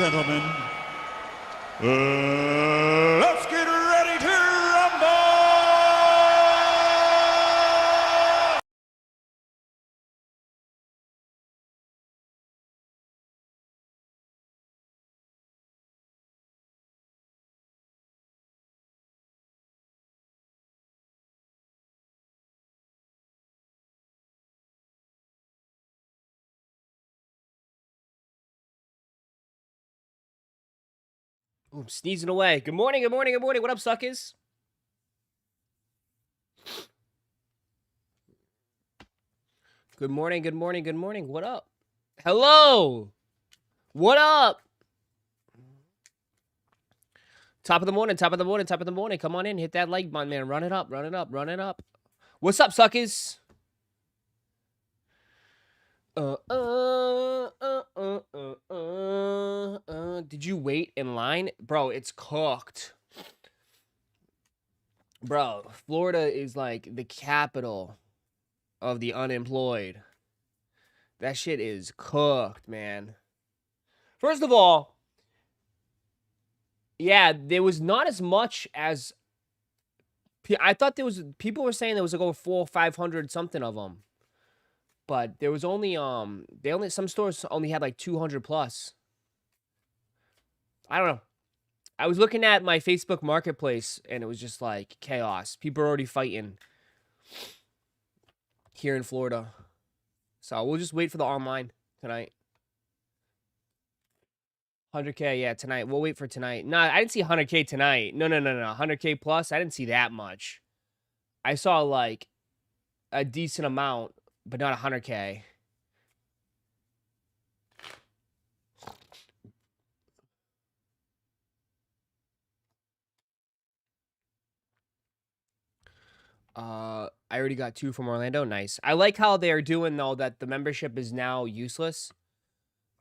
gentlemen, let's get ready to rumble! Ooh, I'm sneezing away. Good morning, good morning, good morning. What up, suckers? Good morning, good morning, good morning. What up? Hello! What up? Top of the morning, top of the morning, top of the morning. Come on in, hit that like button, man. Run it up, run it up, run it up. What's up, suckers? Did you wait in line? Bro, it's cooked. Bro, Florida is like the capital of the unemployed. That shit is cooked, man. First of all, yeah, there was not as much as I thought there was. People were saying there was like over 400 or 500 something of them, but there was only some stores only had like 200 plus. I don't know. I was looking at my Facebook Marketplace and it was just like chaos. People are already fighting here in Florida, so we'll just wait for the online tonight. 100K, yeah, tonight. We'll wait for tonight. Nah, I didn't see 100K tonight. No. 100K plus. I didn't see that much. I saw like a decent amount, but not 100K. I already got 2 from Orlando. Nice. I like how they're doing though that the membership is now useless.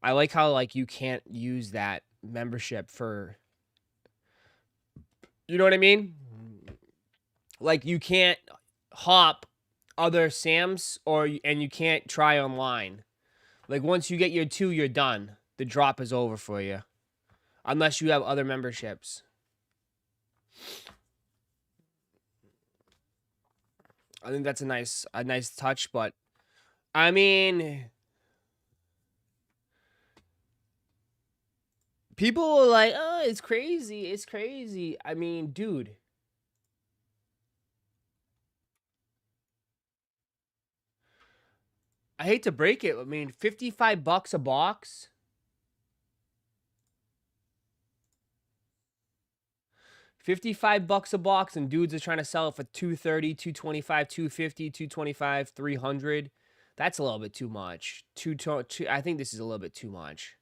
I like how like you can't use that membership for, you know what I mean? Like you can't hop other Sams and you can't try online. Like once you get your 2, you're done. The drop is over for you. Unless you have other memberships. I think that's a nice touch, but I mean, people are like, "Oh, it's crazy. It's crazy." I mean, dude. I hate to break it. I mean, $55 a box. $55 a box, and dudes are trying to sell it for $230, $225, $250, $225, $300. That's a little bit too much. I think this is a little bit too much.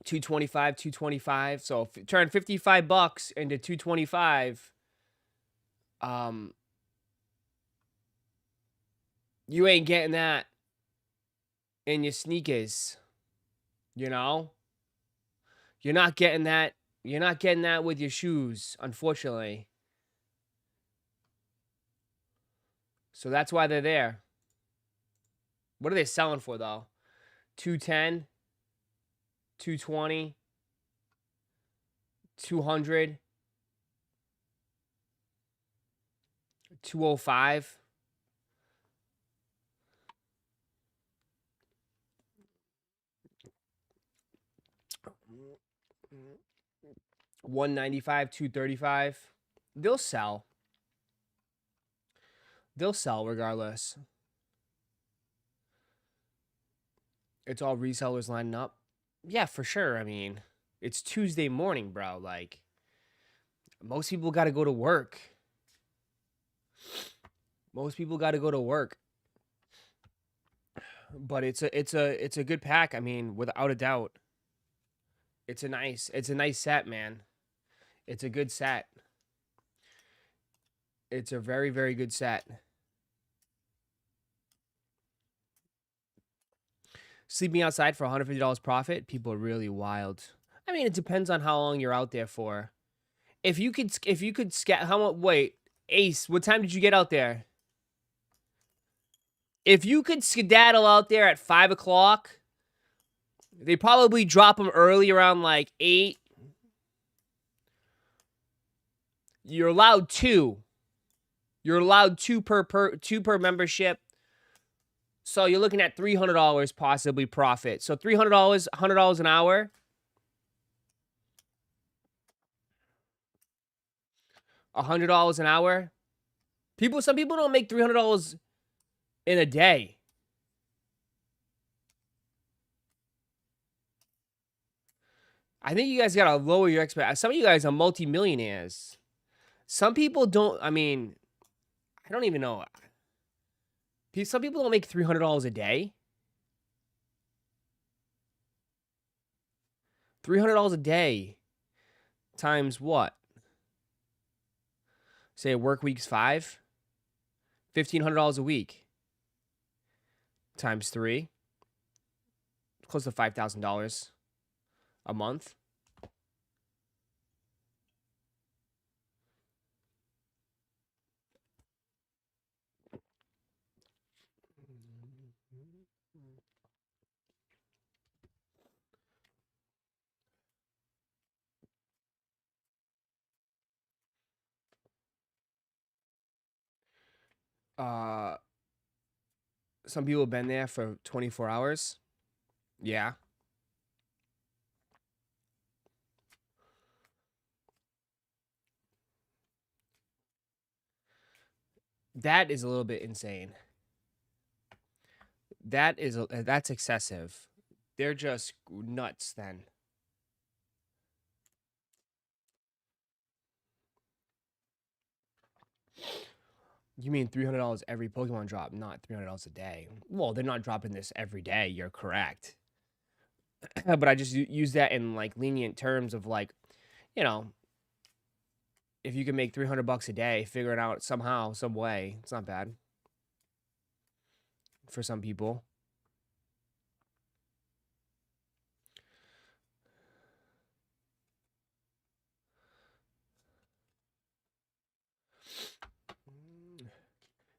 $225, $225. So turn $55 into $225. You ain't getting that in your sneakers. You know? You're not getting that. You're not getting that with your shoes, unfortunately. So that's why they're there. What are they selling for, though? 210, 220, 200, 205. $195, $235. They'll sell. They'll sell regardless. It's all resellers lining up. Yeah, for sure. I mean, it's Tuesday morning, bro. Like, most people got to go to work. Most people got to go to work. But it's a good pack. I mean, without a doubt. It's a nice set, man. It's a good set. It's a very, very good set. Sleeping outside for $150 profit, people are really wild. I mean, it depends on how long you're out there for. If you could wait, Ace, what time did you get out there? If you could skedaddle out there at 5 o'clock, They probably drop them early around like 8. You're allowed 2. You're allowed 2 per membership. So you're looking at $300 possibly profit. So $300, $100 an hour. $100 an hour. Some people don't make $300 in a day. I think you guys gotta lower your expectations. Some of you guys are multimillionaires. Some people don't. I mean, I don't even know. Some people don't make $300 a day. $300 a day times what? Say a work week's 5. $1,500 a week times 3. Close to $5,000 a month. Some people have been there for 24 hours. Yeah. That is a little bit insane. That's excessive. They're just nuts then. You mean $300 every Pokemon drop, not $300 a day. Well, they're not dropping this every day. You're correct. But I just use that in like lenient terms of like, you know, if you can make $300 a day, figure it out somehow, some way. It's not bad for some people.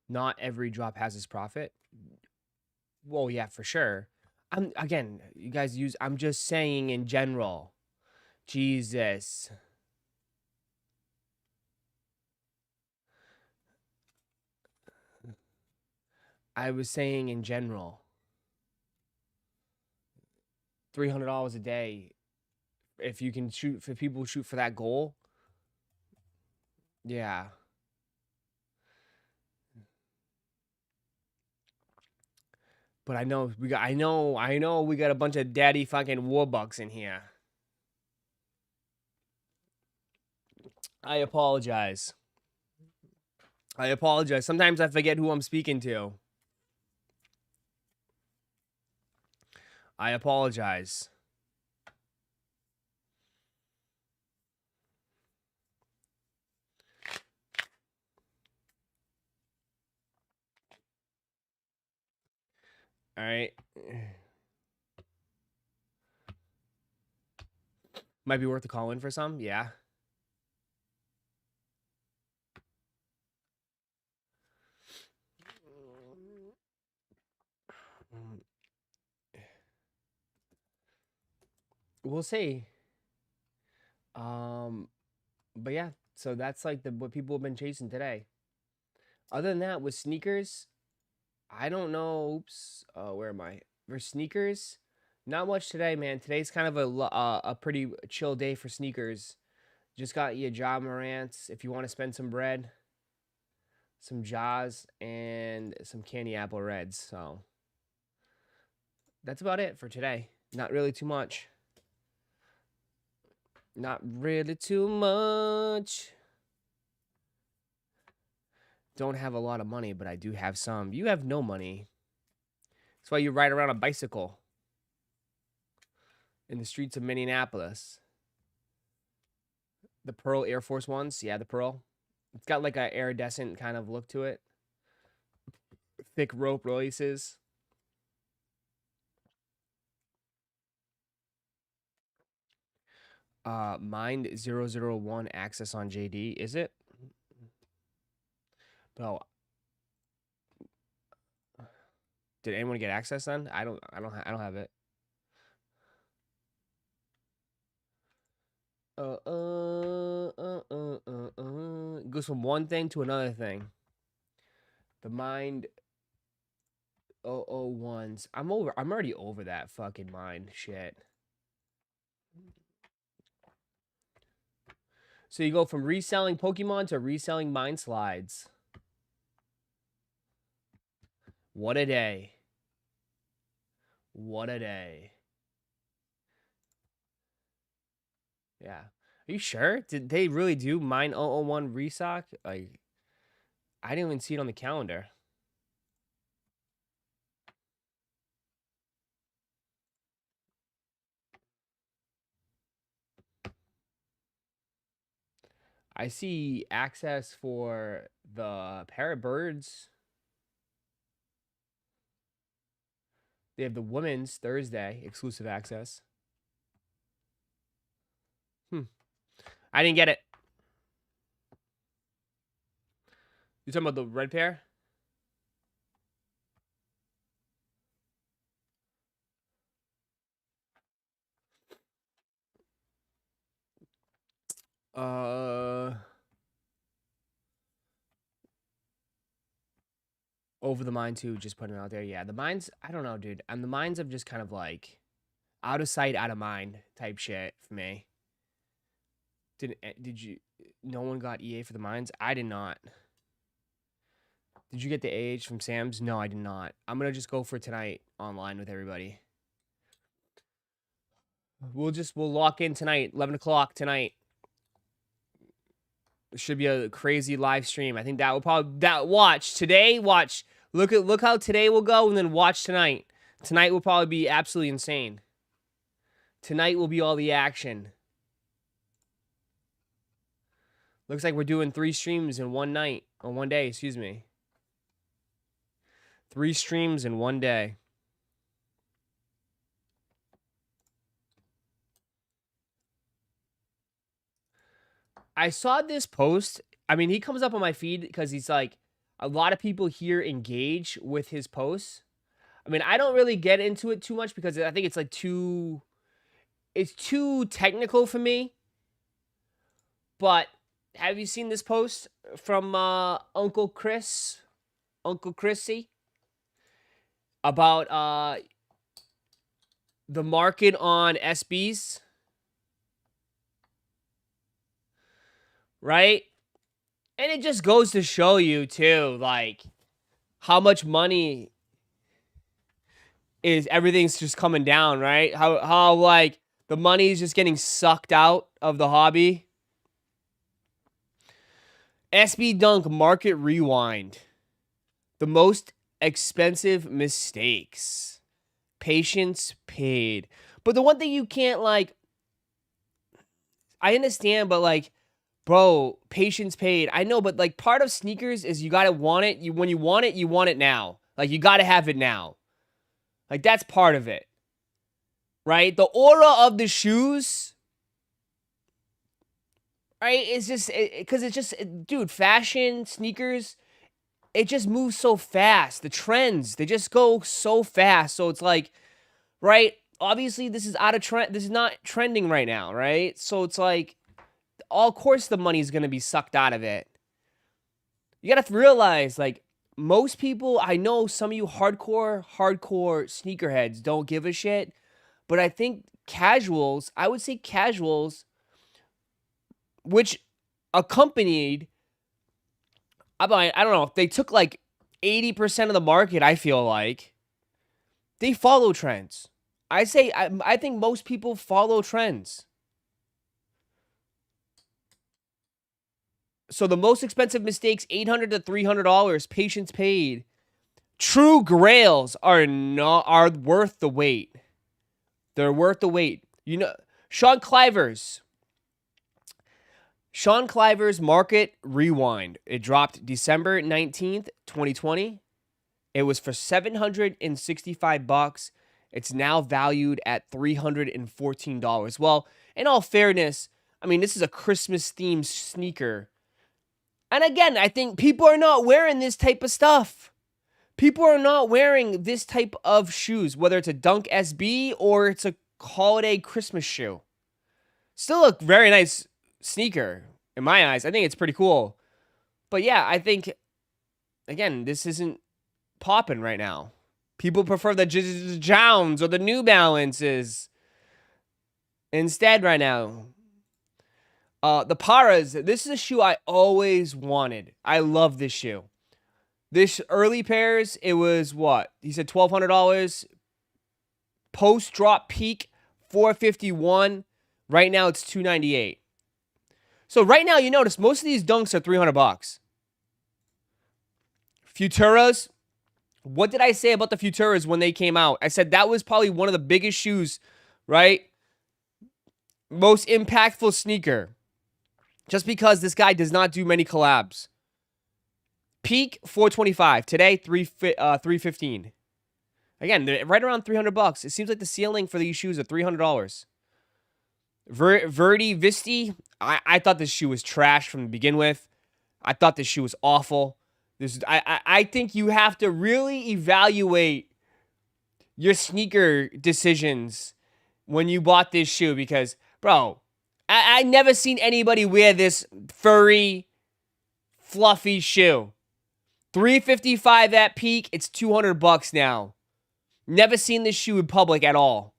Not every drop has its profit. Well, yeah, for sure. Again, you guys use. I'm just saying in general. Jesus. I was saying in general. $300 a day. If you can shoot, if people shoot for that goal. Yeah. But I know we got. I know we got a bunch of daddy fucking warbucks in here. I apologize. Sometimes I forget who I'm speaking to. I apologize. All right. Might be worth a call in for some. Yeah. We'll see. But yeah, so that's like what people have been chasing today. Other than that, with sneakers, I don't know. Oops. Where am I? For sneakers, not much today, man. Today's kind of a pretty chill day for sneakers. Just got you Ja Morants if you want to spend some bread, some Jaws, and some Candy Apple Reds. So that's about it for today. Not really too much. Not really too much. Don't have a lot of money, but I do have some. You have no money. That's why you ride around a bicycle in the streets of Minneapolis. The Pearl Air Force Ones. Yeah, the Pearl. It's got like a iridescent kind of look to it. Thick rope releases. Mind 001 access on JD. Is it? Bro, did anyone get access then? I don't have it. Goes from one thing to another thing. The mind 001s. I'm already over that fucking mind shit. So you go from reselling Pokemon to reselling mind slides. What a day. What a day. Yeah. Are you sure? Did they really do Mind 001 restock? Like, I didn't even see it on the calendar. I see access for the Parrot Birds. They have the women's Thursday exclusive access. I didn't get it. You talking about the red pair? Over the Mind too, just putting it out there. Yeah, the Minds, I don't know, dude. And the Minds have just kind of like out of sight, out of mind type shit for me. Did you? No one got EA for the Minds? I did not. Did you get the AH from Sam's? No, I did not. I'm gonna just go for tonight online with everybody. We'll lock in tonight, 11 o'clock tonight. It should be a crazy live stream. I think that will probably watch today. Watch. Look how today will go, and then watch tonight. Tonight will probably be absolutely insane. Tonight will be all the action. Looks like we're doing 3 streams in one night, or one day, excuse me. 3 streams in one day. I saw this post. I mean, he comes up on my feed because he's like, a lot of people here engage with his posts. I mean, I don't really get into it too much because I think it's like it's too technical for me. But have you seen this post from Uncle Chrissy about the market on SBs? Right? And it just goes to show you too, like, how much money is everything's just coming down, right? How like the money is just getting sucked out of the hobby. SB Dunk Market Rewind. The most expensive mistakes. Patience paid. But the one thing you can't, like, I understand, but like, bro, patience paid. I know, but like part of sneakers is you gotta want it. When you want it now. Like, you gotta have it now. Like, that's part of it. Right? The aura of the shoes, right? It's just, because it's just, dude, fashion, sneakers, it just moves so fast. The trends, they just go so fast. So it's like, right? Obviously, this is out of trend. This is not trending right now, right? So it's like, of course the money's going to be sucked out of it. You got to realize, like, most people, I know some of you hardcore sneakerheads don't give a shit, but I think casuals, I would say casuals, which accompanied, I don't know, they took like 80% of the market, I feel like. They follow trends. I think most people follow trends. So the most expensive mistakes, $800 to $300, patience paid. True grails are worth the wait. They're worth the wait. You know, Sean Cliver's Market Rewind. It dropped December 19th, 2020. It was for $765. It's now valued at $314. Well, in all fairness, I mean, this is a Christmas-themed sneaker. And again, I think people are not wearing this type of stuff. People are not wearing this type of shoes, whether it's a Dunk SB or it's a holiday Christmas shoe. Still a very nice sneaker in my eyes. I think it's pretty cool. But yeah, I think, again, this isn't popping right now. People prefer the Jones or the New Balances instead right now. The Paras, this is a shoe I always wanted. I love this shoe. This early pairs, it was what? He said $1,200. Post drop peak, $451. Right now it's $298. So right now you notice most of these dunks are $300. Futuras, what did I say about the Futuras when they came out? I said that was probably one of the biggest shoes, right? Most impactful sneaker. Just because this guy does not do many collabs. Peak $425. Today $315. Again, they're right around $300. It seems like the ceiling for these shoes are $300. Verdi Visti. I thought this shoe was trash from the begin with. I thought this shoe was awful. I think you have to really evaluate your sneaker decisions when you bought this shoe because, bro, I never seen anybody wear this furry, fluffy shoe. $355 at peak. It's $200 now. Never seen this shoe in public at all.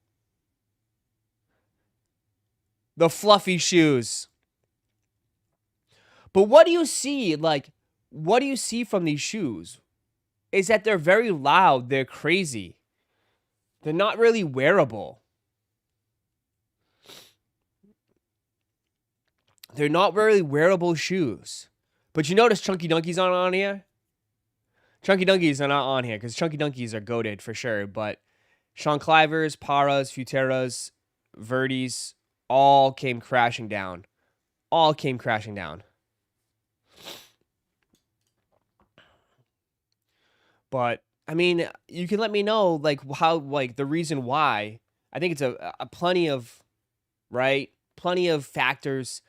The fluffy shoes. But what do you see? Like, what do you see from these shoes? Is that they're very loud. They're crazy. They're not really wearable. They're not really wearable shoes. But you notice Chunky Dunkies aren't on here? Chunky Dunkies are not on here because Chunky Dunkies are goated for sure. But Sean Clivers, Paras, Futeras, Verdis all came crashing down. All came crashing down. But I mean, you can let me know like how like the reason why. I think it's a plenty of plenty of factors.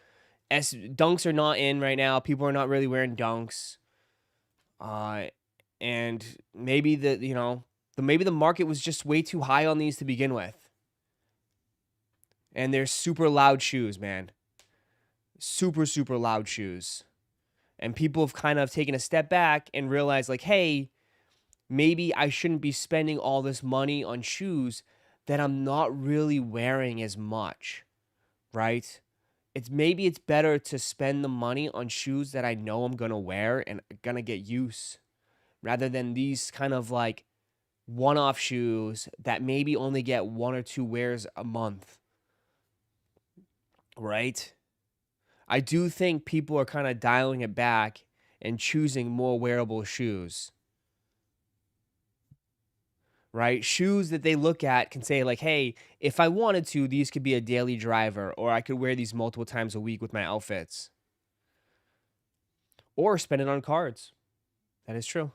Dunks are not in right now. People are not really wearing dunks. And maybe maybe the market was just way too high on these to begin with. And they're super loud shoes, man. Super, super loud shoes. And people have kind of taken a step back and realized like, hey, maybe I shouldn't be spending all this money on shoes that I'm not really wearing as much, right? Maybe it's better to spend the money on shoes that I know I'm going to wear and going to get use rather than these kind of like one-off shoes that maybe only get 1 or 2 wears a month, right? I do think people are kind of dialing it back and choosing more wearable shoes, right? Shoes that they look at can say like, hey, if I wanted to, these could be a daily driver or I could wear these multiple times a week with my outfits or spend it on cards. That is true.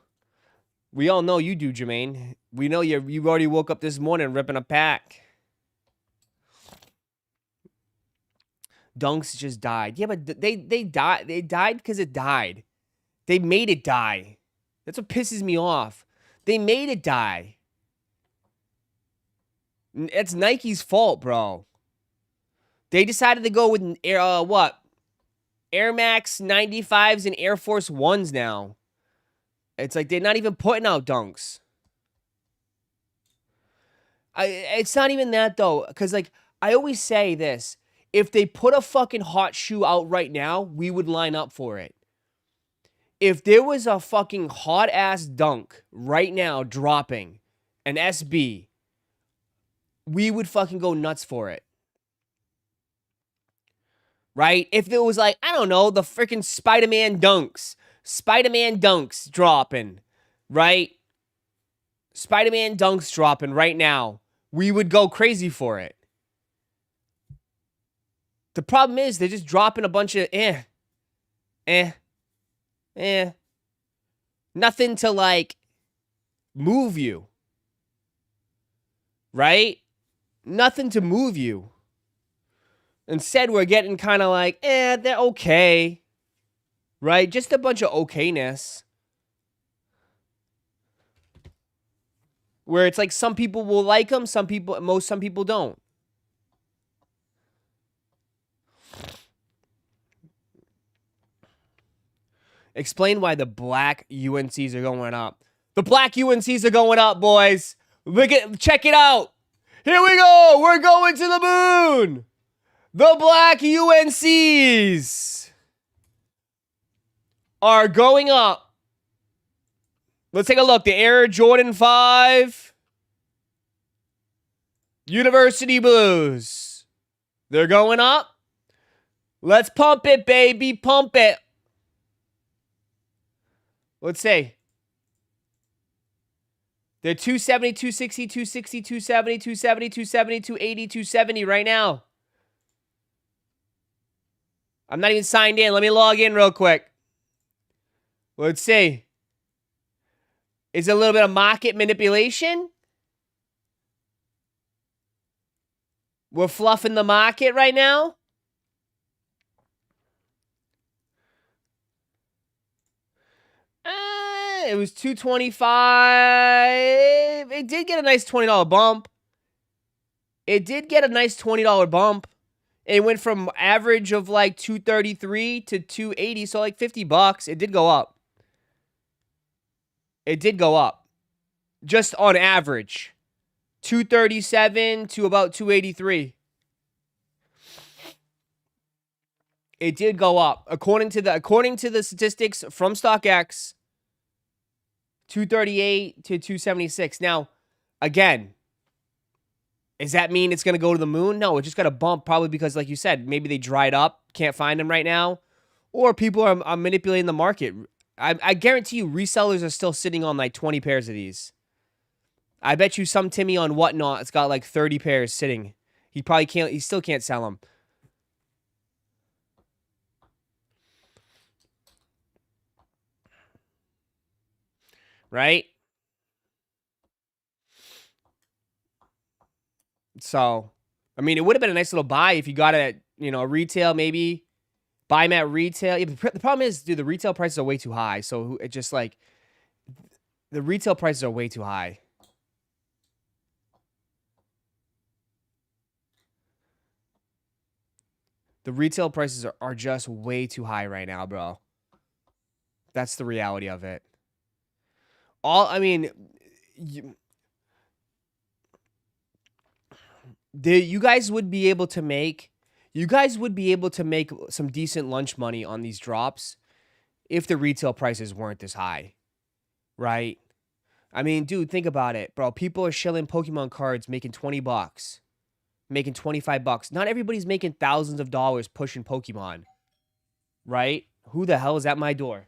We all know you do, Jermaine. We know you already woke up this morning ripping a pack. Dunks just died. Yeah, but they died. They died because it died. They made it die. That's what pisses me off. They made it die. It's Nike's fault, bro. They decided to go with Air Max 95s and Air Force 1s now. It's like they're not even putting out dunks. It's not even that, though, because, like, I always say this. If they put a fucking hot shoe out right now, we would line up for it. If there was a fucking hot-ass dunk right now dropping, an SB, we would fucking go nuts for it. Right? If it was like, I don't know, the freaking Spider-Man dunks dropping, right? Spider-Man dunks dropping right now. We would go crazy for it. The problem is they're just dropping a bunch of nothing to like move you. Right? Nothing to move you. Instead, we're getting kind of like, they're okay. Right? Just a bunch of okayness. Where it's like some people will like them, some people don't. Explain why the black UNCs are going up. The black UNCs are going up, boys. Check it out. Here we go. We're going to the moon. The black UNCs are going up. Let's take a look. The Air Jordan 5 University Blues. They're going up. Let's pump it, baby. Pump it. Let's see. They're 270, 260, 260, 270, 270, 270, 280, 270 right now. I'm not even signed in. Let me log in real quick. Let's see. Is it a little bit of market manipulation? We're fluffing the market right now. It was 225. It did get a nice $20 bump. It did get a nice $20 bump. It went from average of like 233 to 280, so like $50. It did go up. It did go up. Just on average. 237 to about 283. It did go up. According to the statistics from StockX, 238 to 276. Now, again, does that mean it's going to go to the moon? No, it just got a bump probably because, like you said, maybe they dried up, can't find them right now, or people are manipulating the market. I guarantee you resellers are still sitting on like 20 pairs of these. I bet you some Timmy on Whatnot has got like 30 pairs sitting. He still can't sell them. Right? So, I mean, it would have been a nice little buy if you got it at, retail maybe. Buy them at retail. Yeah, the problem is, dude, the retail prices are way too high. So, it just like, the retail prices are way too high. The retail prices are just way too high right now, bro. That's the reality of it. You guys would be able to make some decent lunch money on these drops if the retail prices weren't this high, right? I mean, dude, think about it, bro. People are shilling Pokemon cards making $20, making $25. Not everybody's making thousands of dollars pushing Pokemon, right? Who the hell is at my door?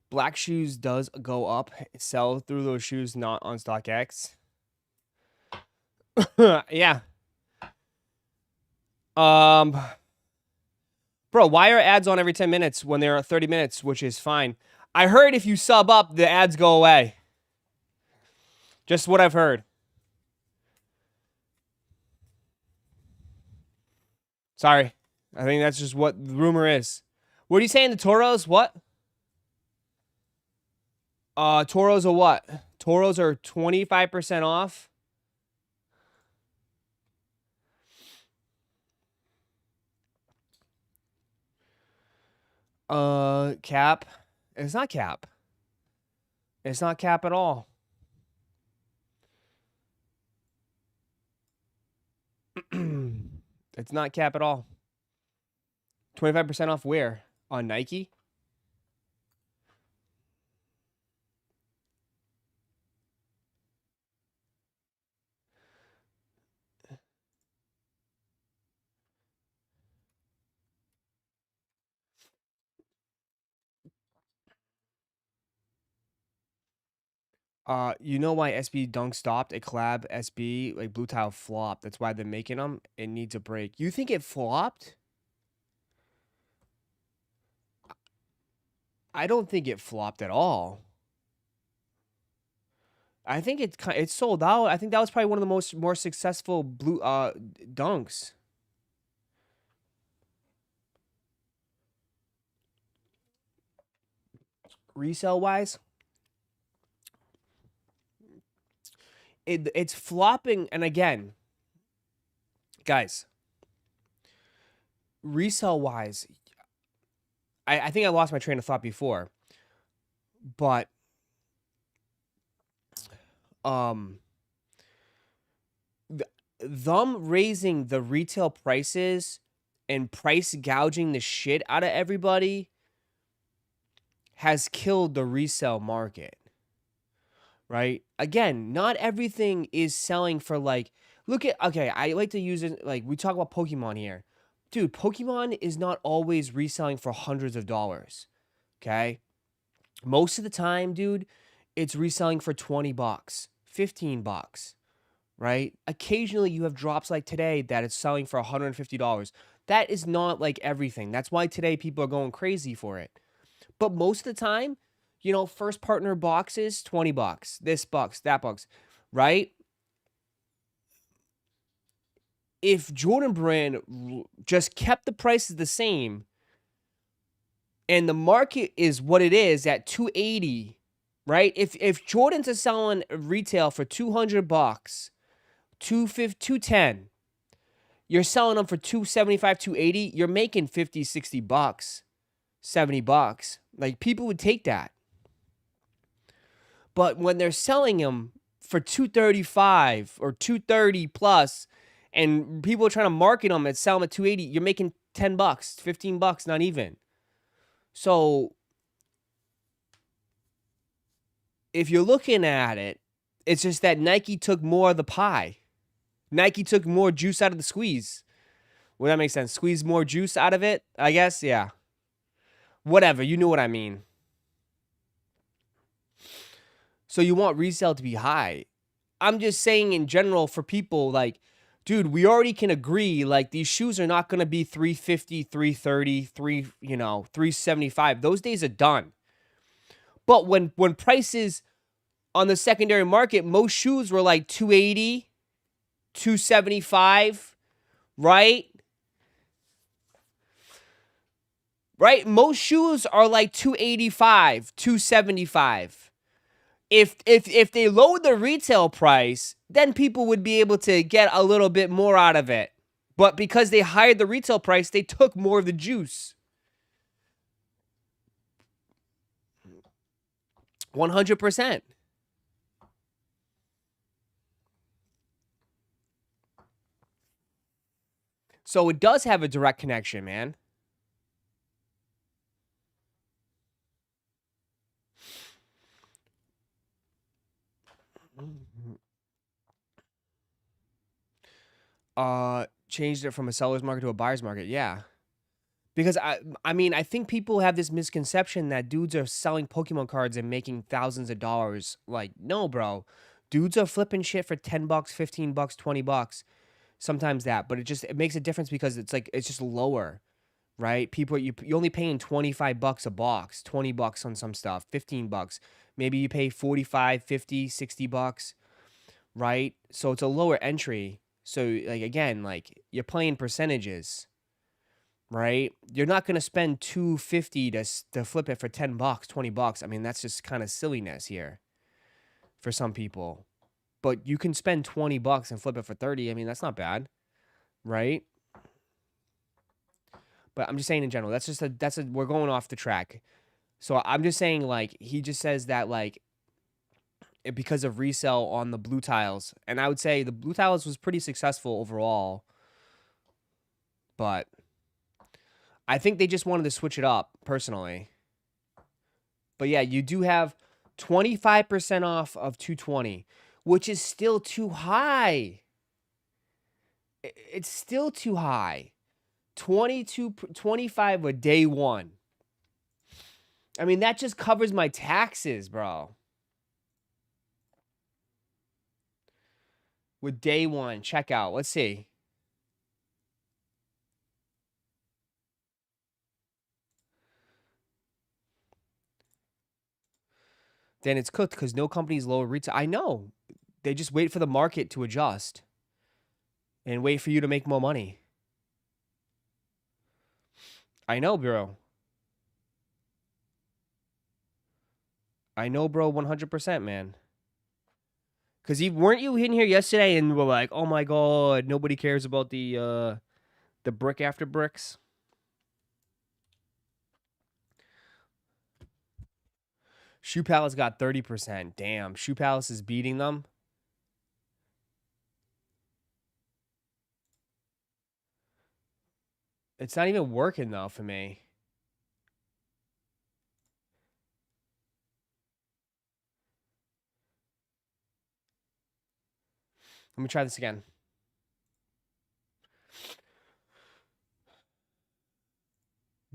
Black shoes does go up. Sell through those shoes not on StockX. Yeah. Bro, why are ads on every 10 minutes when there are 30 minutes, which is fine? I heard if you sub up, the ads go away. Just what I've heard. Sorry. I think that's just what the rumor is. What are you saying? The Toros? What? Toros are what? Toros are 25% off. Cap. It's not cap. It's not cap at all. It's not cap at all. 25% off where? On Nike? You know why SB Dunk stopped? A collab SB, like Blue Tile flopped. That's why they're making them. It needs a break. You think it flopped? I don't think it flopped at all. I think it's sold out. I think that was probably one of the more successful blue dunks. Resale wise, it's flopping. And again, guys, resale wise, I think I lost my train of thought before, but them raising the retail prices and price gouging the shit out of everybody has killed the resale market. Right? Again, not everything is selling for like, okay, I like to use it, like, we talk about Pokemon here. Dude, Pokemon is not always reselling for hundreds of dollars. Okay? Most of the time, dude, it's reselling for 20 bucks, 15 bucks, right? Occasionally you have drops like today that it's selling for $150. That is not like everything. That's why today people are going crazy for it. But most of the time, you know, first partner boxes, 20 bucks, this bucks, that bucks, right? If Jordan Brand just kept the prices the same and the market is what it is at 280, right? If Jordans are selling retail for 200 bucks, 250, 210, you're selling them for 275, 280, you're making 50, 60 bucks, 70 bucks. Like, people would take that. But when they're selling them for 235 or 230 plus, and people are trying to market them and sell them at 280, you're making 10 bucks, 15 bucks, not even. So if you're looking at it, it's just that Nike took more of the pie. Nike took more juice out of the squeeze. Would that make sense? Squeeze more juice out of it, I guess? Yeah. Whatever, you know what I mean. So you want resale to be high. I'm just saying in general for people, like, dude, we already can agree, like, these shoes are not going to be 350, 330, 375. Those days are done. But when prices on the secondary market, most shoes were like 280, 275, right? Right? Most shoes are like 285, 275. If they lowered the retail price, then people would be able to get a little bit more out of it. But because they hired the retail price, they took more of the juice. 100%. So it does have a direct connection, man. Changed it from a seller's market to a buyer's market. Yeah. Because I mean, I think people have this misconception that dudes are selling Pokemon cards and making thousands of dollars. Like, no, bro. Dudes are flipping shit for 10 bucks, 15 bucks, 20 bucks. Sometimes that, but it makes a difference because it's like, it's just lower, right? People, you only paying 25 bucks a box, 20 bucks on some stuff, 15 bucks. Maybe you pay 45, 50, 60 bucks, right? So it's a lower entry. So, like, again, like, you're playing percentages, right? You're not going to spend 250 to flip it for 10 bucks, 20 bucks. I mean, that's just kind of silliness here for some people. But you can spend 20 bucks and flip it for 30. I mean, that's not bad, right? But I'm just saying in general, we're going off the track. So I'm just saying, like, he just says that, like, because of resale on the blue tiles. And I would say the blue tiles was pretty successful overall. But I think they just wanted to switch it up, personally. But yeah, you do have 25% off of 220, which is still too high. It's still too high. 25 with day one. I mean, that just covers my taxes, bro. With day one, checkout. Let's see. Then it's cooked because no company's lower retail. I know. They just wait for the market to adjust and wait for you to make more money. I know, bro. I know, bro, 100%, man. Because weren't you in here yesterday and were like, oh my God, nobody cares about the brick after bricks? Shoe Palace got 30%. Damn, Shoe Palace is beating them. It's not even working, though, for me. Let me try this again.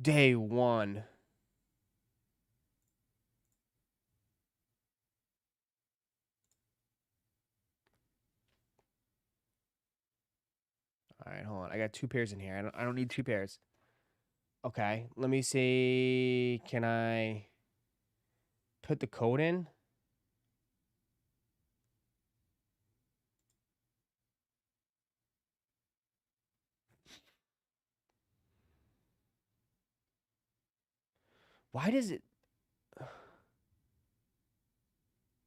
Day one. All right, hold on. I got 2 pairs in here. I don't need 2 pairs. Okay, let me see. Can I put the code in? Why does it?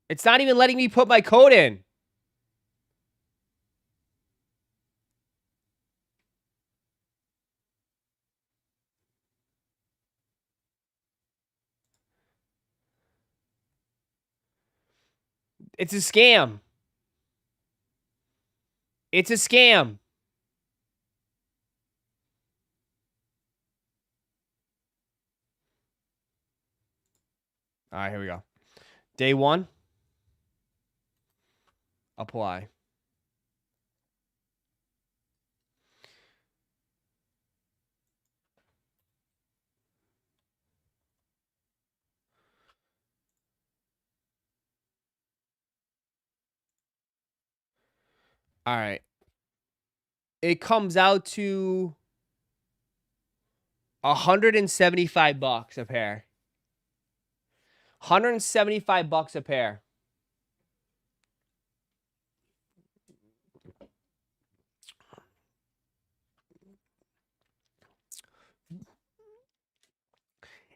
It's not even letting me put my code in. It's a scam. It's a scam. All right, here we go. Day one. Apply. All right. It comes out to $175 a pair. $175 a pair.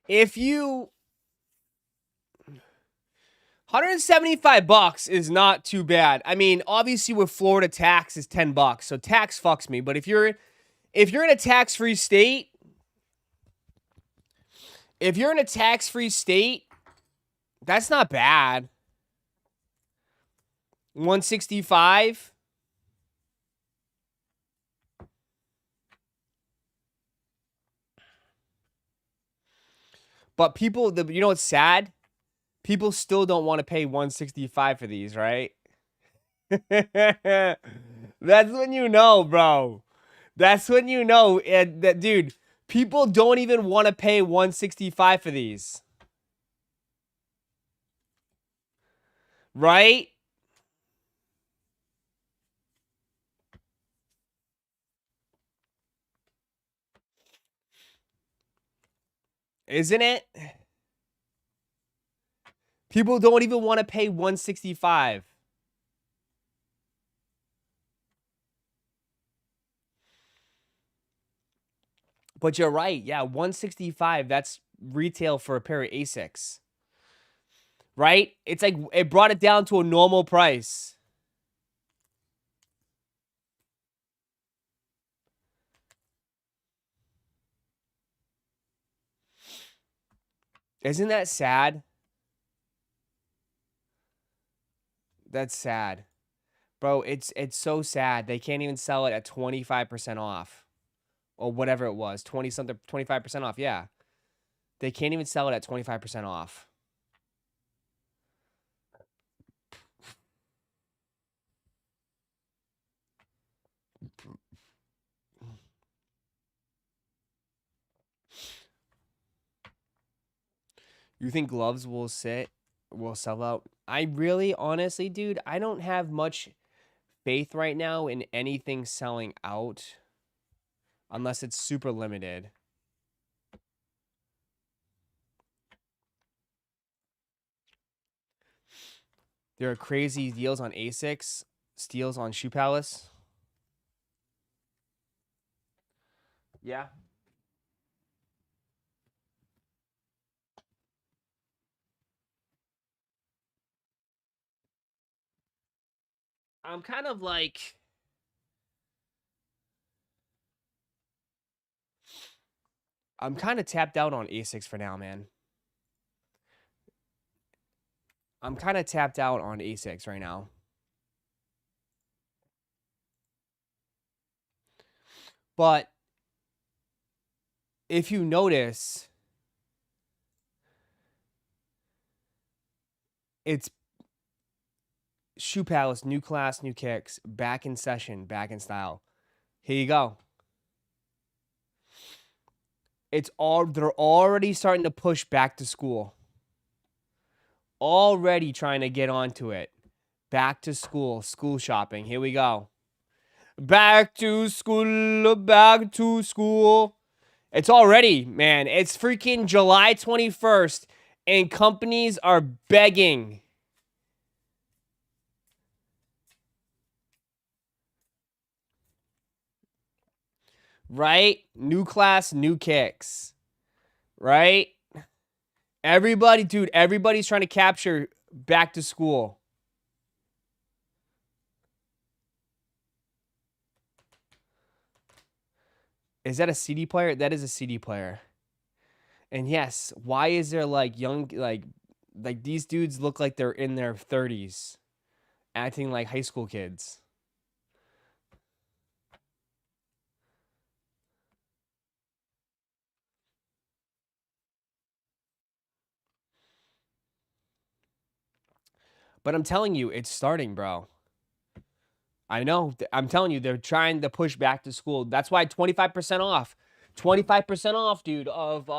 If you $175 is not too bad. I mean, obviously with Florida tax is $10, so tax fucks me. But if you're in a tax-free state, that's not bad. 165. But people, you know what's sad? People still don't want to pay 165 for these, right? That's when you know, bro. That's when you know that, dude, people don't even want to pay 165 for these. Right? Isn't it? People don't even want to pay 165. But you're right. Yeah, 165, that's retail for a pair of Asics. Right? It's like it brought it down to a normal price. Isn't that sad? That's sad. Bro, it's so sad. They can't even sell it at 25% off. or whatever it was, 20 something, 25% off. Yeah. They can't even sell it at 25% off. You think gloves will sell out? I really, honestly, dude, I don't have much faith right now in anything selling out unless it's super limited. There are crazy deals on Asics, steals on Shoe Palace. Yeah. I'm kind of like, I'm kind of tapped out on Asics for now, man. I'm kind of tapped out on Asics right now. But if you notice, it's Shoe Palace, new class, new kicks, back in session, back in style. Here you go. They're already starting to push back to school. Already trying to get onto it. Back to school, school shopping. Here we go. Back to school, back to school. It's already, man. It's freaking July 21st, and companies are begging. Right? New class, new kicks. Right? Everybody, dude, everybody's trying to capture back to school. Is that a CD player? That is a CD player. And yes, why is there like young, like these dudes look like they're in their 30s, acting like high school kids? But I'm telling you, it's starting, bro. I know. I'm telling you, they're trying to push back to school. That's why 25% off. 25% off, dude, of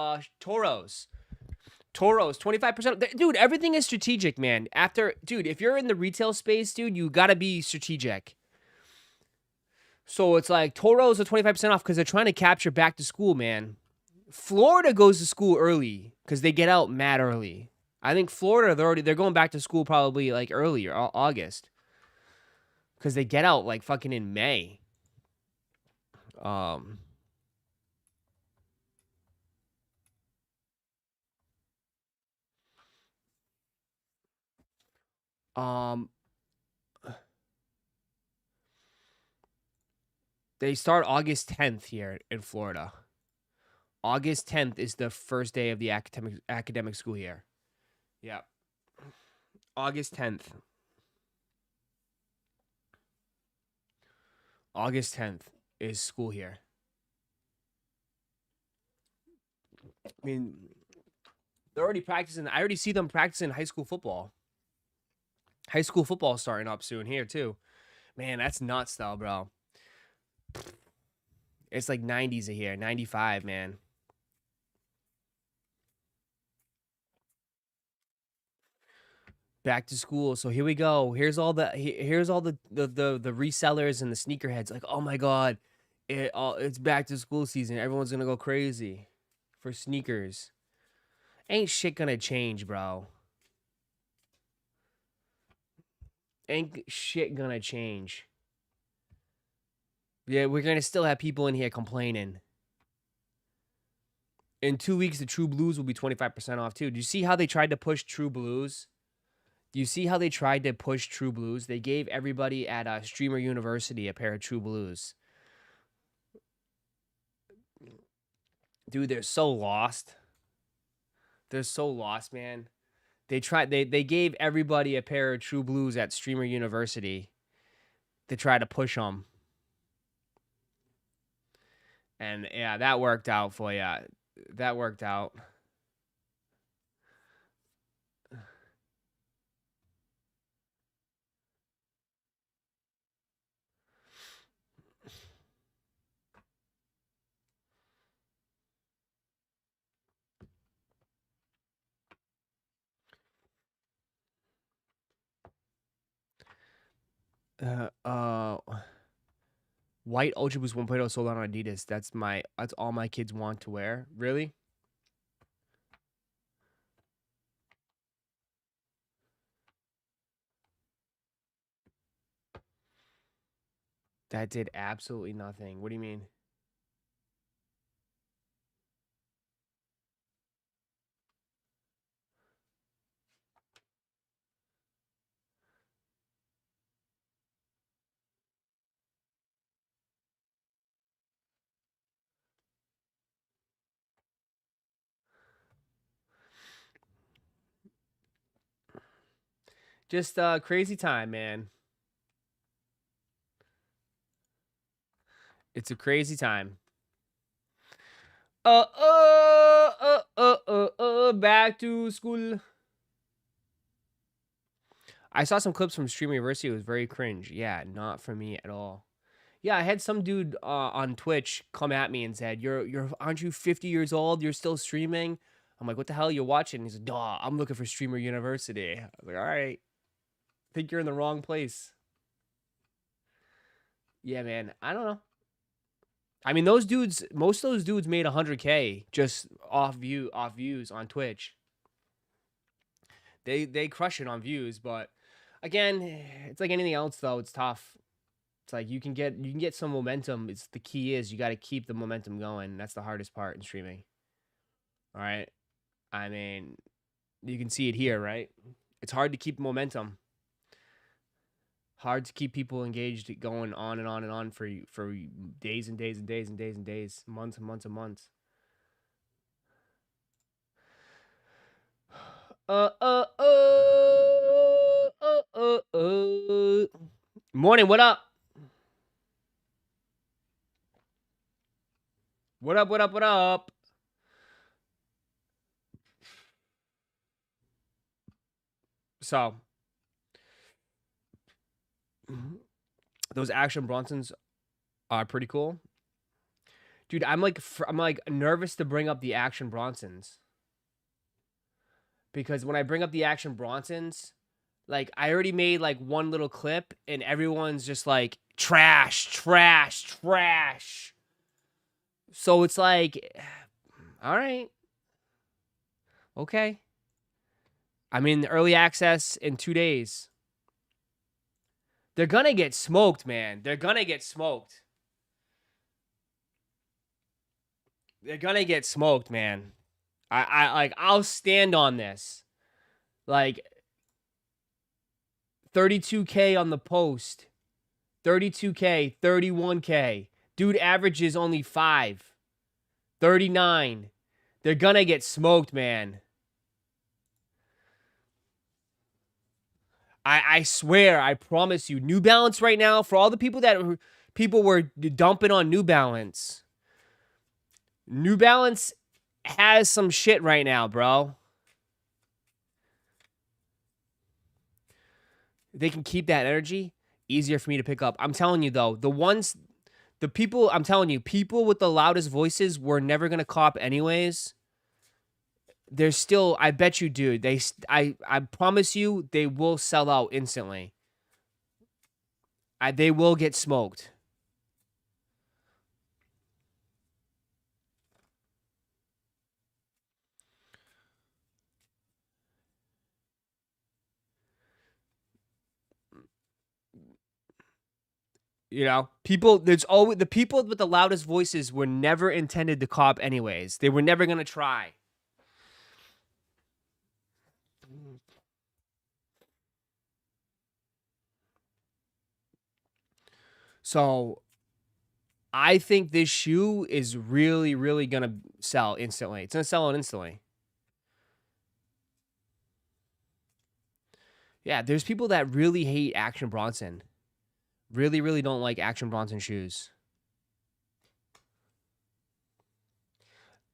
Toros. Toros, 25%. Dude, everything is strategic, man. Dude, if you're in the retail space, dude, you got to be strategic. So it's like Toros are 25% off because they're trying to capture back to school, man. Florida goes to school early because they get out mad early. I think Florida, they're going back to school probably like earlier, August. Because they get out like fucking in May. Um, um, they start August 10th here in Florida. August 10th is the first day of the academic school year. Yeah. August 10th. August 10th is school here. I mean, they're already practicing. I already see them practicing high school football. High school football starting up soon here too. Man, that's nuts though, bro. It's like 90s a here, 95, man. Back to school. So here we go. Here's all the resellers and the sneakerheads. Like, oh my god, it's back to school season. Everyone's gonna go crazy for sneakers. Ain't shit gonna change, bro. Ain't shit gonna change. Yeah, we're gonna still have people in here complaining. In 2 weeks, the True Blues will be 25% off too. Do you see how they tried to push True Blues? Do you see how they tried to push True Blues? They gave everybody at Streamer University a pair of True Blues. Dude, they're so lost. They're so lost, man. They gave everybody a pair of True Blues at Streamer University to try to push them. And yeah, that worked out for you. That worked out. Uh, uh, White Ultra Boost 1.0 sold out on Adidas. That's all my kids want to wear. Really? That did absolutely nothing. What do you mean? Just crazy time, man. It's a crazy time. Back to school. I saw some clips from Streamer University. It was very cringe. Yeah, not for me at all. Yeah, I had some dude on Twitch come at me and said, aren't you 50 years old? You're still streaming?" I'm like, "What the hell are you watching?" He's like, "Duh, I'm looking for Streamer University." I was like, "All right, think you're in the wrong place." Yeah, man. I don't know. I mean, those dudes, most of those dudes made 100K just off views on Twitch. They crush it on views, but again, it's like anything else though. It's tough. It's like you can get some momentum. It's the key is you got to keep the momentum going. That's the hardest part in streaming. All right. I mean, you can see it here, right? It's hard to keep momentum. Hard to keep people engaged, going on and on and on for days and days and days and days and days, months and months and months. Morning, what up? What up, what up, what up? So, those Action Bronsons are pretty cool. Dude, I'm like nervous to bring up the Action Bronsons. Because when I bring up the Action Bronsons, like I already made like one little clip and everyone's just like trash, trash, trash. So it's like, all right. Okay. I'm in early access in 2 days. They're gonna get smoked, man. They're gonna get smoked. They're gonna get smoked, man. I'll stand on this. Like 32K on the post. 32K, 31K. Dude averages only 5. 39. They're gonna get smoked, man. I swear, I promise you, New Balance right now, for all the people were dumping on New Balance. New Balance has some shit right now, bro. They can keep that energy, easier for me to pick up. I'm telling you though, I'm telling you, people with the loudest voices were never gonna cop anyways. There's still, I bet you, dude. I promise you, they will sell out instantly. They will get smoked. You know, there's always the people with the loudest voices were never intended to cop anyways. They were never gonna try. So I think this shoe is really, really gonna sell instantly. It's gonna sell out instantly. Yeah, there's people that really hate Action Bronson. Really, really don't like Action Bronson shoes.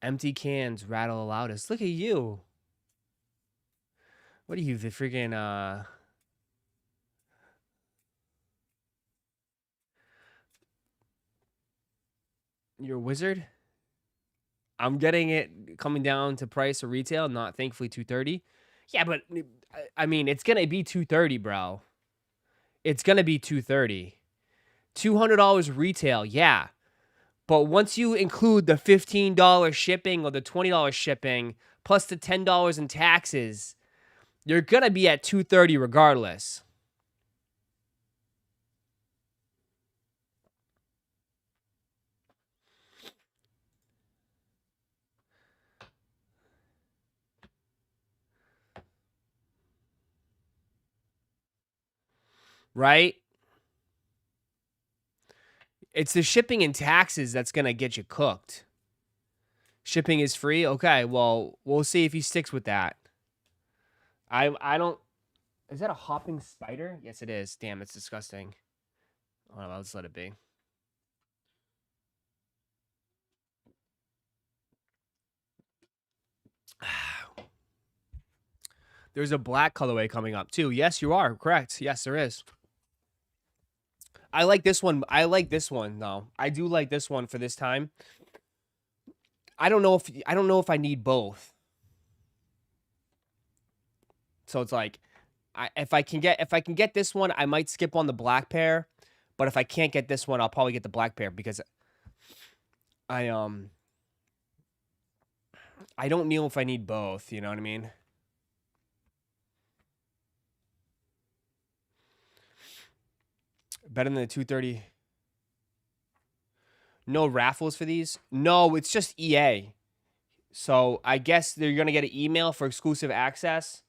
Empty cans rattle the loudest. Look at you. What are you, the freaking, you're a wizard? I'm getting it coming down to price of retail, not thankfully $230. Yeah, but I mean, it's gonna be $230, bro. It's gonna be $230. $200 retail, yeah. But once you include the $15 shipping or the $20 shipping plus the $10 in taxes, you're gonna be at $230 regardless. Right? It's the shipping and taxes that's gonna get you cooked. Shipping is free? Okay, well, we'll see if he sticks with that. I don't... Is that a hopping spider? Yes, it is. Damn, it's disgusting. Oh, I'll just let it be. There's a black colorway coming up, too. Yes, you are. Correct. Yes, there is. I like this one. I like this one, though. I do like this one for this time. I don't know if I need both. So it's like, if I can get this one, I might skip on the black pair. But if I can't get this one, I'll probably get the black pair because I don't know if I need both. You know what I mean? Better than the 230. No raffles for these? No, it's just EA. So I guess they're going to get an email for exclusive access.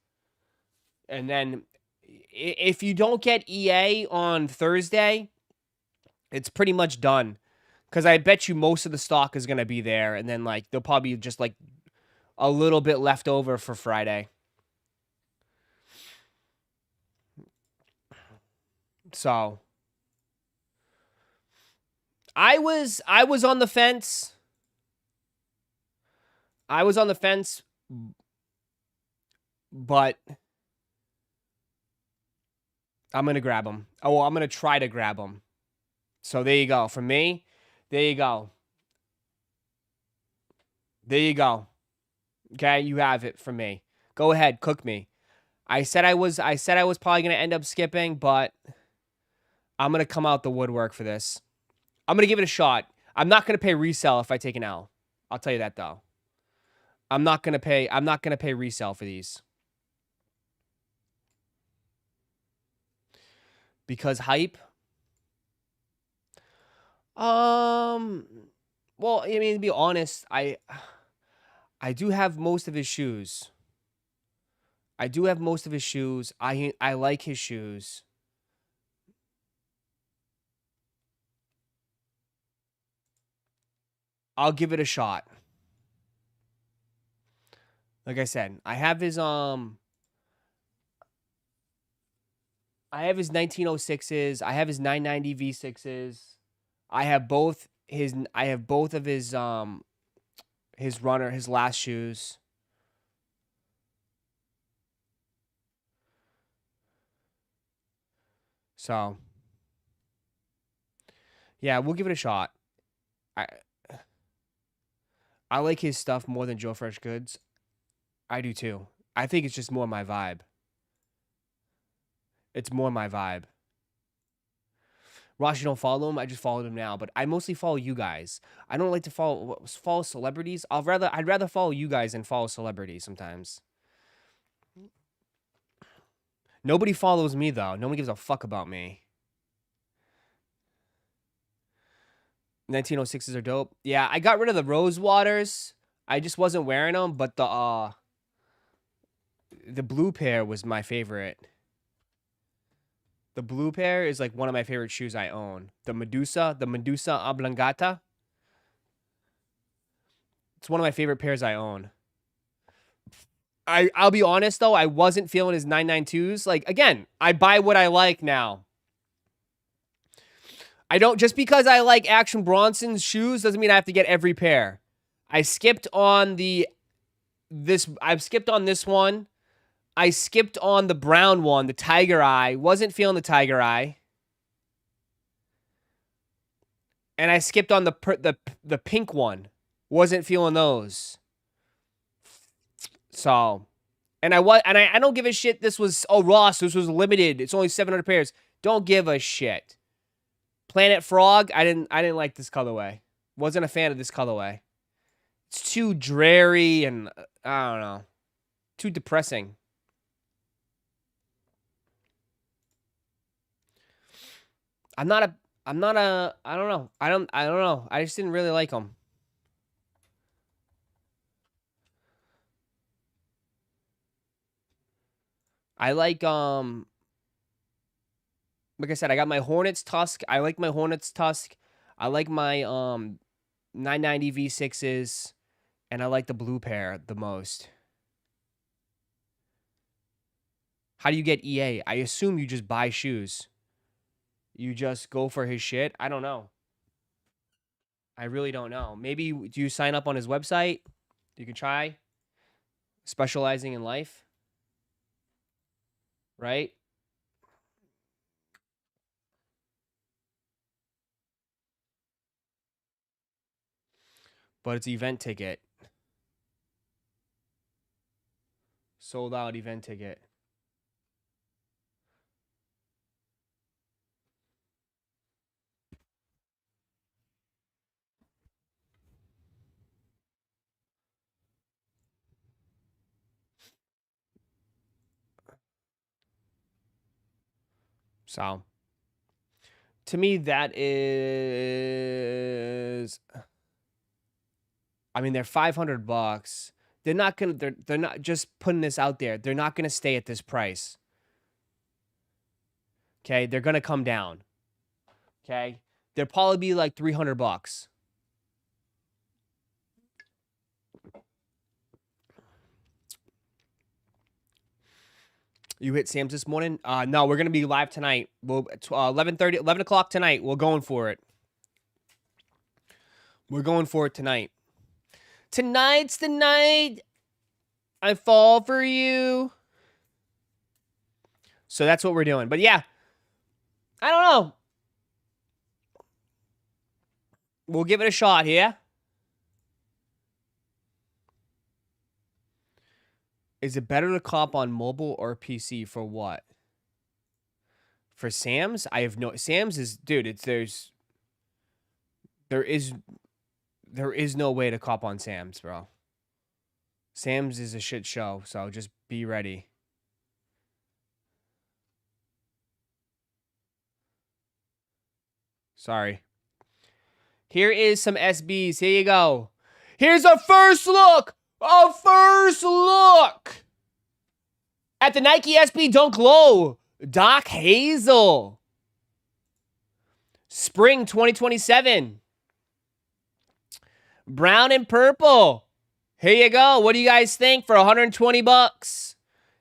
And then if you don't get EA on Thursday, it's pretty much done. Because I bet you most of the stock is going to be there. And then like they'll probably just like a little bit left over for Friday. So I was on the fence. I was on the fence, but I'm going to grab them. Oh, well, I'm going to try to grab them. So there you go. For me, there you go. There you go. Okay, you have it for me. Go ahead, cook me. I said I was probably going to end up skipping, but I'm going to come out the woodwork for this. I'm going to give it a shot. I'm not going to pay resell if I take an L. I'll tell you that though. I'm not going to pay resell for these. Because hype? Well, I mean, to be honest, I do have most of his shoes. I like his shoes. I'll give it a shot. Like I said, I have his 1906s. I have his 990 V6s. I have both of his last shoes. So yeah, we'll give it a shot. I like his stuff more than Joe Fresh Goods. I do too. I think it's just more my vibe. It's more my vibe. Ross, you don't follow him? I just followed him now, but I mostly follow you guys. I don't like to follow celebrities. I'd rather follow you guys than follow celebrities sometimes. Nobody follows me though. Nobody gives a fuck about me. 1906s are dope. Yeah, I got rid of the Rose Waters. I just wasn't wearing them, but the blue pair was my favorite. The blue pair is like one of my favorite shoes I own. The Medusa Oblongata. It's one of my favorite pairs I own. I'll be honest though, I wasn't feeling his 992s. Like again, I buy what I like now. I don't, just because I like Action Bronson's shoes doesn't mean I have to get every pair. I skipped on I've skipped on this one. I skipped on the brown one, the tiger eye. Wasn't feeling the tiger eye. And I skipped on the pink one. Wasn't feeling those. So, and I don't give a shit. This was Ross. This was limited. It's only 700 pairs. Don't give a shit. Planet Frog. I didn't like this colorway. Wasn't a fan of this colorway. It's too dreary and I don't know. Too depressing. I don't know. I don't know. I just didn't really like them. I like I said, I got my Hornets Tusk. I like my Hornets Tusk. I like my 990 V6s, and I like the blue pair the most. How do you get EA? I assume you just buy shoes. You just go for his shit? I don't know. I really don't know. Maybe do you sign up on his website? You can try. Specializing in life. Right? But it's event ticket. Sold out event ticket. So, to me, that is. I mean, they're $500. They're not gonna. They're not just putting this out there. They're not gonna stay at this price. Okay, they're gonna come down. Okay, they'll probably be like $300. You hit Sam's this morning? No, we're gonna be live tonight. We'll 11:30, 11 o'clock tonight. We're going for it. We're going for it tonight. Tonight's the night I fall for you. So that's what we're doing. But yeah, I don't know. We'll give it a shot here. Is it better to cop on mobile or PC for what? For Sam's? I have no. Sam's is, dude. There is no way to cop on Sam's, bro. Sam's is a shit show, so just be ready. Sorry. Here is some SBs. Here you go. Here's a first look. A first look at the Nike SB Dunk Low. Doc Hazel. Spring 2027. Brown and purple. Here you go. What do you guys think for $120?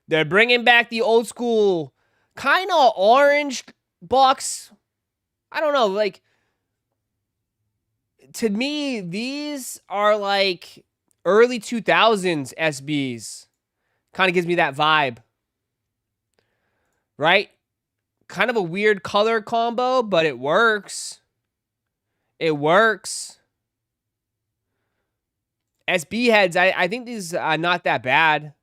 They're bringing back the old school kind of orange box. I don't know, like, to me, these are like early 2000s SBs. Kind of gives me that vibe. Right? Kind of a weird color combo, but it works. It works. SB heads, I think these are not that bad.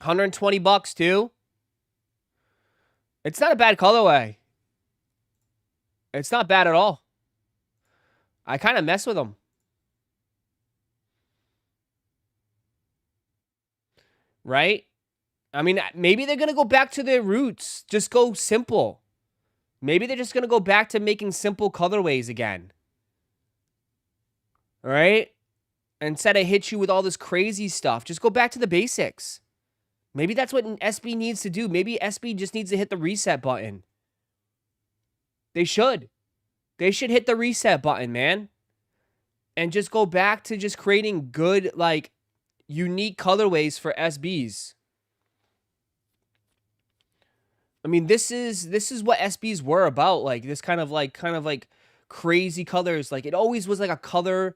$120 too. It's not a bad colorway. It's not bad at all. I kind of mess with them. Right? I mean, maybe they're going to go back to their roots. Just go simple. Maybe they're just going to go back to making simple colorways again. All right? Instead of hit you with all this crazy stuff, just go back to the basics. Maybe that's what SB needs to do. Maybe SB just needs to hit the reset button. They should. They should hit the reset button, man. And just go back to just creating good, like, unique colorways for SBs. I mean, this is what SBs were about. Like, this kind of like crazy colors. Like, it always was like a color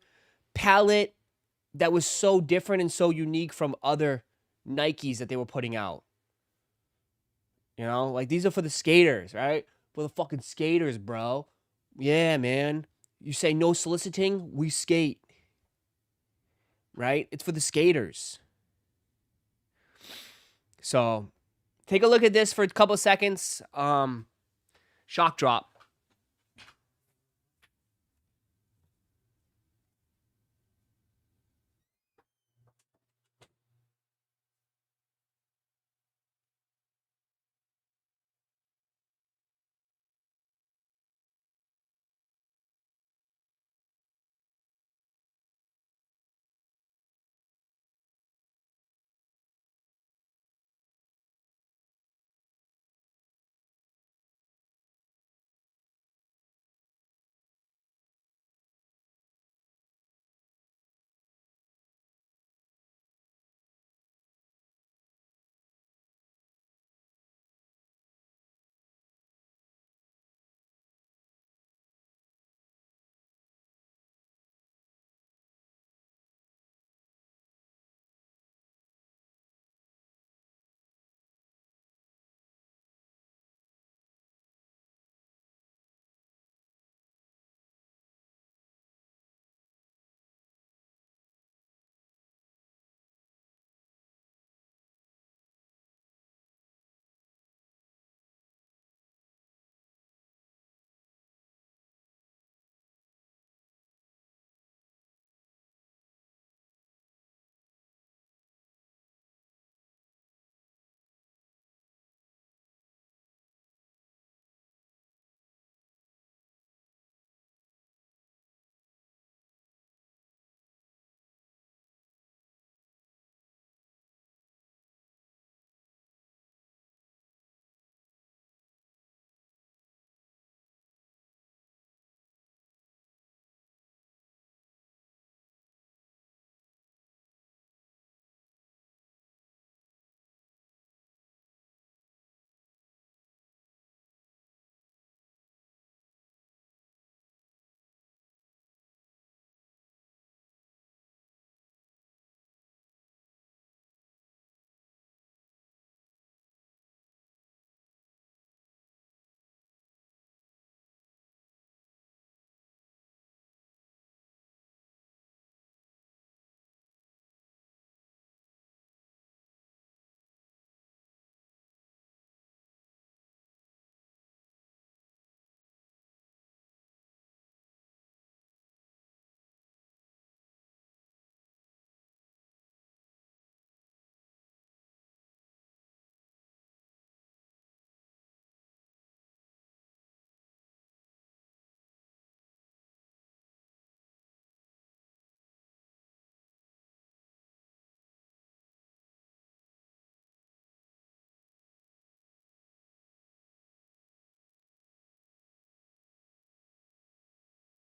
palette that was so different and so unique from other Nikes that they were putting out. You know, like these are for the skaters, right? For the fucking skaters, bro. Yeah, man. You say no soliciting, we skate. Right? It's for the skaters. So take a look at this for a couple seconds. Shock drop.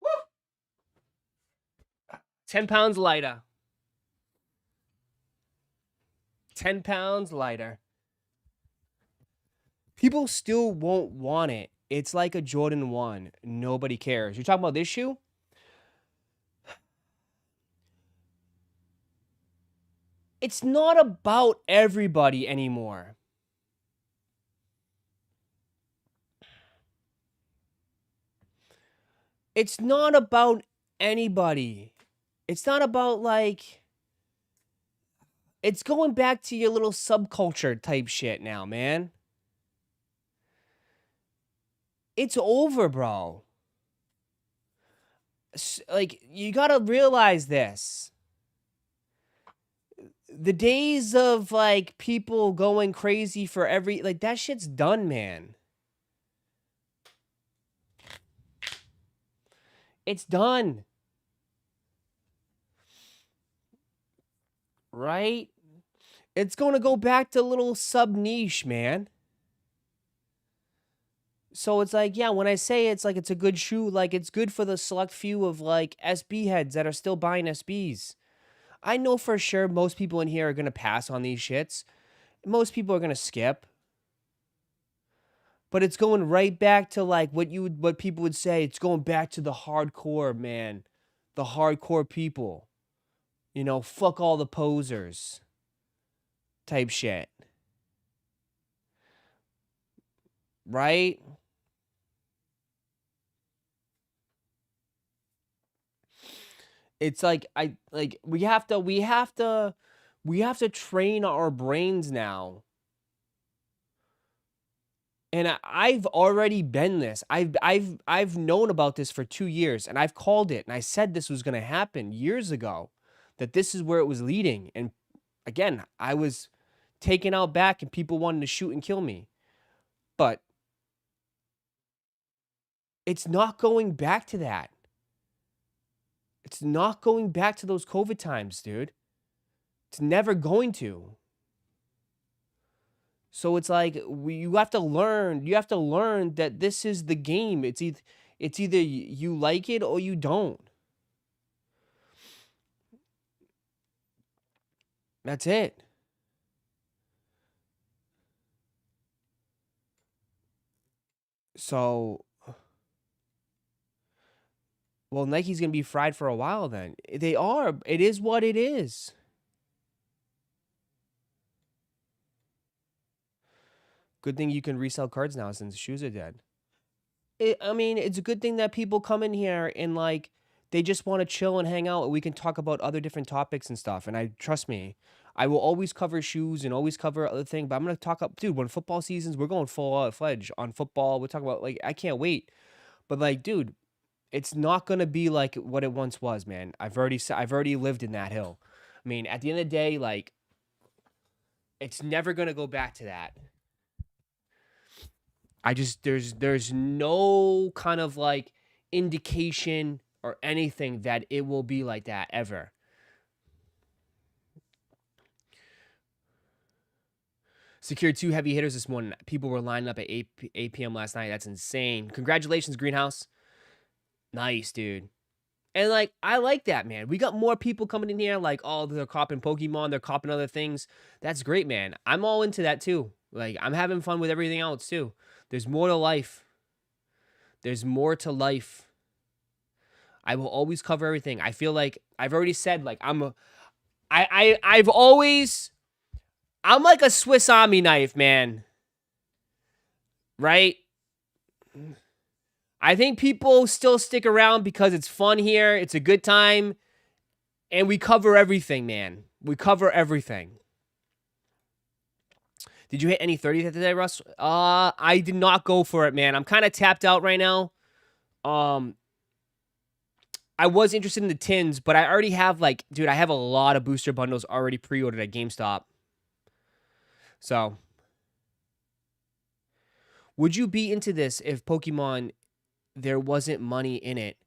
Woo! 10 pounds lighter. 10 pounds lighter. People still won't want it. It's like a Jordan 1. Nobody cares. You're talking about this shoe? It's not about everybody anymore. It's not about anybody. It's not about like it's going back to your little subculture type shit now, man. It's over, bro. Like you got to realize this. The days of like people going crazy for every like that shit's done, man. It's done. Right? It's going to go back to little sub niche, man. So it's like, yeah, when I say it's like it's a good shoe, like it's good for the select few of like SB heads that are still buying SBs. I know for sure most people in here are going to pass on these shits. Most people are going to skip. But it's going right back to like what people would say, it's going back to the hardcore, man. the hardcore people. You know, fuck all the posers type shit. Right? It's like we have to train our brains now. And I've already been this. I've known about this for 2 years, and I've called it, and I said this was going to happen years ago, that this is where it was leading. And again, I was taken out back and people wanted to shoot and kill me. But it's not going back to that. It's not going back to those COVID times, dude. It's never going to. So it's like you have to learn that this is the game. It's either you like it or you don't. That's it. So, well, Nike's going to be fried for a while then. They are. It is what it is. Good thing you can resell cards now since shoes are dead. I mean, it's a good thing that people come in here and like they just want to chill and hang out, and we can talk about other different topics and stuff. And I trust me, I will always cover shoes and always cover other things. But I'm gonna talk up, dude. When football seasons, we're going full fledged on football. We're talking about like I can't wait. But like, dude, it's not gonna be like what it once was, man. I've already lived in that hill. I mean, at the end of the day, like, it's never gonna go back to that. I just there's no kind of like indication or anything that it will be like that ever. Secured 2 heavy hitters this morning. People were lining up at 8 p.m. last night. That's insane. Congratulations, Greenhouse. Nice, dude. And like I like that, man. We got more people coming in here like, oh, they're copping Pokemon, they're copping other things. That's great, man. I'm all into that too. Like I'm having fun with everything else too. There's more to life. There's more to life. I will always cover everything. I feel like I've already said like I'm like a Swiss Army knife, man. Right? I think people still stick around because it's fun here. It's a good time. And we cover everything, man. We cover everything. Did you hit any 30th today, Russ? I did not go for it, man. I'm kind of tapped out right now. I was interested in the tins, but I already have like, dude, I have a lot of booster bundles already pre-ordered at GameStop. So, would you be into this if Pokemon there wasn't money in it?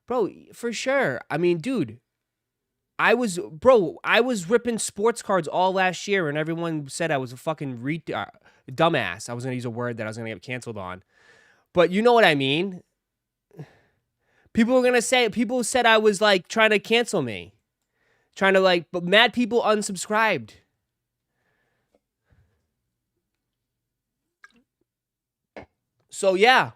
Bro, for sure. I mean, dude, I was ripping sports cards all last year, and everyone said I was a fucking dumbass. I was going to use a word that I was going to get canceled on. But you know what I mean? People said I was like trying to cancel me. But mad people unsubscribed. So yeah.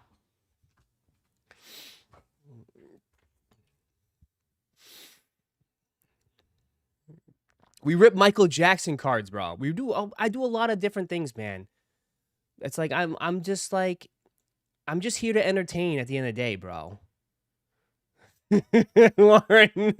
We rip Michael Jackson cards, bro. I do a lot of different things, man. It's like I'm just here to entertain at the end of the day, bro. Lauren.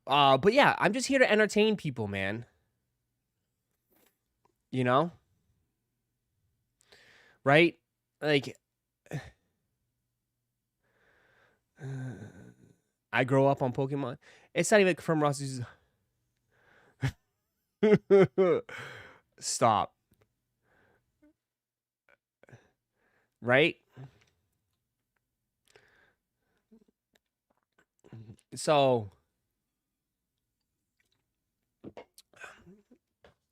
But yeah, I'm just here to entertain people, man. You know? Right? Like I grow up on Pokemon. It's not even from Ross's. Stop. Right? So,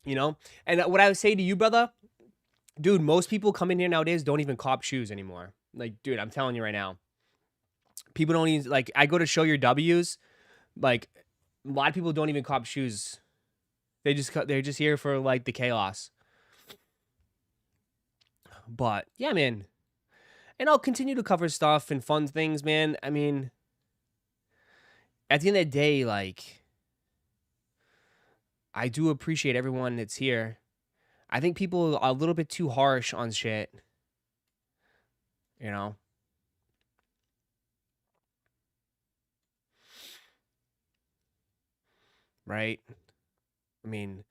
you know, and what I would say to you, brother, dude, most people come in here nowadays don't even cop shoes anymore. Like, dude, I'm telling you right now. People don't even, like, I go to show your W's, like, a lot of people don't even cop shoes. They're just here for, like, the chaos. But yeah, man. And I'll continue to cover stuff and fun things, man. I mean, at the end of the day, like, I do appreciate everyone that's here. I think people are a little bit too harsh on shit. You know? Right? I mean,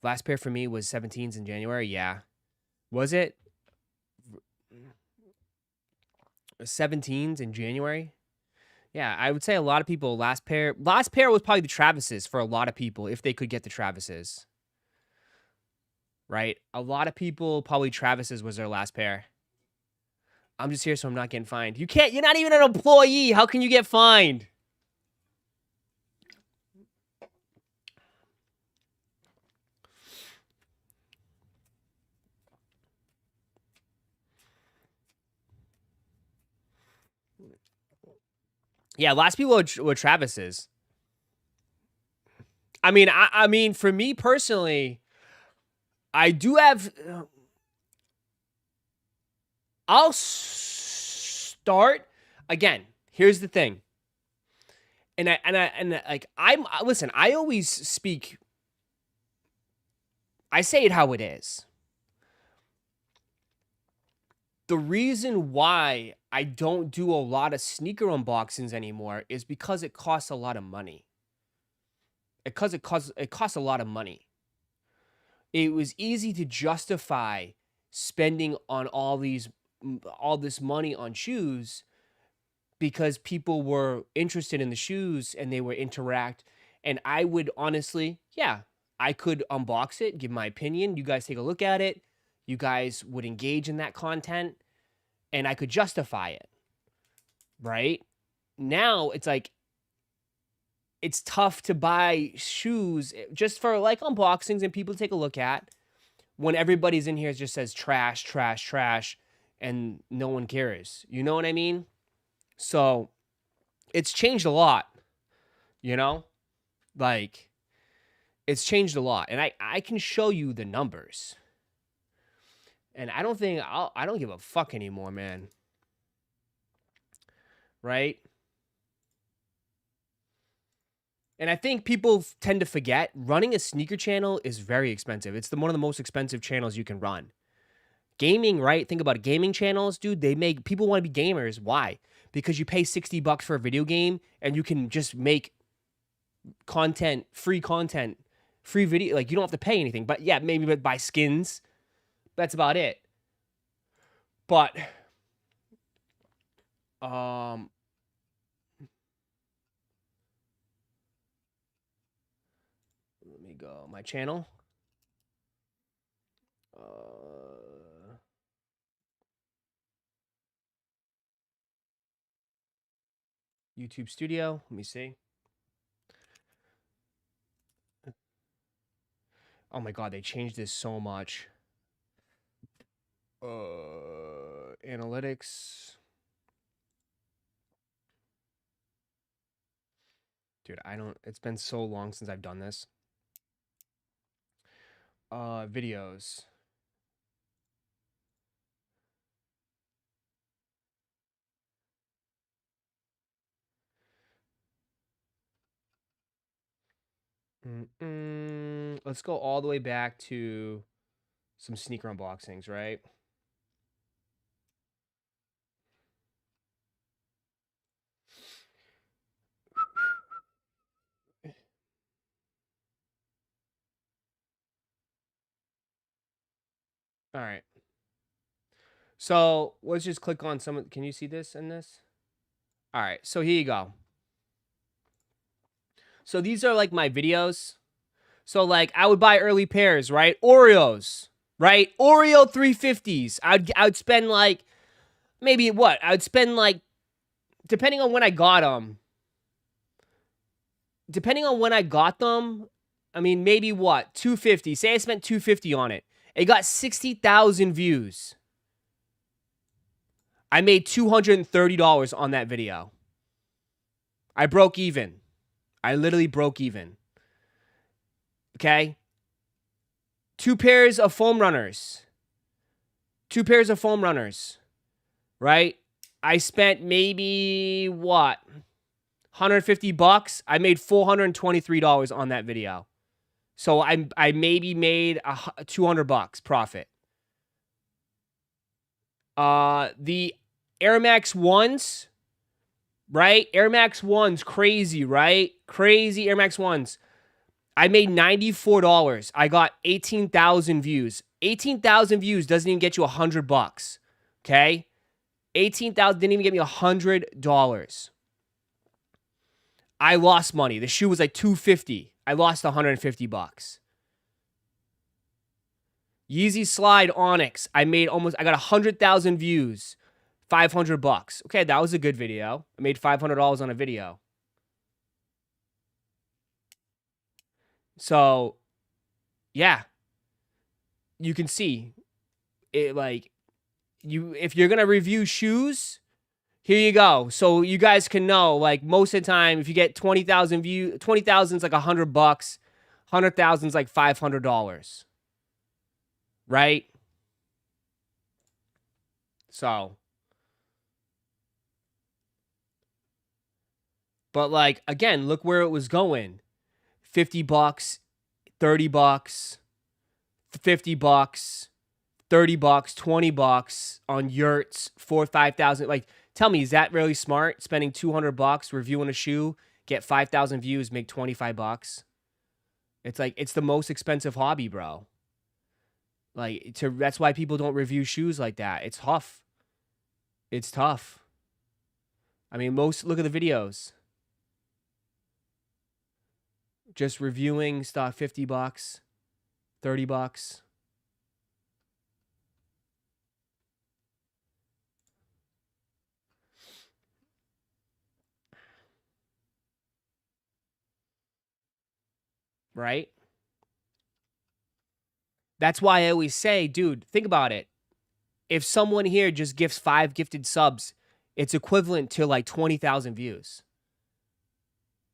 last pair for me was 17s in January. Yeah. Was it 17s in January? Yeah, I would say a lot of people last pair was probably the Travises for a lot of people if they could get the Travises. Right? A lot of people probably Travises was their last pair. I'm just here so I'm not getting fined. You're not even an employee. How can you get fined? Yeah, last people were Travis's. I mean, for me personally, I do have. I'll start again. Here's the thing, listen. I always speak. I say it how it is. The reason why I don't do a lot of sneaker unboxings anymore is because it costs a lot of money. It costs a lot of money. It was easy to justify spending on all this money on shoes because people were interested in the shoes and they would interact. And I would honestly, yeah, I could unbox it, give my opinion. You guys take a look at it. You guys would engage in that content and I could justify it. Right? Now it's like, it's tough to buy shoes just for like unboxings and people to take a look at when everybody's in here just says trash, trash, trash, and no one cares. You know what I mean? So it's changed a lot, you know? Like, it's changed a lot. And I can show you the numbers. And I don't think I don't give a fuck anymore, man. Right? And I think people tend to forget running a sneaker channel is very expensive. It's one of the most expensive channels you can run. Gaming, right? Think about it. Gaming channels, dude, people want to be gamers. Why? Because you pay $60 for a video game and you can just make content, free video. Like, you don't have to pay anything. But yeah, maybe buy skins. That's about it. But let me go. My channel. YouTube Studio. Let me see. Oh my god, they changed this so much. Analytics. Dude, it's been so long since I've done this. Videos. Let's go all the way back to some sneaker unboxings, right? All right. So let's just click on some. Can you see this in this? All right. So here you go. So these are like my videos. So like I would buy early pairs, right? Oreos, right? Oreo 350s. I'd spend like maybe what? I'd spend like, depending on when I got them. I mean, maybe what? 250. Say I spent 250 on it. It got 60,000 views. I made $230 on that video. I broke even. I literally broke even. Okay? 2 pairs of foam runners. 2 pairs of foam runners, right? I spent maybe, what, 150 bucks? I made $423 on that video. So I maybe made 200 bucks profit. The Air Max 1s, right? Air Max 1s, crazy, right? Crazy Air Max 1s. I made $94. I got 18,000 views. 18,000 views doesn't even get you 100 bucks. Okay? 18,000 didn't even get me $100. I lost money. The shoe was like $250. I lost 150 bucks. Yeezy Slide Onyx. I got 100,000 views. 500 bucks. Okay, that was a good video. I made $500 on a video. So, yeah. You can see it, like, if you're gonna review shoes, here you go. So you guys can know, like, most of the time, if you get 20,000 views, 20,000 is like 100 bucks, 100,000 is like $500, right? So, but like, again, look where it was going. 50 bucks, 30 bucks, 50 bucks, 30 bucks, 20 bucks on yurts, 4,000 or 5,000. Like, tell me, is that really smart? Spending 200 bucks reviewing a shoe, get 5,000 views, make 25 bucks. It's like, it's the most expensive hobby, bro. Like, that's why people don't review shoes like that. It's tough. It's tough. I mean, look at the videos. Just reviewing stuff, 50 bucks, 30 bucks. Right? That's why I always say, dude, think about it. If someone here just gifts 5 gifted subs, it's equivalent to like 20,000 views.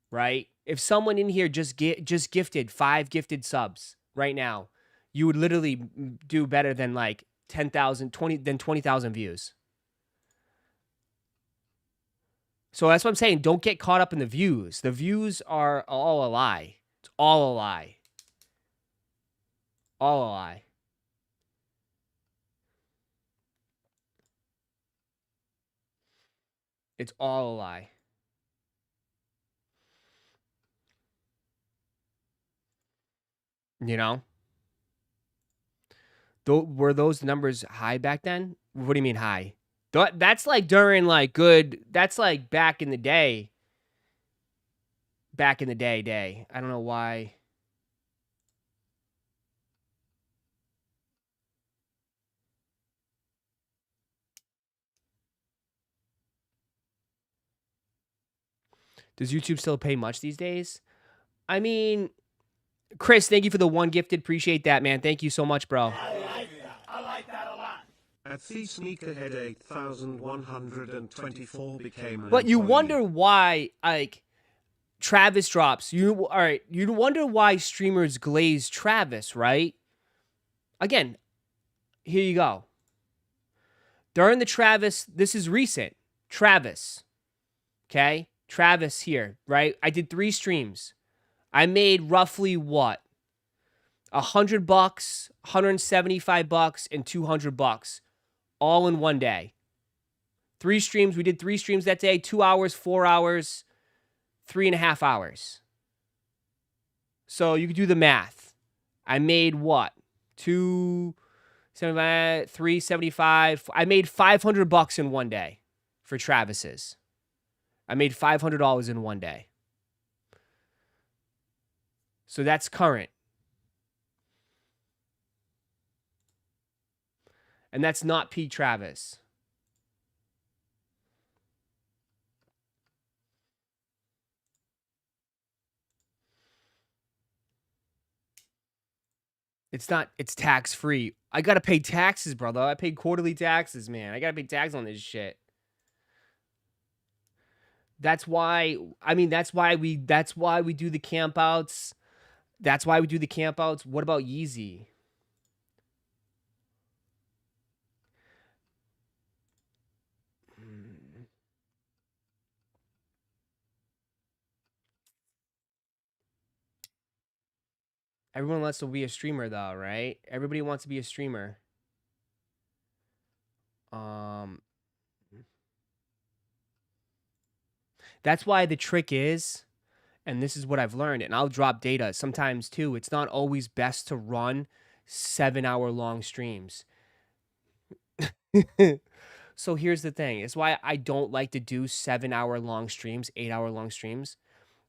Right? If someone in here just gifted 5 gifted subs right now, you would literally do better than like 10,000, 20,000 views. So that's what I'm saying. Don't get caught up in the views. The views are all a lie. It's all a lie. All a lie. It's all a lie. You know? Were those numbers high back then? What do you mean high? That's like during like good, that's like back in the day. Back in the day. I don't know why. Does YouTube still pay much these days? I mean, Chris, thank you for the 1 gifted. Appreciate that, man. Thank you so much, bro. I like that a lot. At the Sneakerhead 8124 became an But you employee. wonder why, like, Travis drops. You wonder why streamers glaze Travis, right? Again, here you go. During the Travis, this is recent. Travis. Okay? Travis here, right? I did 3 streams. I made roughly what? $100, 175 bucks, and 200 bucks all in one day. 3 streams. We did 3 streams that day. 2 hours, 4 hours, 3.5 hours. So you can do the math. I made what? 275, 375. I made 500 bucks in one day for Travis's. I made $500 in one day. So that's current. And that's not P. Travis. It's not, it's tax free. I gotta pay taxes, brother. I pay quarterly taxes, man. I gotta pay tax on this shit. That's why, I mean, that's why we do the camp outs. That's why we do the camp outs. What about Yeezy? Everyone wants to be a streamer though, right? Everybody wants to be a streamer. That's why the trick is, and this is what I've learned, and I'll drop data sometimes too. It's not always best to run 7-hour long streams. So here's the thing. It's why I don't like to do 7-hour long streams, 8-hour long streams.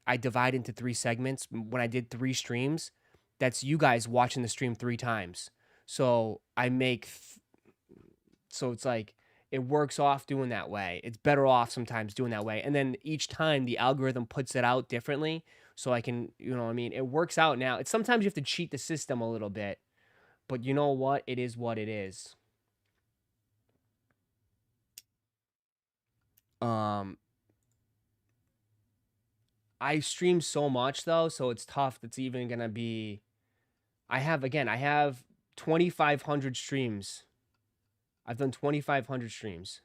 I divide into 3 segments. When I did 3 streams, that's you guys watching the stream 3 times. So I make, so it's like, it works off doing that way. It's better off sometimes doing that way. And then each time the algorithm puts it out differently. So I can, you know what I mean? It works out now. It's sometimes you have to cheat the system a little bit. But you know what? It is what it is. I stream so much though, so it's tough. It's even gonna be. I have 2,500 streams. I've done 2,500 streams.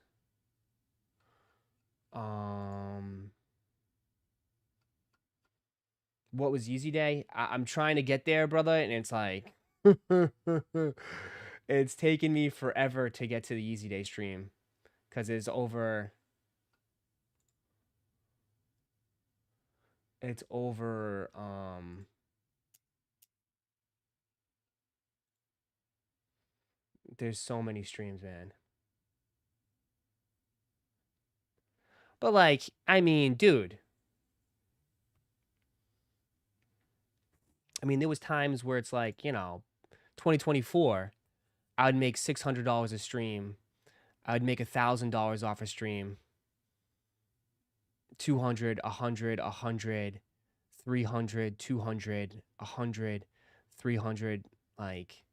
What was Easy Day? I'm trying to get there, brother, and it's like, it's taken me forever to get to the Easy Day stream, because it's over. It's over. There's so many streams, man. But like, I mean, dude. I mean, there was times where it's like, 2024, I would make $600 a stream. I would make $1,000 off a stream. 200, 100, 100, 300, 200, 100, 300. Like,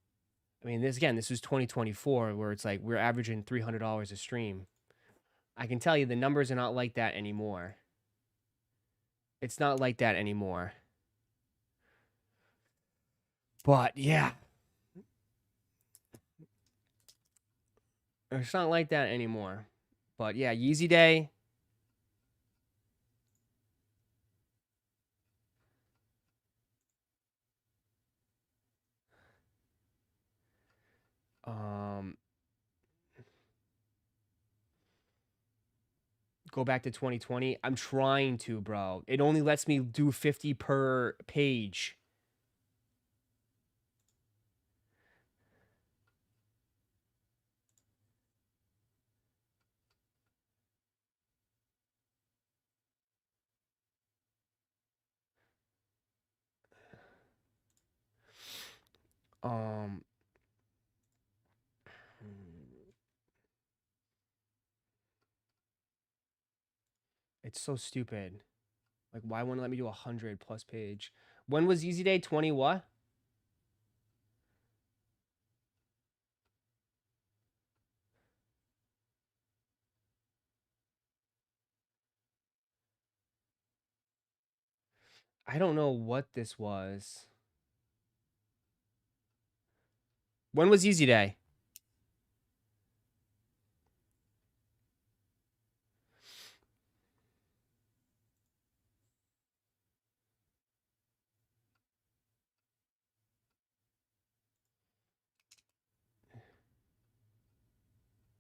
I mean, this was 2024, where it's like we're averaging $300 a stream. I can tell you the numbers are not like that anymore. It's not like that anymore. But yeah. It's not like that anymore. But yeah, Yeezy Day. Go back to 2020. I'm trying to, bro. It only lets me do 50 per page. It's so stupid. Like, why won't it let me do 100 plus page? When was Easy Day? 20 what? I don't know what this was. When was Easy Day?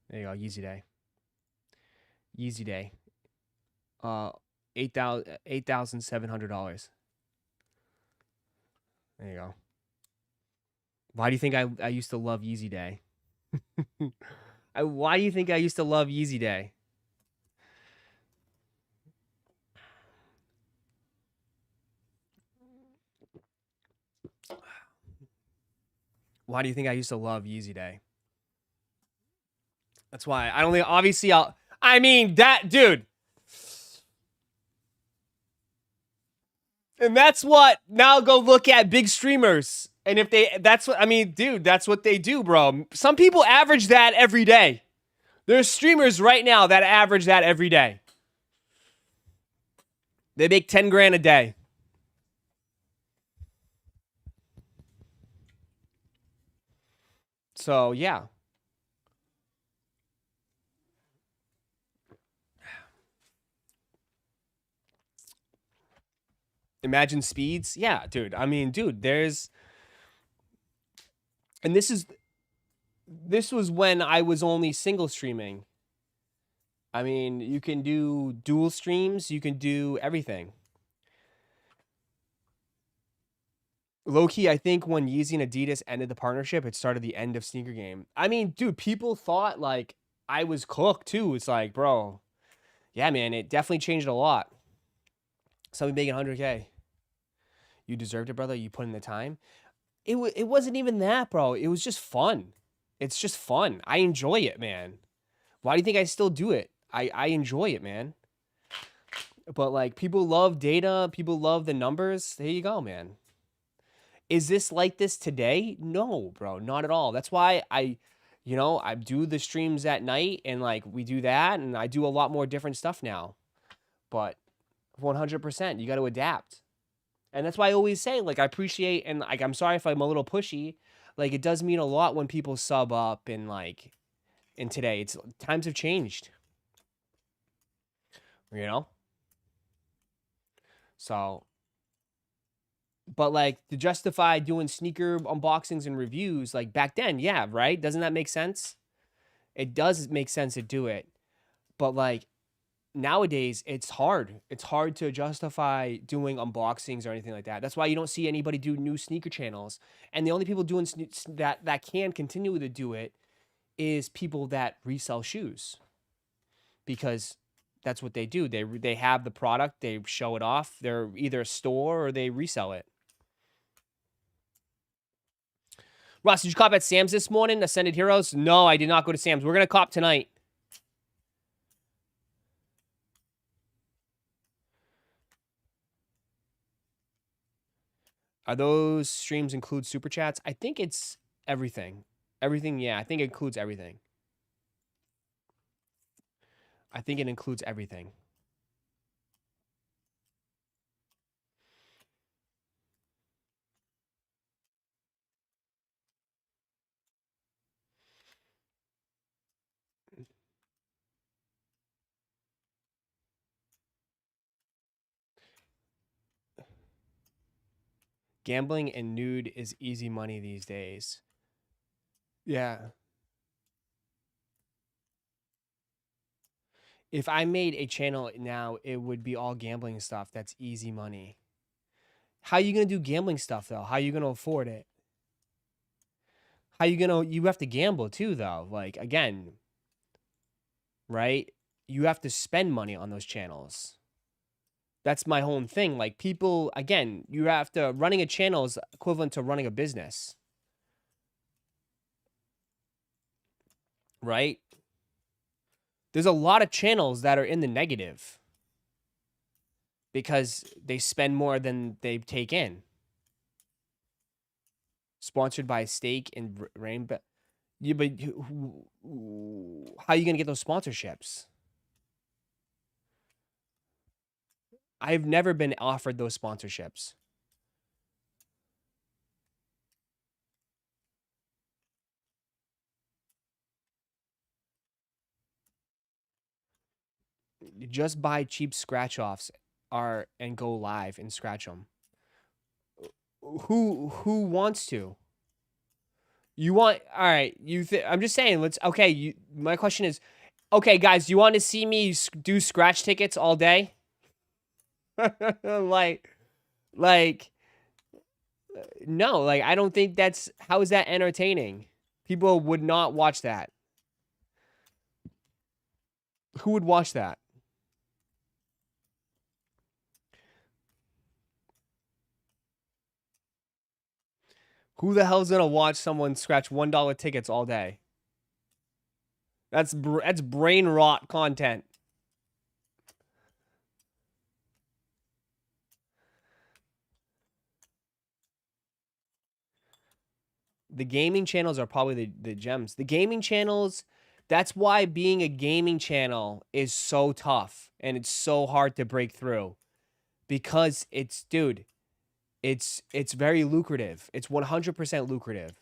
There you go, Easy Day. Easy Day. $8,700. There you go. Why do you think I used to love Easy Day? Why do you think I used to love Easy Day? Why do you think I used to love Easy Day? That's why. I don't think, obviously, I mean, that, dude. And that's what, now go look at big streamers. And if that's what, I mean, dude, that's what they do, bro. Some people average that every day. There's streamers right now that average that every day. They make 10 grand a day. So, yeah. Imagine speeds. Yeah, dude. I mean, dude, there's And this was when I was only single streaming. I mean, you can do dual streams, you can do everything. Low-key, I think when Yeezy and Adidas ended the partnership, it started the end of sneaker game. I mean, dude, people thought like I was cooked too. It's like, bro, yeah, man, it definitely changed a lot. Somebody making 100K. You deserved it, brother. You put in the time. It wasn't even that, bro. It was just fun. It's just fun. I enjoy it, man. Why do you think I still do it? I enjoy it, man. But like people love data, people love the numbers. There you go, man. Is this like this today? No, bro, not at all. That's why I do the streams at night and like we do that and I do a lot more different stuff now. But 100%, you got to adapt. And that's why I always say, like, I appreciate, and like, I'm sorry if I'm a little pushy. Like, it does mean a lot when people sub up and like, and today times have changed, you know? So, but like to justify doing sneaker unboxings and reviews, like back then, yeah, right? Doesn't that make sense? It does make sense to do it. But like, nowadays it's hard. It's hard to justify doing unboxings or anything like that. That's why you don't see anybody do new sneaker channels. And the only people doing that can continue to do it is people that resell shoes, because that's what they do. They have the product, they show it off. They're either a store or they resell it. Ross, did you cop at Sam's this morning? Ascended Heroes? No, I did not go to Sam's. We're gonna cop tonight. Are those streams include super chats? I think it's everything. Everything, yeah. I think it includes everything. I think it includes everything. Gambling and nude is easy money these days. Yeah. If I made a channel now, it would be all gambling stuff. That's easy money. How are you going to do gambling stuff, though? How are you going to afford it? How you going to... You have to gamble, too, though. Like, again, right? You have to spend money on those channels. That's my whole thing. Like, people... Again, you have to... Running a channel is equivalent to running a business. Right? There's a lot of channels that are in the negative because they spend more than they take in. Sponsored by Steak and Rainbow. Yeah, but how are you going to get those sponsorships? I've never been offered those sponsorships. Just buy cheap scratch offs and go live and scratch them. Who wants to? You want... All right, I'm just saying, okay, my question is, okay, guys, you want to see me do scratch tickets all day? like no, like I don't think that's... How is that entertaining? People would not watch that. Who would watch that? Who the hell's gonna watch someone scratch $1 tickets all day? That's brain rot content. The gaming channels are probably the gems. The gaming channels, that's why being a gaming channel is so tough and it's so hard to break through. Because it's, dude, it's very lucrative. It's 100% lucrative.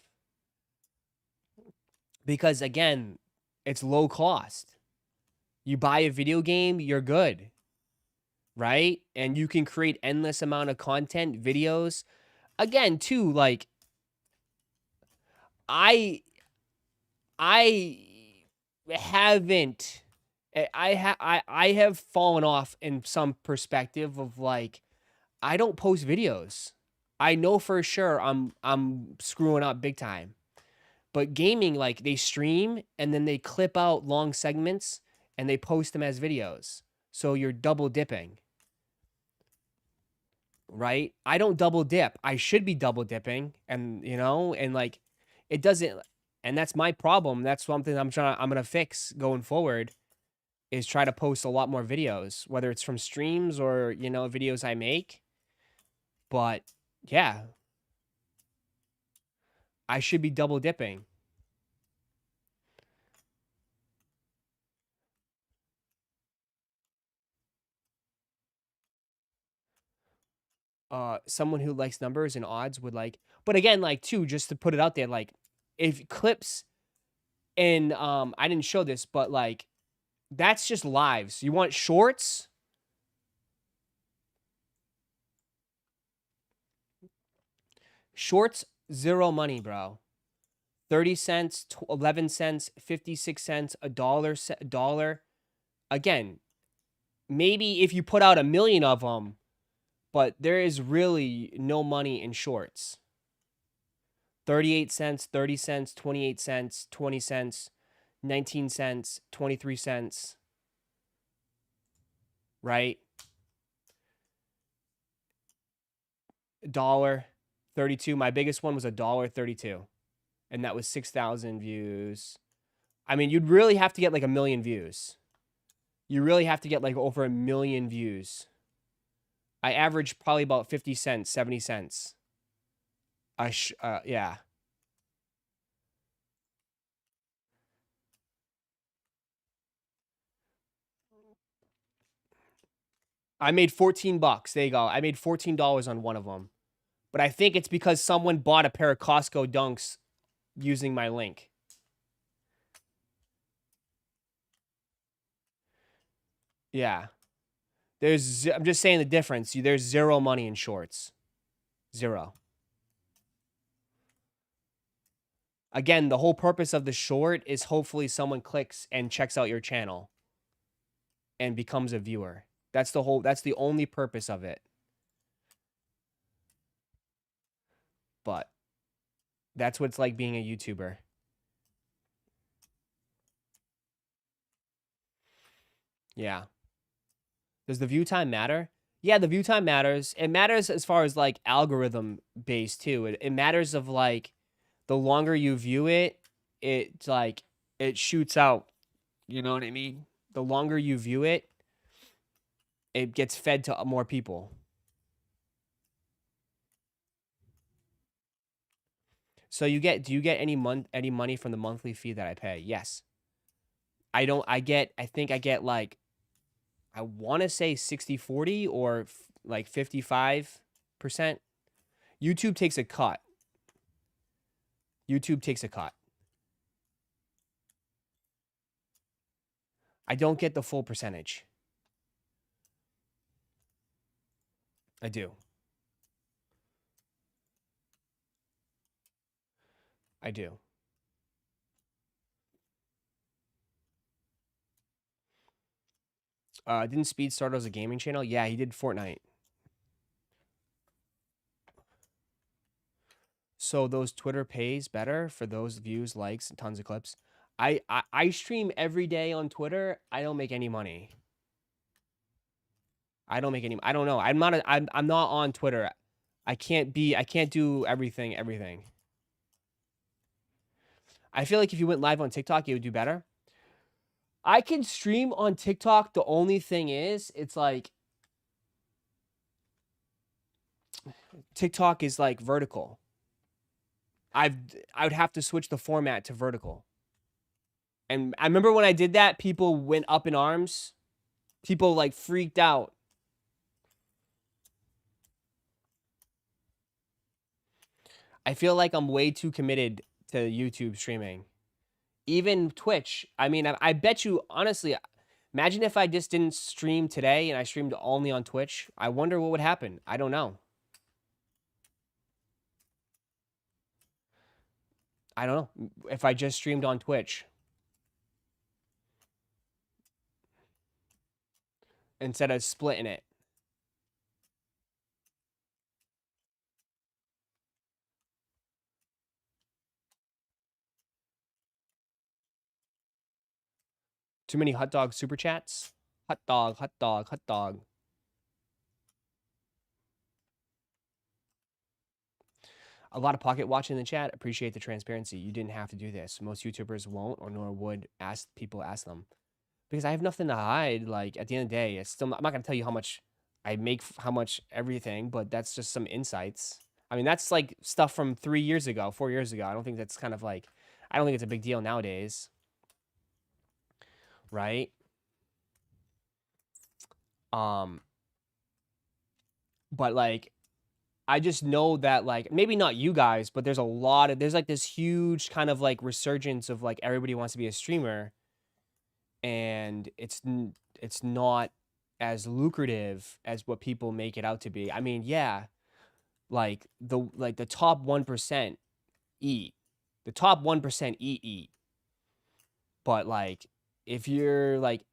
Because again, it's low cost. You buy a video game, you're good. Right? And you can create endless amount of content, videos. Again, too, like, I haven't. I have fallen off in some perspective of like I don't post videos. I know for sure I'm screwing up big time. But gaming, like they stream and then they clip out long segments and they post them as videos. So you're double dipping. Right? I don't double dip. I should be double dipping and and like it doesn't, and that's my problem. That's something I'm going to fix going forward is try to post a lot more videos, whether it's from streams or, videos I make. But yeah, I should be double dipping. Someone who likes numbers and odds would like, but again, like too, just to put it out there, like if clips and I didn't show this, but like that's just lives. You want shorts? Shorts, zero money, bro. 30 cents, 11 cents, 56 cents, a dollar. Again, maybe if you put out 1 million of them, but there is really no money in shorts. 38 cents, 30 cents, 28 cents, 20 cents, 19 cents, 23 cents. Right? $1.32. My biggest one was $1.32. And that was 6,000 views. I mean, you'd really have to get like 1 million views. You really have to get like over 1 million views. I average probably about 50 cents, 70 cents. Yeah. I made 14 bucks. There you go. I made $14 on one of them. But I think it's because someone bought a pair of Costco Dunks using my link. Yeah. I'm just saying the difference. There's zero money in shorts. Zero. Again, the whole purpose of the short is hopefully someone clicks and checks out your channel and becomes a viewer. That's the only purpose of it. But that's what it's like being a YouTuber. Yeah. Does the view time matter? Yeah, the view time matters. It matters as far as like algorithm based too. It matters of like the longer you view it, it's like it shoots out. You know what I mean? The longer you view it, it gets fed to more people. So do you get any money from the monthly fee that I pay? Yes. I think I get like I want to say 60/40 or like 55%. YouTube takes a cut. YouTube takes a cut. I don't get the full percentage. I do. I do. Didn't Speed start as a gaming channel? Yeah, he did Fortnite. So those Twitter pays better for those views, likes, and tons of clips. I stream every day on Twitter. I don't make any money. I don't make any. I don't know. I'm not on Twitter. I can't do everything. I feel like if you went live on TikTok, it would do better. I can stream on TikTok. The only thing is, it's like TikTok is like vertical. I would have to switch the format to vertical. And I remember when I did that, people went up in arms. People like freaked out. I feel like I'm way too committed to YouTube streaming. Even Twitch. I mean, I bet you, honestly, imagine if I just didn't stream today and I streamed only on Twitch. I wonder what would happen. I don't know. I don't know. If I just streamed on Twitch instead of splitting it. Too many hot dog super chats? Hot dog, hot dog, hot dog. A lot of pocket watching in the chat. Appreciate the transparency. You didn't have to do this. Most YouTubers won't or nor would ask people ask them. Because I have nothing to hide. Like at the end of the day, it's still I'm not gonna tell you how much I make, how much everything, but that's just some insights. I mean, that's like stuff from 3 years ago, 4 years ago. I don't think that's kind of like, I don't think it's a big deal nowadays. Right? But like, I just know that like, maybe not you guys, but there's like this huge kind of like resurgence of like everybody wants to be a streamer, and it's not as lucrative as what people make it out to be. I mean, yeah, like the top 1% eat. The top 1% eat. But like, if you're like,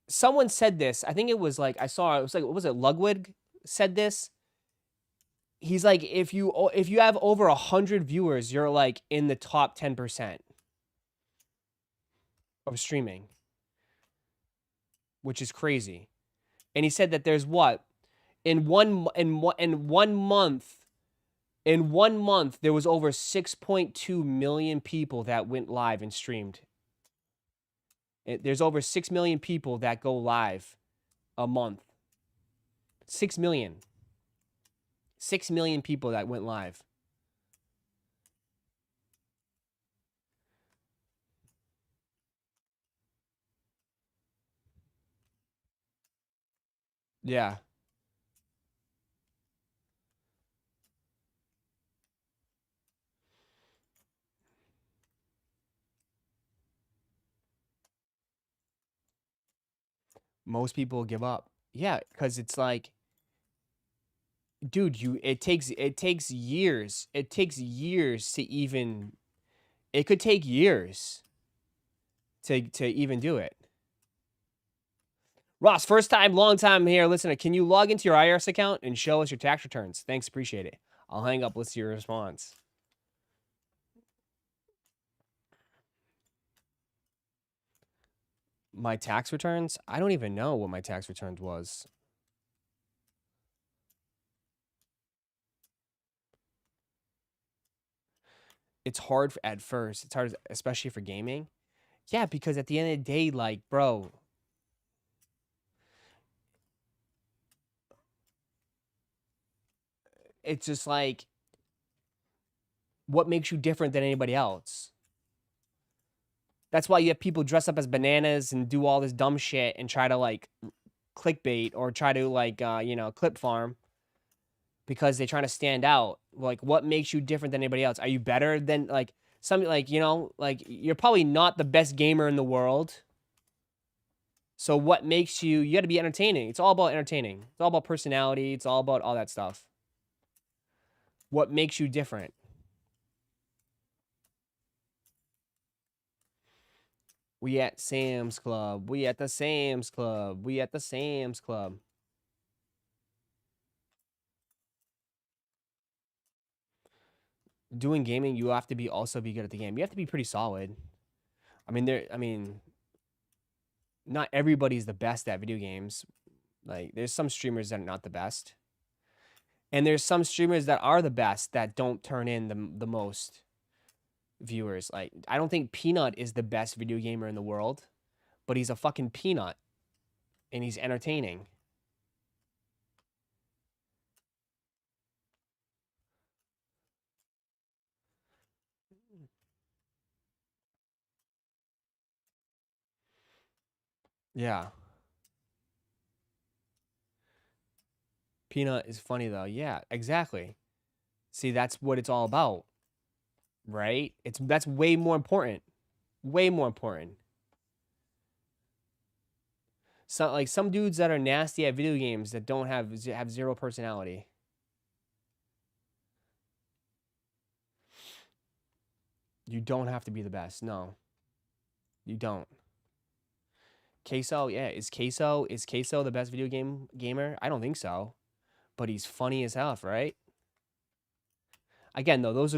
someone said this, I think it was like, I saw, it was like, what was it, Ludwig said this? He's like, if you have over 100 viewers, you're like in the top 10% of streaming, which is crazy. And he said that there's what, in one month there was over 6.2 million people that went live and streamed. There's over 6 million people that go live a month. 6 million. 6 million people that went live. Yeah. Most people give up. Yeah, because it's like, dude, it takes years. It takes years to even, it could take years to even do it. Ross, first time, long time here. Listen, can you log into your IRS account and show us your tax returns? Thanks, appreciate it. I'll hang up. Let's see your response. My tax returns? I don't even know what my tax returns was. It's hard at first. It's hard, especially for gaming. Yeah, because at the end of the day, like, bro, it's just like, what makes you different than anybody else? That's why you have people dress up as bananas and do all this dumb shit and try to like clickbait or try to like, clip farm because they're trying to stand out. Like, what makes you different than anybody else? Are you better than like something like, like you're probably not the best gamer in the world. So what makes you got to be entertaining. It's all about entertaining. It's all about personality. It's all about all that stuff. What makes you different? We at Sam's Club. We at the Sam's Club. We at the Sam's Club. Doing gaming, you have to also be good at the game. You have to be pretty solid. I mean, not everybody's the best at video games. Like, there's some streamers that are not the best. And there's some streamers that are the best that don't turn in the most viewers. Like, I don't think Peanut is the best video gamer in the world, but he's a fucking peanut. And he's entertaining. Yeah. Peanut is funny though. Yeah, exactly. See, that's what it's all about. Right? That's way more important. Way more important. So like some dudes that are nasty at video games that don't have zero personality. You don't have to be the best. No. You don't. Queso, yeah, is Queso the best video game gamer? I don't think so. But he's funny as hell, right? Again, though, those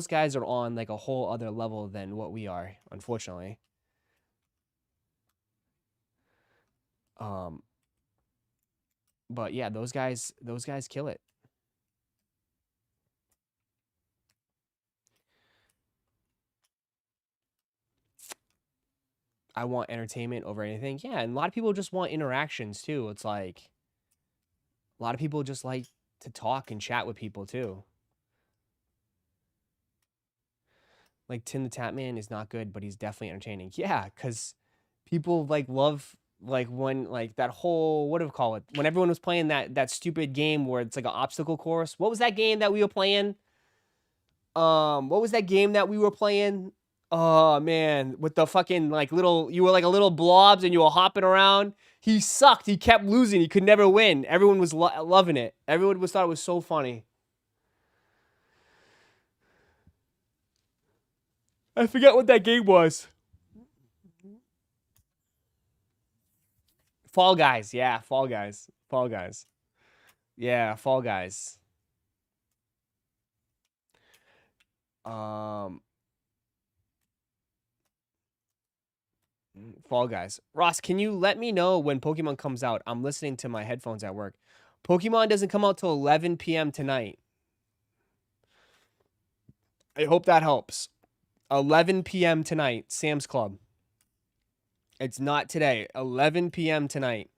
guys are on like a whole other level than what we are, unfortunately. But yeah, those guys kill it. I want entertainment over anything. Yeah, and a lot of people just want interactions too. It's like a lot of people just like to talk and chat with people too. Like Tim the Tatman is not good, but he's definitely entertaining. Yeah, because people like love like when like that whole what do we call it? When everyone was playing that stupid game where it's like an obstacle course. What was that game that we were playing? What was that game that we were playing? Oh man, with the fucking like little you were like a little blobs and you were hopping around. He sucked. He kept losing. He could never win. Everyone was loving it. Everyone thought it was so funny. I forget what that game was. Fall Guys. Yeah, Fall Guys. Fall Guys. Yeah, Fall Guys. Fall Guys. Ross, can you let me know when Pokemon comes out? I'm listening to my headphones at work. Pokemon doesn't come out till 11 p.m. tonight. I hope that helps. 11 p.m. tonight, Sam's Club. It's not today. 11 p.m. tonight.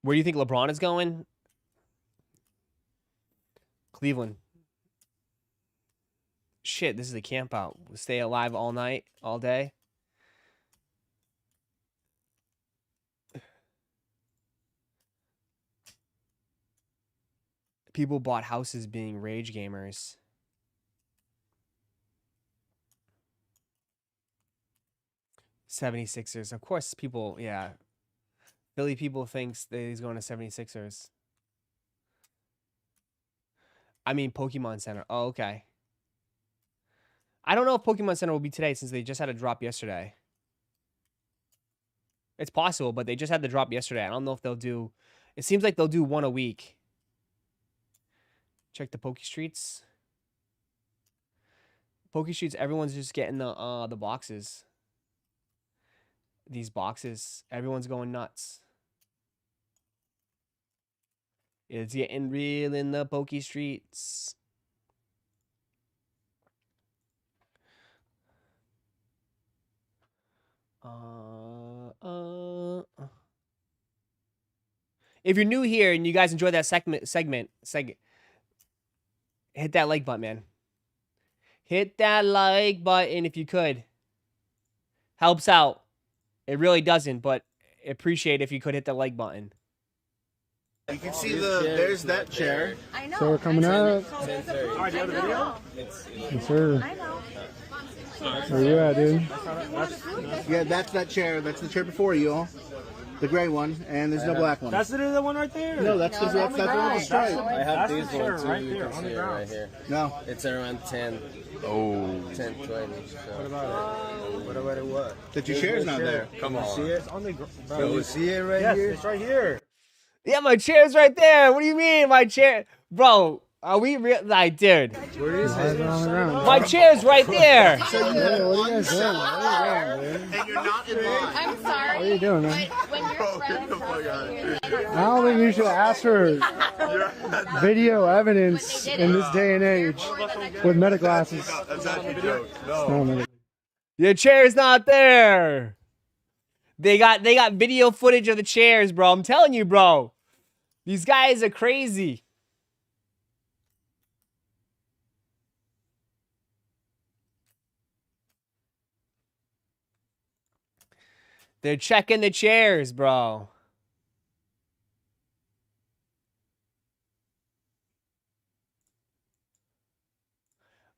Where do you think LeBron is going? Cleveland. Shit, this is a camp out. We'll stay alive all night, all day. People bought houses being rage gamers. '76ers. Of course, people, yeah. Philly people thinks that he's going to '76ers. I mean, Pokemon Center. Oh, okay. I don't know if Pokemon Center will be today since they just had a drop yesterday. It's possible, but they just had the drop yesterday. I don't know if they'll do... It seems like they'll do one a week. Check the Poke Streets. Poke Streets, everyone's just getting the boxes. These boxes. Everyone's going nuts. It's getting real in the Poke Streets. If you're new here and you guys enjoy that segment, hit that like button, man. Hit that like button if you could. Helps out. It really doesn't, but appreciate if you could hit the like button. You can see there's that chair. I know. So we're coming up. Alright, do you have the video? Yes, sir. I know. Where you at, dude? Yeah, that's that chair. That's the chair before you. The gray one, and there's no black one. That's the one right there. No, that's the one with the stripe. I have That's these the chair ones too. right You there, can on see the it ground. right here. No. It's around 10. Oh. 10, 20. So. What about it? What? The two chairs not there. Come on. See it? It's on the ground. Can you see it right Yes, here? it's right here. Yeah, my chair's right there. What do you mean, my chair? Bro, are we real? Like, dude. Where is Why is it? it on the ground? My chair's right there. Hey, what are you guys doing? What are you doing, dude? And you're not in line. I'm sorry. What are you doing, man? When your friends I don't think you should ask for video evidence in this day and age with meta glasses. That's actually a joke. No. No, meta- Your chair's not there. They got video footage of the chairs, bro. I'm telling you, bro. These guys are crazy. They're checking the chairs, bro.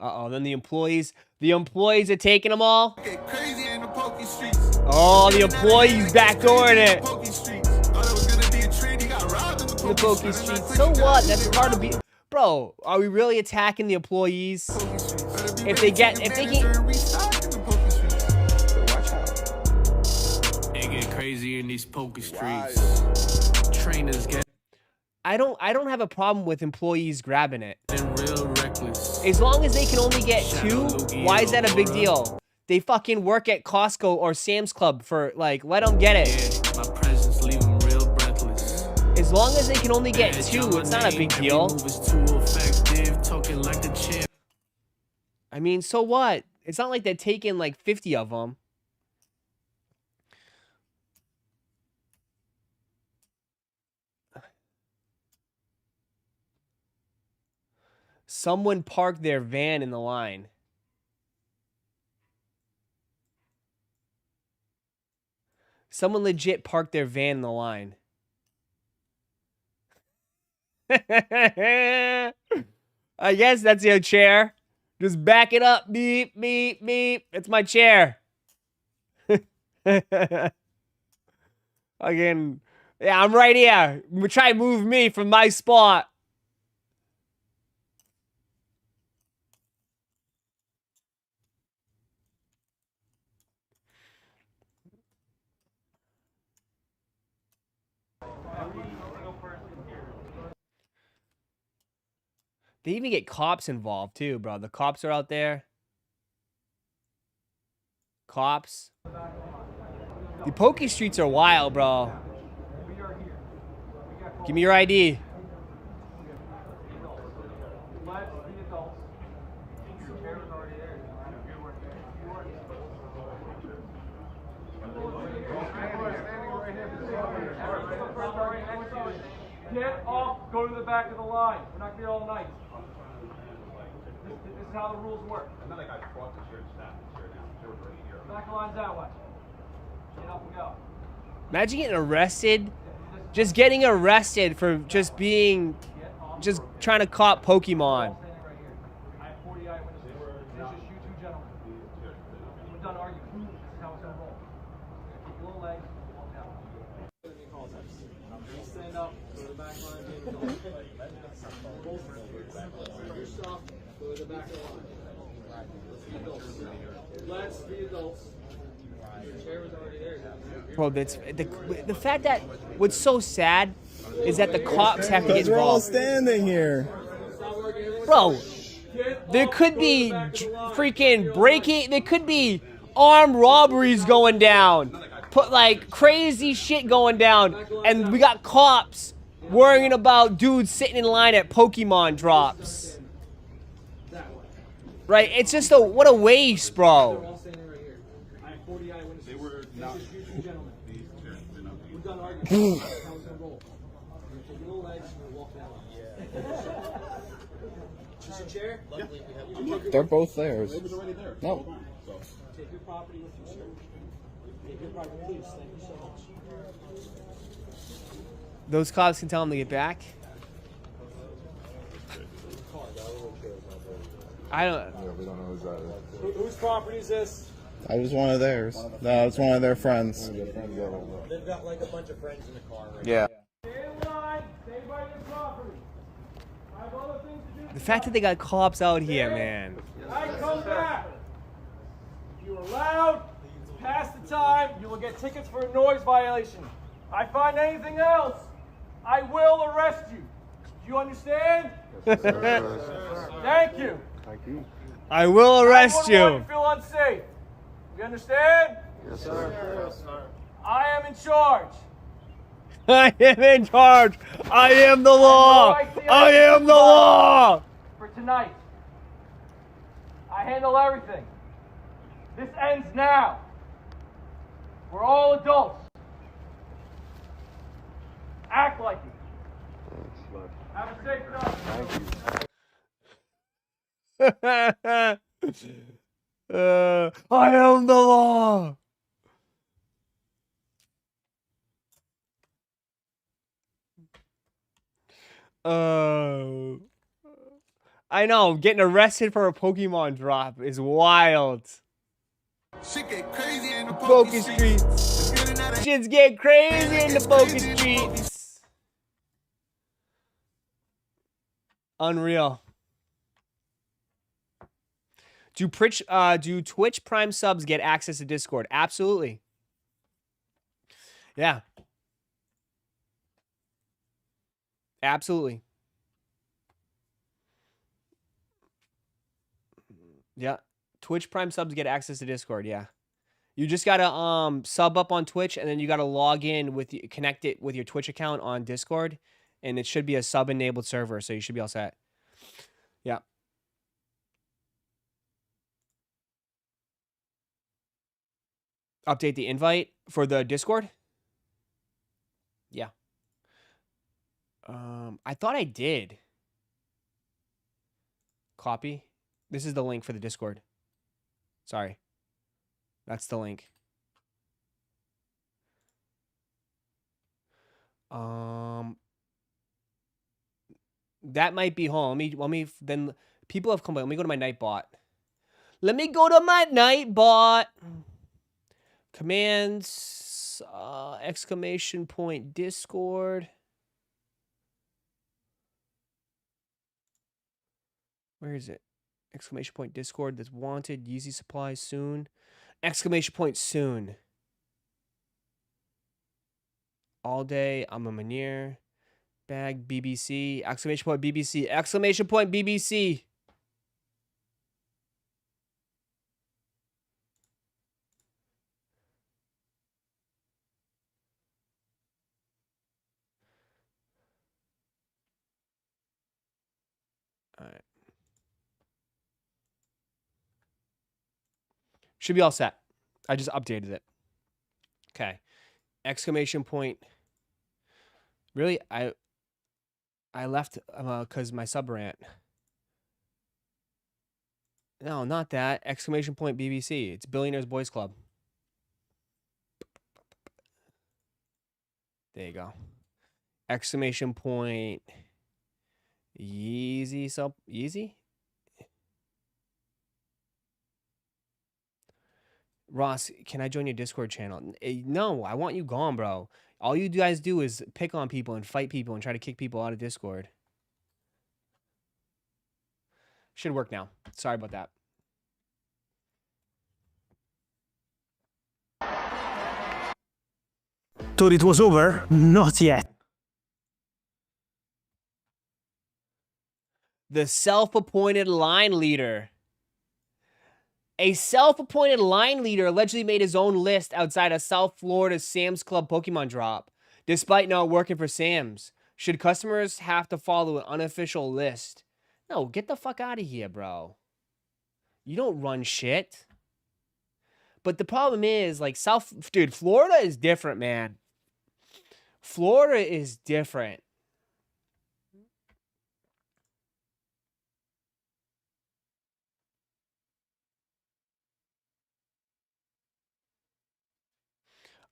Uh-oh, then the employees are taking them all. Get crazy in the pokey streets. Oh, the employees backdooring it. Pokey streets. Thought it was gonna be a trend. He got robbed in the The pokey streets. So what? That's part of being. Bro, are we really attacking the employees? If they can. They get crazy in these pokey streets. Trainers get I don't have a problem with employees grabbing it. real reckless. As long as they can only get 2, why is that a big deal? They fucking work at Costco or Sam's Club for, like, let them get it. Yeah, my presence leave them real breathless. As long as they can only get 2, it's not a big deal. Every move is too effective, talking like the champ. I mean, so what? It's not like they're taking, like, 50 of them. Someone parked their van in the line. Someone legit parked their van in the line. I guess that's your chair. Just back it up. Beep, beep, beep. It's my chair. Again, yeah, I'm right here. Try to move me from my spot. They even get cops involved too, bro. The cops are out there. Cops. The pokey streets are wild, bro. Give me your ID. Get off, go to the back of the line. We're not gonna be here all night. This is how the rules work. And then I got brought the shirt staff here now. They were already here. Back of the line's that way. Get up and go. Imagine getting arrested. Just getting arrested for just being, just trying to cop Pokemon. I have 40 eyewitnesses. It's just you two gentlemen. We're done arguing. This is how it's gonna roll. Keep your little legs and walk down. Stand up, go to the back line, go to the back of the line. Let's be adults. Your chair was already there. Bro, that's the fact that what's so sad is that the cops have to get We're all involved. standing here. Bro, there could be freaking breaking, there could be armed robberies going down. Put like crazy shit going down, and we got cops worrying about dudes sitting in line at Pokemon drops. Right? It's just what a waste, bro. I have 40 eyewitnesses. They were not. This is you two gentlemen. We're done arguing. That's how it's gonna roll. You're gonna take your little legs and you're gonna walk down. Is your chair? Yeah. They're both theirs. No. Take your property with you, sir. Take your property, please. Thank you so much. Those cops can tell them to get back. I don't. We don't know who's that. Whose property is this? That was one of theirs. No, it's one of their friends. They've got like a bunch of friends in the car right Yeah. Stay in line. Stay by your property. I have other things to do. The fact that they got cops out here, man. I come back. You are loud. Past the time. You will get tickets for a noise violation. I find anything else, I will arrest you. Do you understand? Thank you. I will arrest 911, you. You feel unsafe. You understand? Yes, sir. I am in charge. I am in charge. I am the law. I am the law. For tonight. I handle everything. This ends now. We're all adults. Act like it. Have a safe night. I am the law. I know, getting arrested for a Pokemon drop is wild. Shit get crazy in the Poke poker streets. streets. Feeling that I- Shit's getting crazy in the Poke streets. Unreal. Do Twitch Prime subs get access to Discord? Absolutely. Yeah. Absolutely. Yeah. Twitch Prime subs get access to Discord, yeah. You just gotta sub up on Twitch, and then you gotta log in with connect it with your Twitch account on Discord, and it should be a sub enabled server, so you should be all set. Yeah. Update the invite for the Discord? Yeah. I thought I did. Copy. This is the link for the Discord. Sorry. That's the link. That might be home. Let me then people have complained. Let me go to my Nightbot. Let me go to my Nightbot. Commands exclamation point Discord. Where is it? Exclamation point Discord that's wanted. Yeezy supplies soon. Exclamation point soon. All day. I'm a Manier. Bag BBC. Exclamation point BBC. Exclamation point BBC. All right. Should be all set. I just updated it. Okay. Exclamation point. Really? I left because my sub rant. No, not that. Exclamation point BBC. It's Billionaires Boys Club. There you go. Exclamation point Yeezy sub Yeezy? Ross, can I join your Discord channel? No, I want you gone, bro. All you guys do is pick on people and fight people and try to kick people out of Discord. Should work now. Sorry about that. Thought it was over? Not yet. The self-appointed line leader. A self-appointed line leader allegedly made his own list outside a South Florida Sam's Club Pokemon drop, despite not working for Sam's. Should customers have to follow an unofficial list? No, get the fuck out of here, bro. You don't run shit. But the problem is, like, dude, Florida is different, man. Florida is different.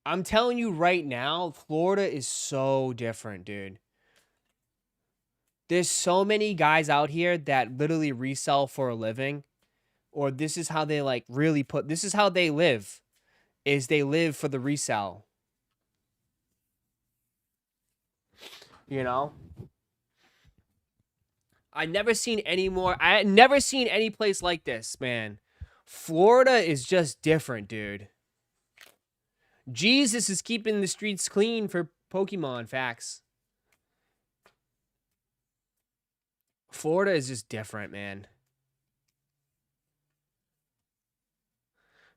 I'm telling you right now, Florida is so different, dude. There's so many guys out here that literally resell for a living. Or this is how they, like, really put... This is how they live. Is they live for the resell. You know? I never seen any place like this, man. Florida is just different, dude. Jesus is keeping the streets clean for Pokemon, facts. Florida is just different, man.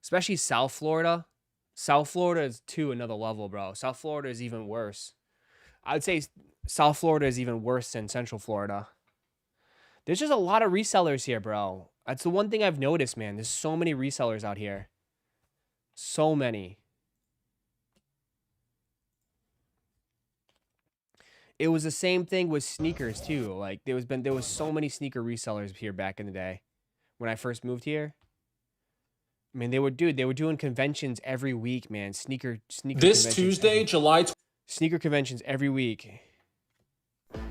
Especially South Florida. South Florida is another level, bro. South Florida is even worse. I would say South Florida is even worse than Central Florida. There's just a lot of resellers here, bro. That's the one thing I've noticed, man. There's so many resellers out here. So many. It was the same thing with sneakers too. Like there was so many sneaker resellers here back in the day when I first moved here. I mean, they were doing conventions every week, man. Sneaker This Tuesday, sneaker conventions every week.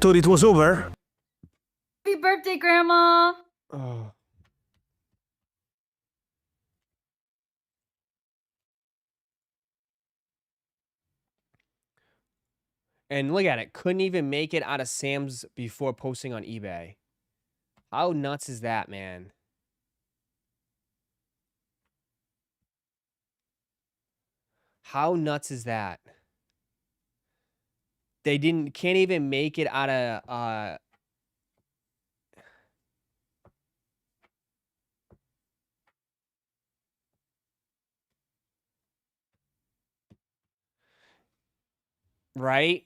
Thought it was over? Happy birthday, Grandma. Oh. And look at it. Couldn't even make it out of Sam's before posting on eBay. How nuts is that, man? How nuts is that? They can't even make it out of right?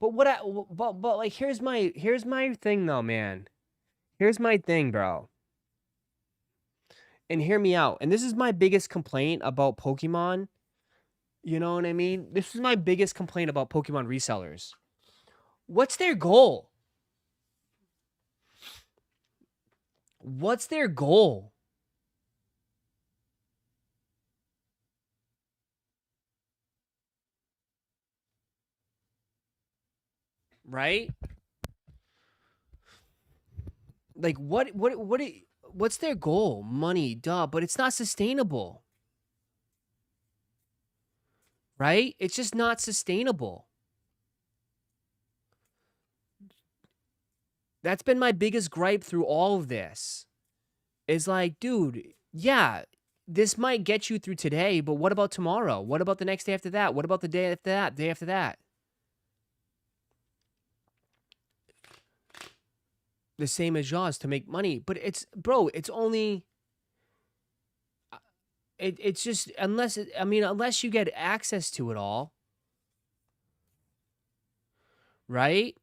But but like here's my thing though, man. Here's my thing, bro. And hear me out. And this is my biggest complaint about Pokemon. You know what I mean? This is my biggest complaint about Pokemon resellers. What's their goal? What's their goal? Right? Like what's their goal? Money, duh, but it's not sustainable. Right? It's just not sustainable. That's been my biggest gripe through all of this. Is like, dude, yeah, this might get you through today, but what about tomorrow? What about the next day after that? What about the day after that? Day after that? The same as yours to make money, but it's only it's just unless you get access to it all, right?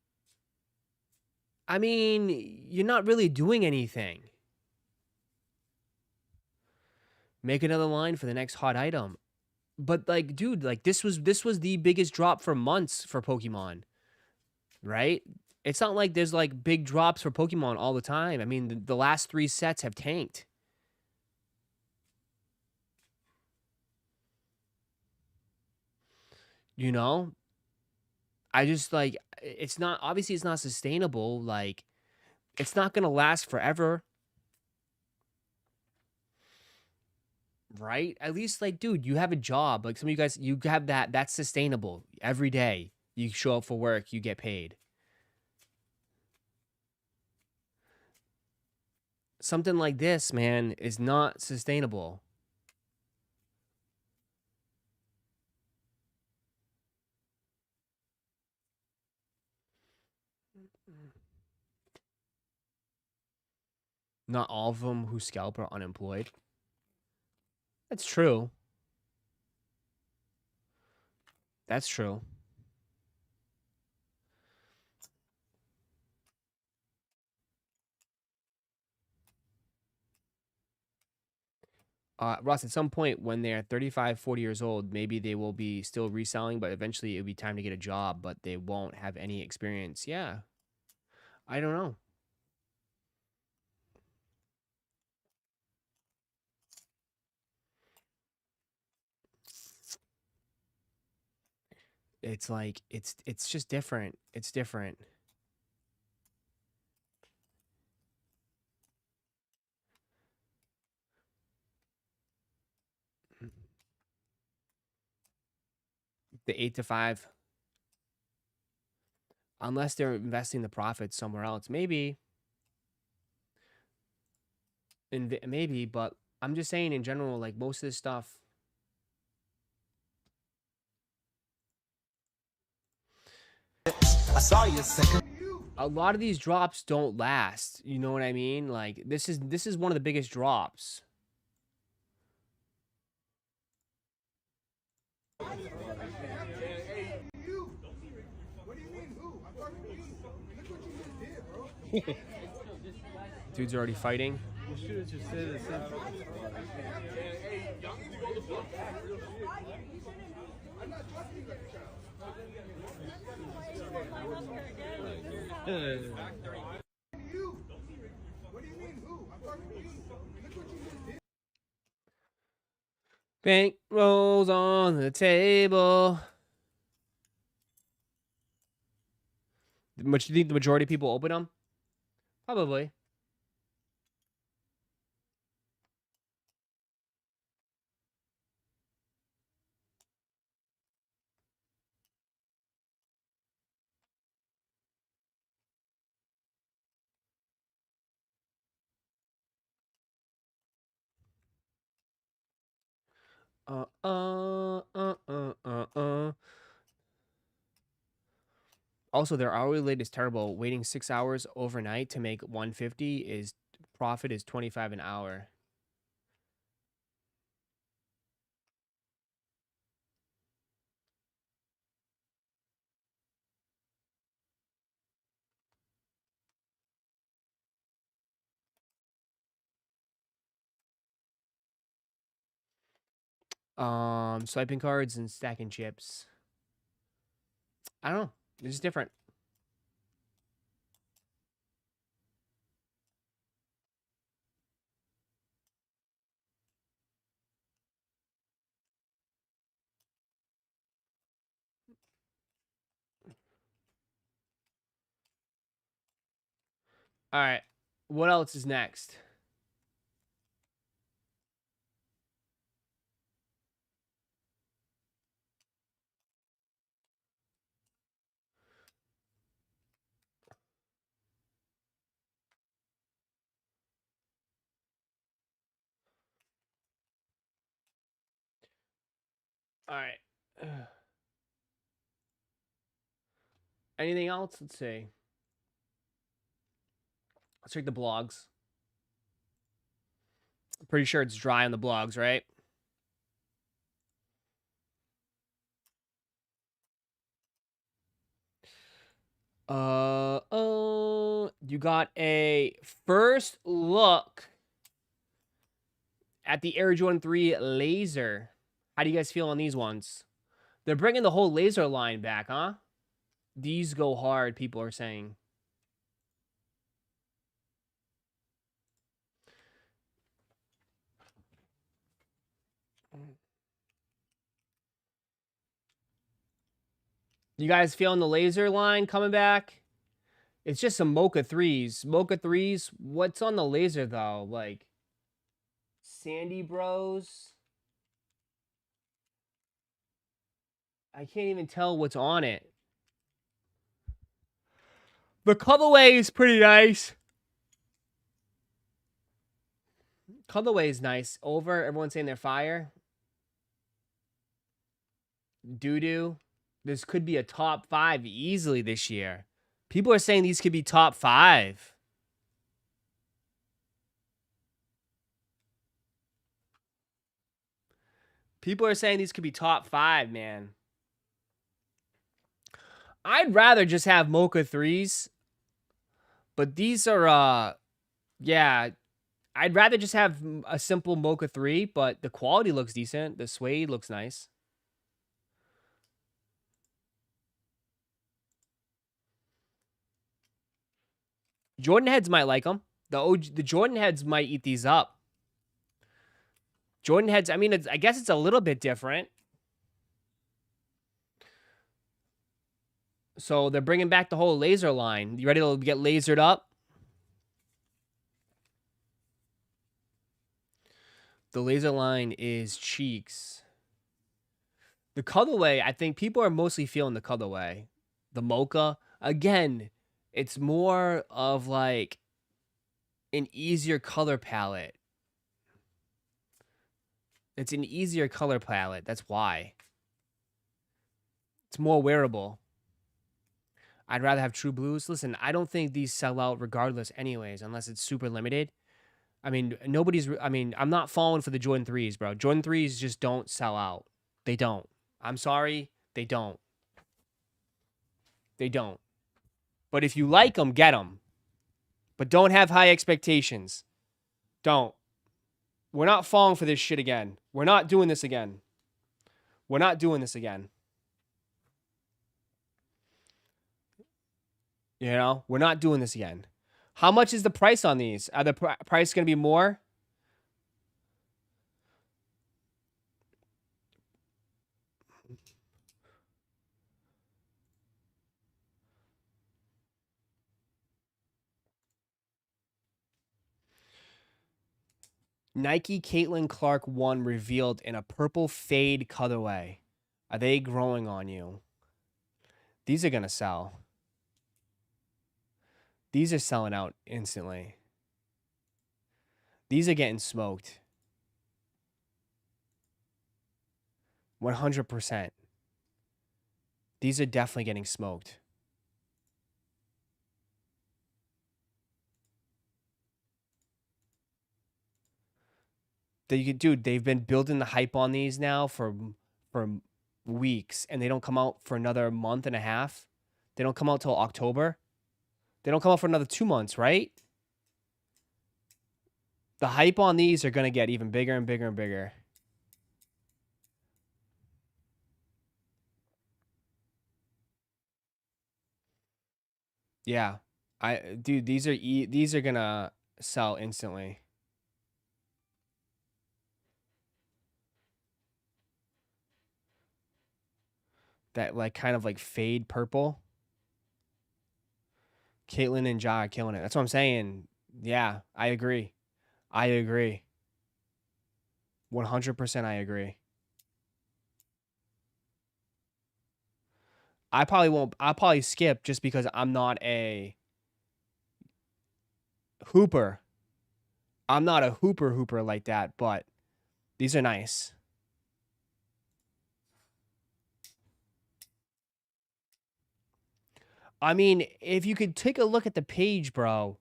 I mean, you're not really doing anything. Make another line for the next hot item. But like, dude, like this was the biggest drop for months for Pokemon. Right? It's not like there's like big drops for Pokemon all the time. I mean, the last 3 sets have tanked. You know? I just like it's not sustainable. Like it's not going to last forever. Right? At least like, dude, you have a job. Like some of you guys, you have that's sustainable. Every day you show up for work, you get paid. Something like this, man, is not sustainable. Not all of them who scalp are unemployed. That's true. That's true. Ross, at some point when they're 35, 40 years old, maybe they will be still reselling, but eventually it'll be time to get a job, but they won't have any experience. Yeah. I don't know. It's like, it's just different. It's different. The 8 to 5. Unless they're investing the profits somewhere else. Maybe. Maybe, but I'm just saying in general, like most of this stuff. I saw you a second. A lot of these drops don't last. You know what I mean? Like this is one of the biggest drops. Dude's already fighting. Bank rolls on the table. Much do you think the majority of people open them? Probably. Uh, uh, uh, uh, uh, uh. Also, their hourly rate is terrible. Waiting 6 hours overnight to make 150 is profit is 25 an hour. Swiping cards and stacking chips. I don't know. It's just different. All right. What else is next? All right. Anything else? Let's see. Let's check the blogs. I'm pretty sure it's dry on the blogs, right? You got a first look at the Air Jordan 3 Laser. How do you guys feel on these ones? They're bringing the whole laser line back, huh? These go hard, people are saying. You guys feeling the laser line coming back? It's just some Mocha 3s. Mocha 3s, what's on the laser, though? Like, Sandy Bros? I can't even tell what's on it. The colorway is pretty nice. Colorway is nice. Over, everyone's saying they're fire. Doo-doo. This could be a top 5 easily this year. People are saying these could be top 5. People are saying these could be top 5, man. I'd rather just have Mocha 3s. But these are, yeah. I'd rather just have a simple Mocha 3, but the quality looks decent. The suede looks nice. Jordan heads might like them. The Jordan heads might eat these up. Jordan heads, I mean, I guess it's a little bit different. So they're bringing back the whole laser line. You ready to get lasered up? The laser line is cheeks. The colorway, I think people are mostly feeling the colorway. The Mocha, again, it's more of like an easier color palette. It's an easier color palette. That's why. It's more wearable. I'd rather have True Blues. Listen, I don't think these sell out regardless anyways, unless it's super limited. I mean, I'm not falling for the Jordan 3s, bro. Jordan 3s just don't sell out. They don't. I'm sorry. They don't. They don't. But if you like them, get them. But don't have high expectations. Don't. We're not falling for this shit again. We're not doing this again. We're not doing this again. You know, we're not doing this again. How much is the price on these? Are the price going to be more? Nike Caitlin Clark 1 revealed in a purple fade colorway. Are they growing on you? These are going to sell. These are selling out instantly. These are getting smoked. 100%. These are definitely getting smoked. Dude, they've been building the hype on these now for weeks, and they don't come out for another month and a half. They don't come out till October. They don't come out for another 2 months, right? The hype on these are going to get even bigger and bigger and bigger. Yeah. Dude, these are going to sell instantly. That like kind of like fade purple. Caitlin and Ja are killing it. That's what I'm saying. Yeah, I agree. I agree. 100% I agree. I'll probably skip just because I'm not a hooper. I'm not a hooper like that, but these are nice. I mean, if you could take a look at the page, bro,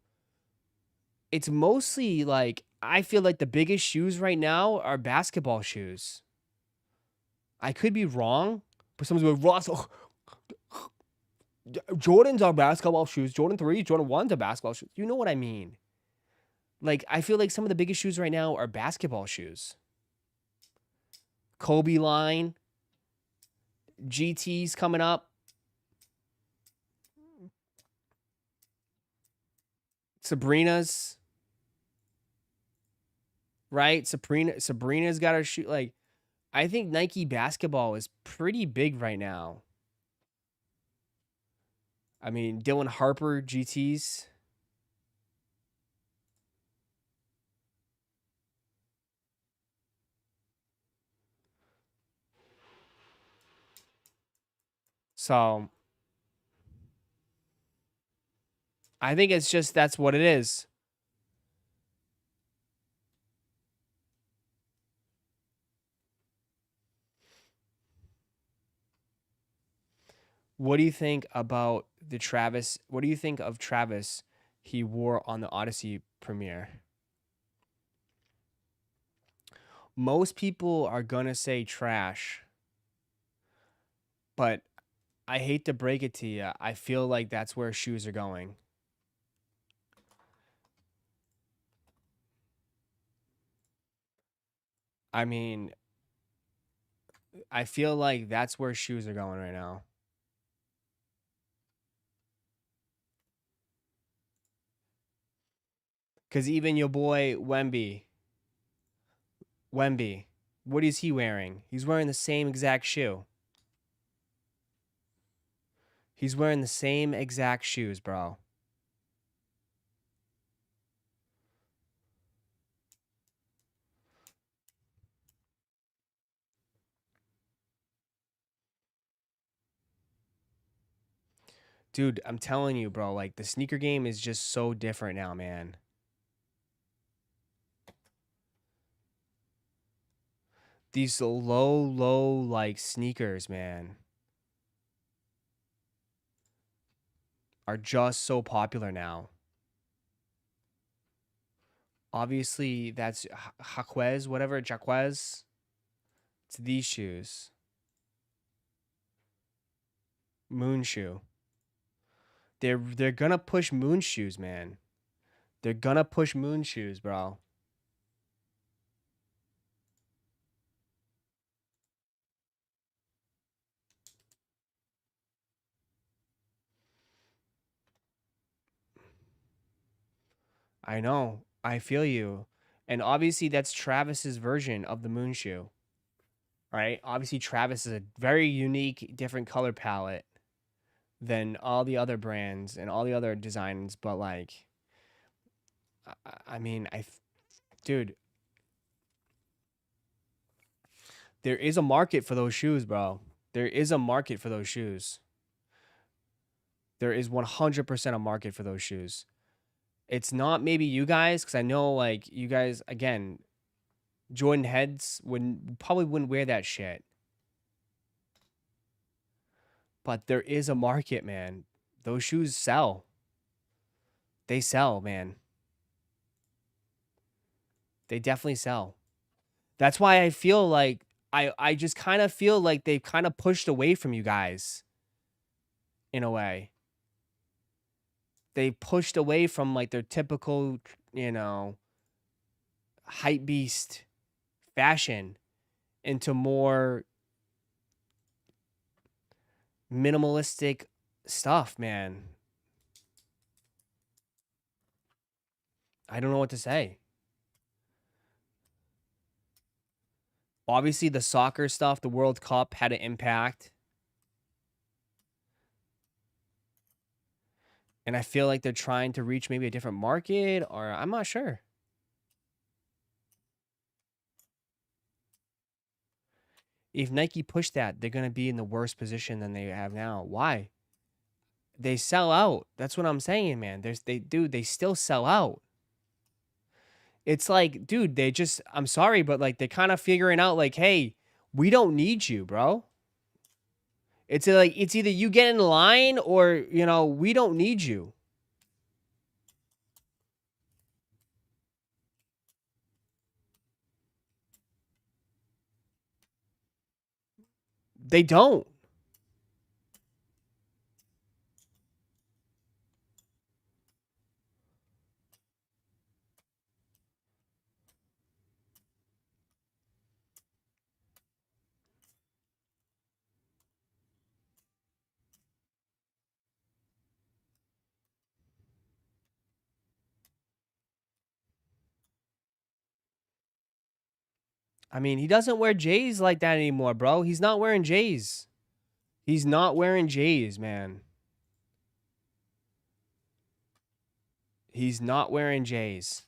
it's mostly like, I feel like the biggest shoes right now are basketball shoes. I could be wrong, but someone's going, Ross, Jordans are basketball shoes. Jordan 3s, Jordan 1s are basketball shoes. You know what I mean? Like, I feel like some of the biggest shoes right now are basketball shoes. Kobe line. GT's coming up. Sabrina's. Right? Sabrina's got her shoe. Like, I think Nike basketball is pretty big right now. I mean, Dylan Harper GTs. So, I think it's just that's what it is. What do you think about the Travis? What do you think of Travis he wore on the Odyssey premiere? Most people are going to say trash, but I hate to break it to you. I feel like that's where shoes are going. I mean, I feel like that's where shoes are going right now. Because even your boy Wemby, what is he wearing? He's wearing the same exact shoe. He's wearing the same exact shoes, bro. Dude, I'm telling you, bro, like the sneaker game is just so different now, man. These low, like sneakers, man, are just so popular now. Obviously, that's Jaquez, whatever, Jaquez. It's these shoes. Moon shoe. They're gonna push moon shoes, man. They're gonna push moon shoes, bro. I know. I feel you. And obviously that's Travis's version of the moon shoe. Right? Obviously Travis is a very unique, different color palette than all the other brands and all the other designs, but like I mean, dude, There is a market for those shoes, bro. There is a market for those shoes. There is 100% a market for those shoes. It's not maybe you guys, because I know, like, you guys, again, Jordan heads probably wouldn't wear that shit. But there is a market, man. Those shoes sell. They sell, man. They definitely sell. That's why I feel like I just kind of feel like they've kind of pushed away from you guys in a way. They pushed away from like their typical, you know, hype beast fashion into more minimalistic stuff, man. I don't know what to say. Obviously, the soccer stuff, the World Cup had an impact. And I feel like they're trying to reach maybe a different market, or I'm not sure. If Nike pushed that, they're going to be in the worst position than they have now. Why? They sell out. That's what I'm saying, man. They still sell out. It's like, dude, I'm sorry, but like they're kind of figuring out like, hey, we don't need you, bro. It's like, it's either you get in line or, you know, we don't need you. They don't. I mean, he doesn't wear J's like that anymore, bro. He's not wearing J's. He's not wearing J's, man. He's not wearing J's.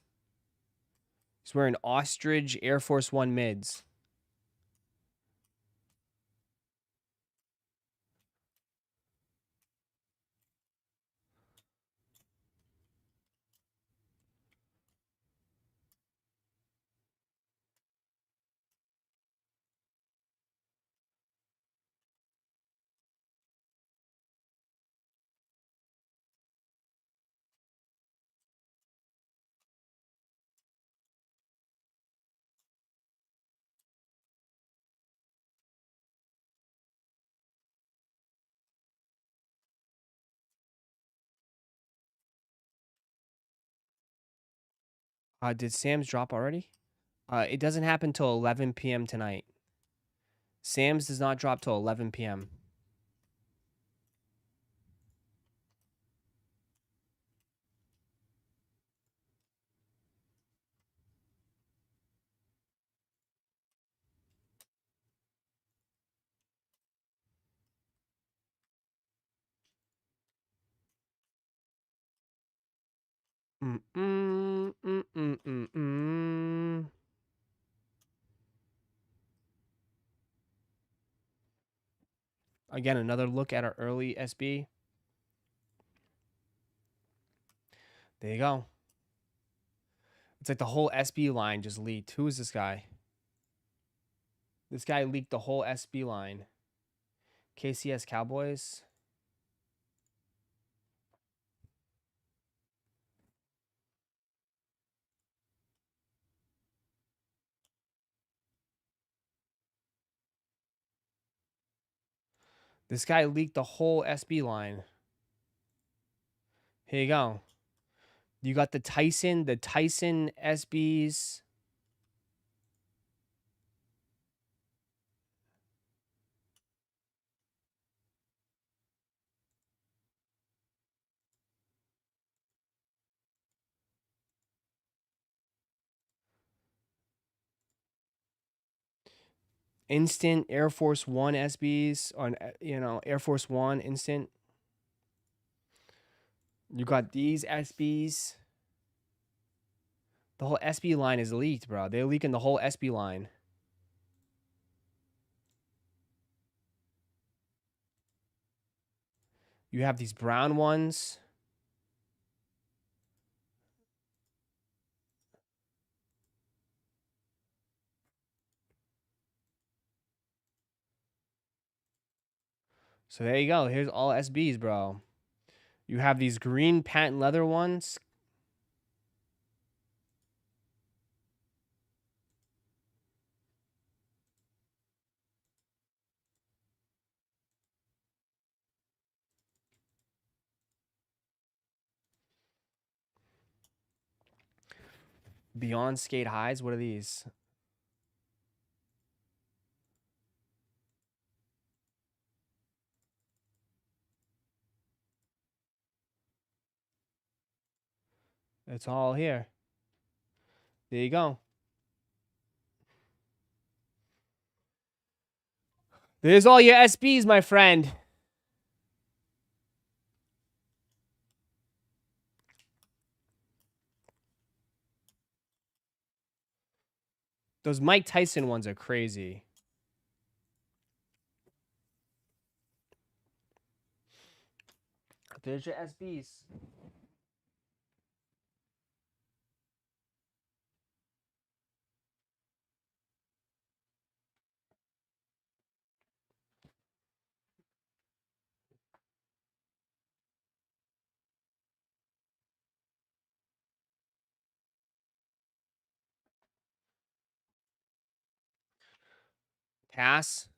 He's wearing Ostrich Air Force One mids. Did Sam's drop already? It doesn't happen till 11 p.m. tonight. Sam's does not drop till 11 p.m. Again, another look at our early SB. There you go. It's like the whole SB line just leaked. Who is this guy? This guy leaked the whole SB line. KCS Cowboys. This guy leaked the whole SB line. Here you go. You got the Tyson SBs. Instant Air Force One SBs, or, you know, Air Force One instant. You got these SBs. The whole SB line is leaked, bro. They're leaking the whole SB line. You have these brown ones. So there you go. Here's all SBs, bro. You have these green patent leather ones. Beyond Skate Highs. What are these? It's all here. There you go. There's all your SBs, my friend. Those Mike Tyson ones are crazy. There's your SBs. Pass.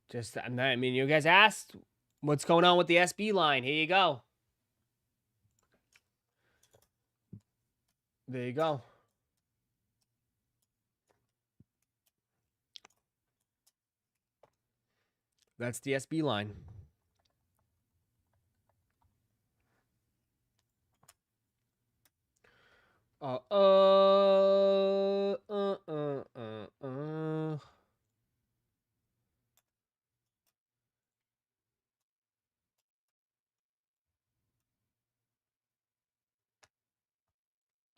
Just, I mean, you guys asked what's going on with the SB line. Here you go. There you go. That's the SB line.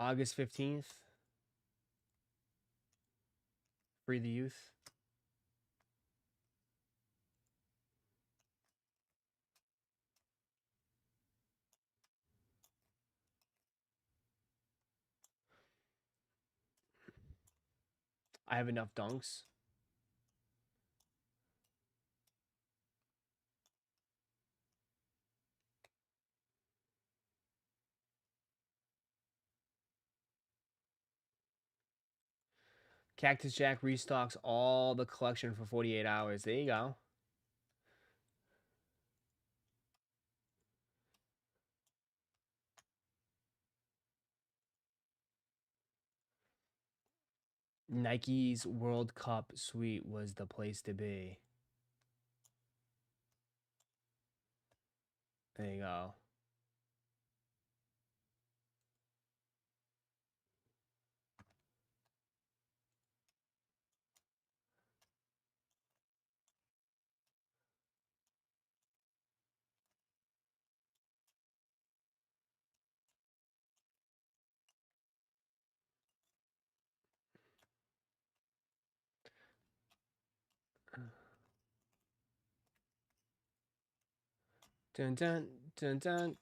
August 15th. Free the youth. I have enough dunks. Cactus Jack restocks all the collection for 48 hours. There you go. Nike's World Cup suite was the place to be. There you go. Dun dun dun dun.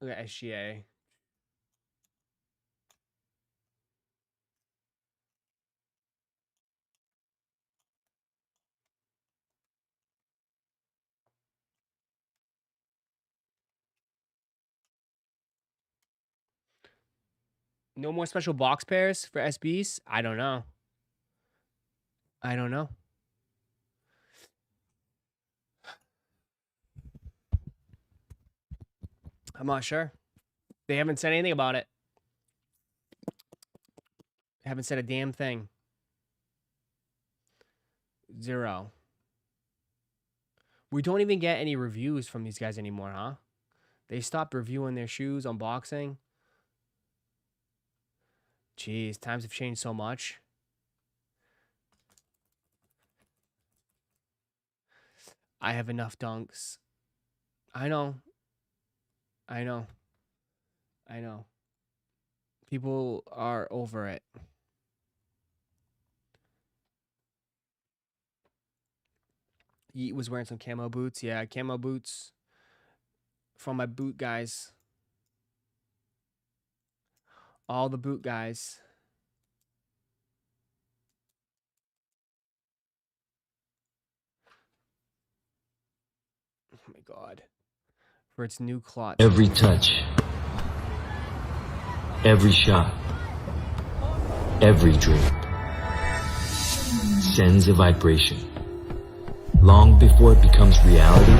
Look at SGA. No more special box pairs for SBs? I don't know. I don't know. I'm not sure. They haven't said anything about it. They haven't said a damn thing. 0. We don't even get any reviews from these guys anymore, huh? They stopped reviewing their shoes, unboxing. Jeez, times have changed so much. I have enough dunks. I know. I know. I know. People are over it. Yeet was wearing some camo boots. Yeah, camo boots from my boot guys. All the boot guys. Oh my god. For its new clot. Every touch, every shot, every dream sends a vibration. Long before it becomes reality,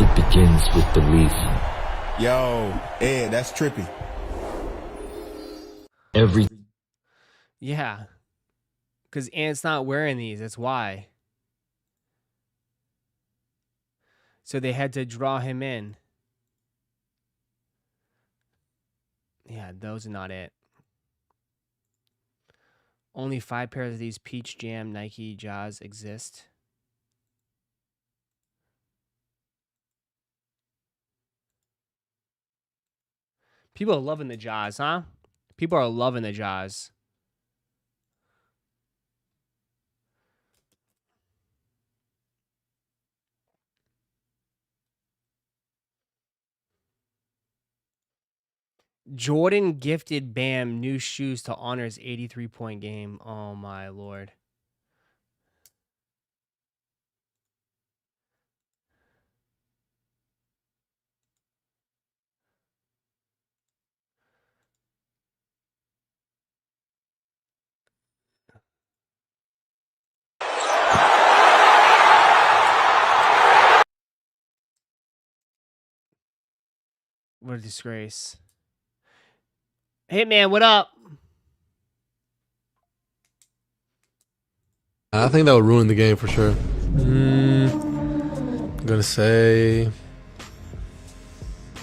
it begins with belief. Yo, Ed, that's trippy. Every Yeah. Because Ant's not wearing these. That's why. So they had to draw him in. Yeah, those are not it. Only 5 pairs of these Peach Jam Nike Jaws exist. People are loving the Jaws, huh? People are loving the Jaws. Jordan gifted Bam new shoes to honor his 83-point game. Oh, my Lord. What a disgrace. Hey, man, what up? I think that would ruin the game for sure. I'm gonna say,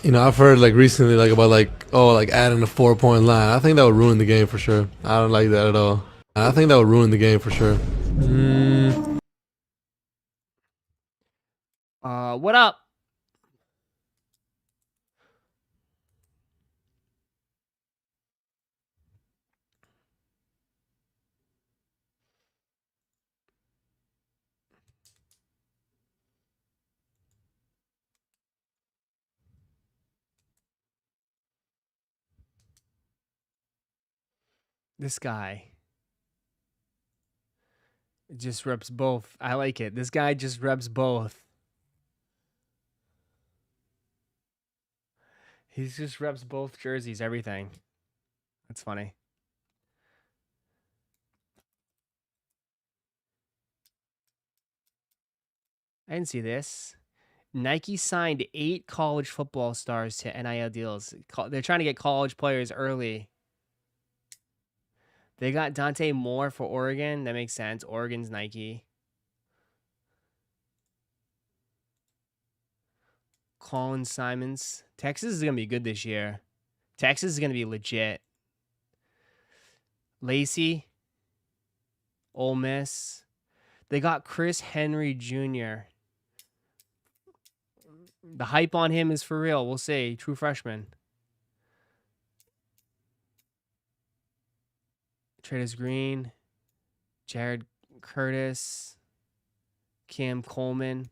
I've heard like recently like about like adding a 4-point line. I think that would ruin the game for sure. I don't like that at all. I think that would ruin the game for sure. What up? This guy just reps both. I like it. This guy just reps both. He just reps both jerseys, everything. That's funny. I didn't see this. Nike signed 8 college football stars to NIL deals. They're trying to get college players early. They got Dante Moore for Oregon. That makes sense. Oregon's Nike. Colin Simons. Texas is going to be good this year. Texas is going to be legit. Lacey. Ole Miss. They got Chris Henry Jr. The hype on him is for real. We'll see. True freshman. Traders Green. Jared Curtis. Cam Coleman.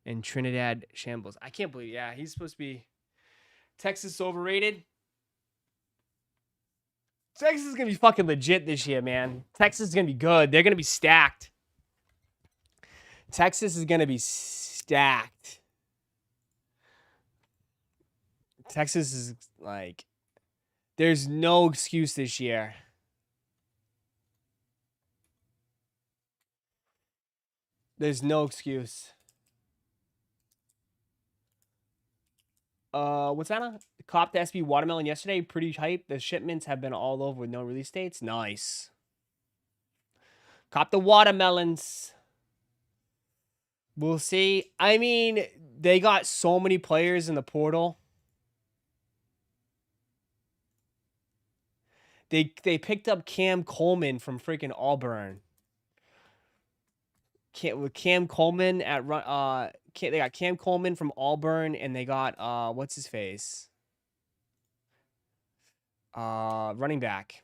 And Trinidad Shambles. I can't believe, yeah, he's supposed to be Texas overrated. Texas is going to be fucking legit this year, man. Texas is going to be good. They're going to be stacked. Texas is going to be stacked. Texas is like, there's no excuse this year. There's no excuse. What's that? Copped the SB watermelon yesterday. Pretty hype. The shipments have been all over with no release dates. Nice. Cop the watermelons. We'll see. I mean, they got so many players in the portal. They picked up Cam Coleman from freaking Auburn. Cam Coleman at they got Cam Coleman from Auburn, and they got what's his face? Running back.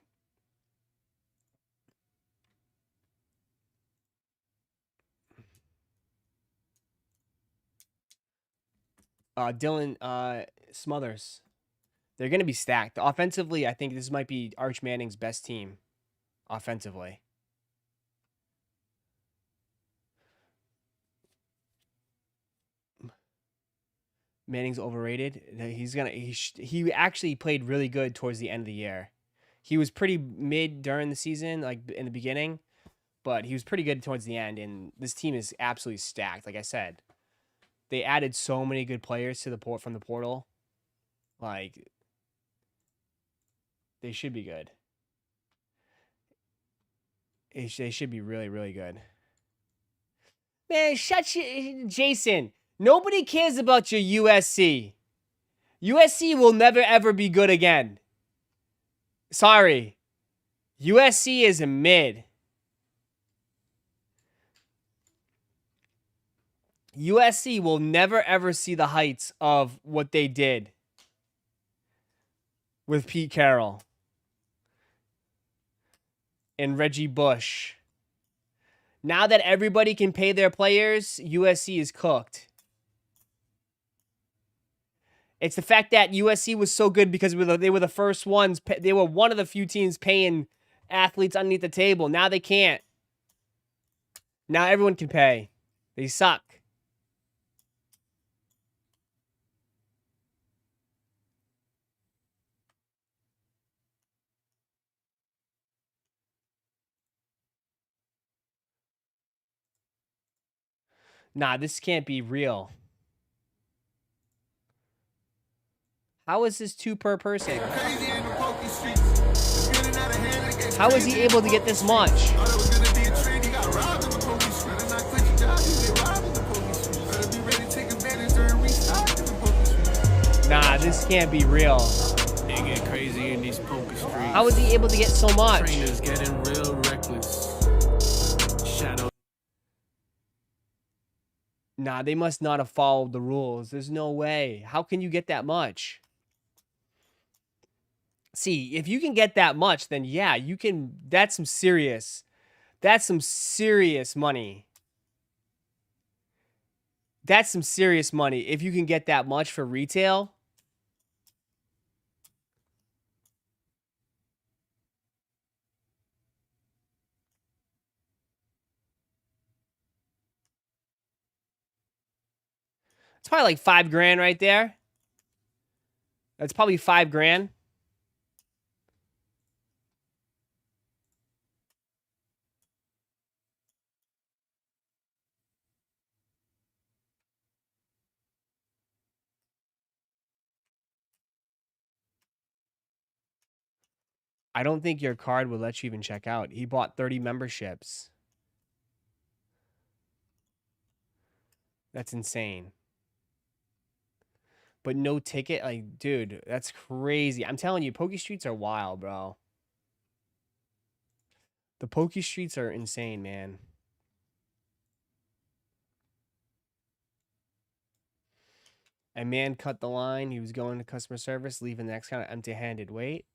Dylan Smothers. They're going to be stacked. Offensively, I think this might be Arch Manning's best team. Offensively. Manning's overrated. He actually played really good towards the end of the year. He was pretty mid during the season, like in the beginning, but he was pretty good towards the end. And this team is absolutely stacked. Like I said, they added so many good players to the from the portal. Like, they should be good. They should be really, really good. Man, shut you, Jason. Nobody cares about your USC. USC will never, ever be good again. Sorry. USC is a mid. USC will never, ever see the heights of what they did with Pete Carroll and Reggie Bush. Now that everybody can pay their players, USC is cooked. It's the fact that USC was so good because they were the first ones. They were one of the few teams paying athletes underneath the table. Now they can't. Now everyone can pay. They suck. Nah, this can't be real. How is this 2 per person? How is he able to get this much? Nah, this can't be real. They get crazy in these poker streets. How is he able to get so much? Trainers getting real reckless. Shadow. Nah, they must not have followed the rules. There's no way. How can you get that much? See, if you can get that much, then yeah, you can. That's some serious money. That's some serious money. If you can get that much for retail. It's probably like $5,000 right there. That's probably $5,000. I don't think your card would let you even check out. He bought 30 memberships. That's insane. But no ticket? Like, dude, that's crazy. I'm telling you, Poke Streets are wild, bro. The Poke Streets are insane, man. A man cut the line. He was going to customer service, leaving the next kind of empty-handed. Wait.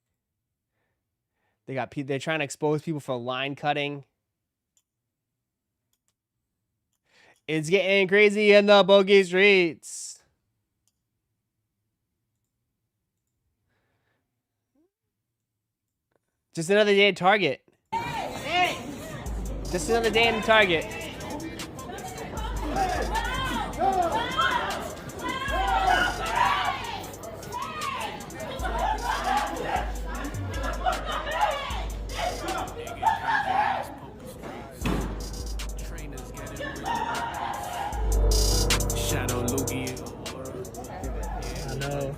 They're trying to expose people for line cutting. It's getting crazy in the Poke Streets. Just another day at Target. Just another day in Target. Shadow Loogie. I know.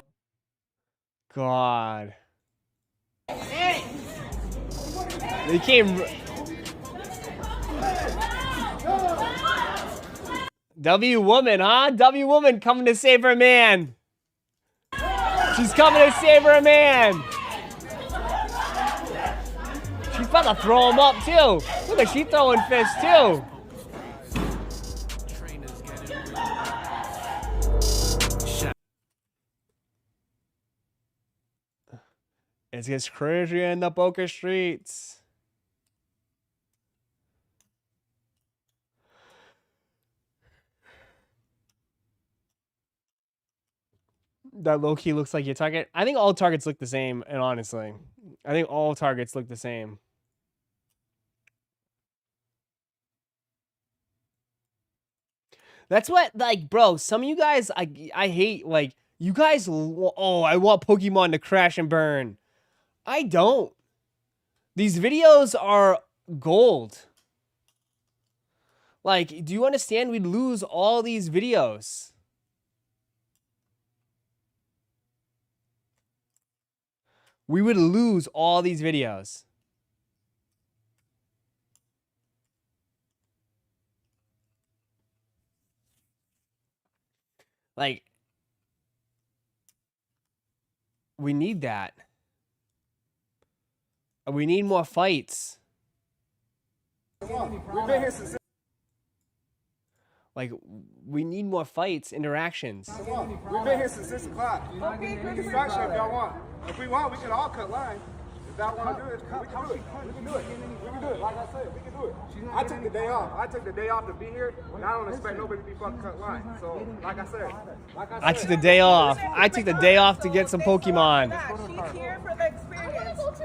God. They came. W woman, huh? W woman coming to save her man. She's coming to save her man. She's about to throw him up too. Look at she throwing fists too. It gets crazy in the Poker Streets. That low key looks like your target. I think all targets look the same, and honestly, I think all targets look the same. That's what, like, bro, some of you guys, I hate, like, you guys, oh, I want Pokemon to crash and burn. I don't. These videos are gold. Like, do you understand? We'd lose all these videos. We would lose all these videos. Like, we need that. We need more fights. Like, we need more fights, interactions. We've been here since 6 o'clock. We can start shit if y'all want. If we want, we can all cut line. If y'all want to do it, we can do it. We can do it. We can do it. Like I said, we can do it. I took the day off. I took the day off to be here, and I don't expect nobody to be fucking cut line. So, like I said. I took the day off. I took the day off to get some Pokemon. She's here for the experience.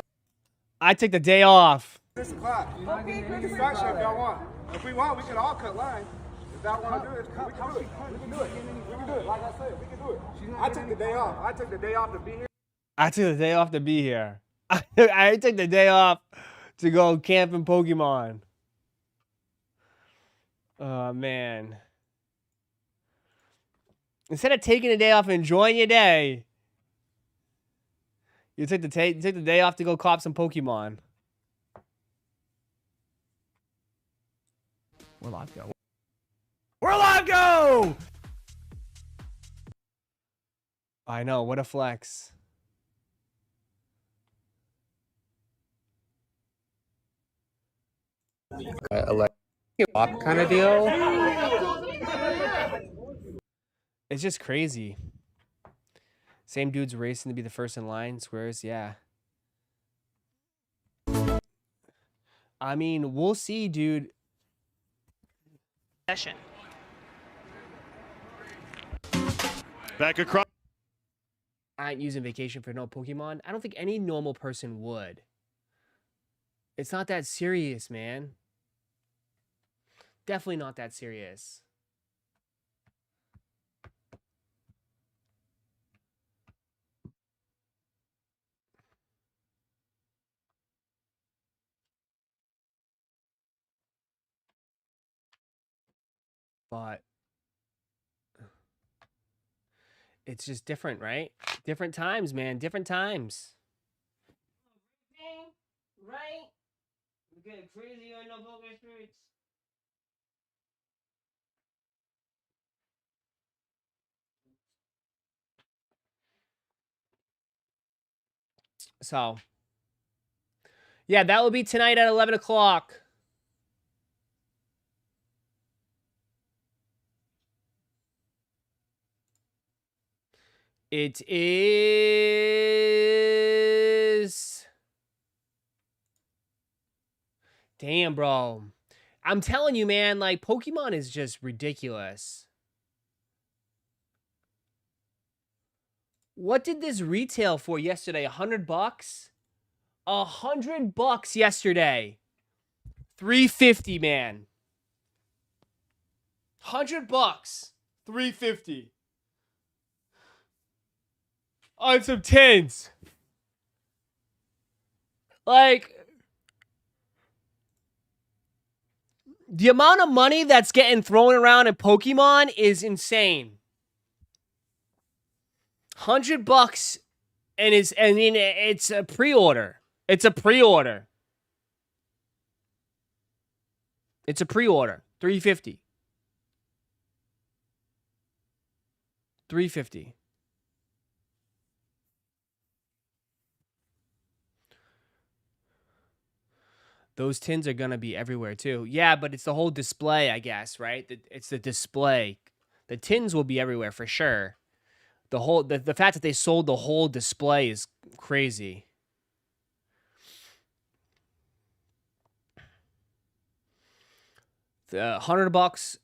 I took the day off. 6 o'clock. We can start shit if y'all want. If we want, we can all cut line. If y'all want to do it, we can do it. We can do it. We can do it. Like I said, we can do it. I took the day off. I took the day off to be here. I took the day off to be here. I took the day off to go camping Pokemon. Oh, man. Instead of taking a day off and enjoying your day, you took the day off to go cop some Pokemon. Where'd live go? Where'd live go? I know, what a flex. Kind of deal. It's just crazy. Same dude's racing to be the first in line. Swears, yeah. I mean, we'll see, dude. Session. Back across. I ain't using vacation for no Pokemon. I don't think any normal person would. It's not that serious, man. Definitely not that serious. But it's just different, right? Different times, man. Different times. Right? We get crazy on the poker streets. So, yeah, that will be tonight at 11 o'clock. It is... Damn, bro. I'm telling you, man, like, Pokemon is just ridiculous. What did this retail for yesterday? $100? $100 yesterday. $350, man. $100. $350. On some tins. Like, the amount of money that's getting thrown around in Pokemon is insane. $100 and it's a pre-order. It's a pre-order. It's a pre-order. $350. $350. Those tins are gonna be everywhere too. Yeah, but it's the whole display, I guess, right? It's the display. The tins will be everywhere for sure. The fact that they sold the whole display is crazy. The $100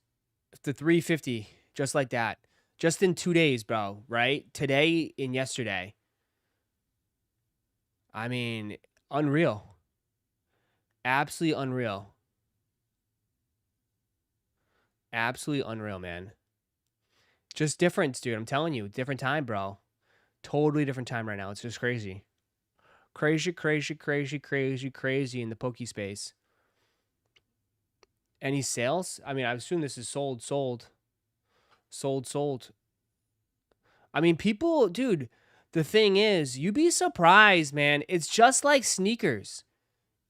to $350, just like that. Just in 2 days, bro, right? Today and yesterday. I mean, unreal. Absolutely unreal. Absolutely unreal, man. Just difference, dude. I'm telling you. Different time, bro. Totally different time right now. It's just crazy. Crazy, crazy, crazy, crazy, crazy in the Poke space. Any sales? I mean, I assume this is sold. I mean, people, dude, the thing is, you'd be surprised, man. It's just like sneakers.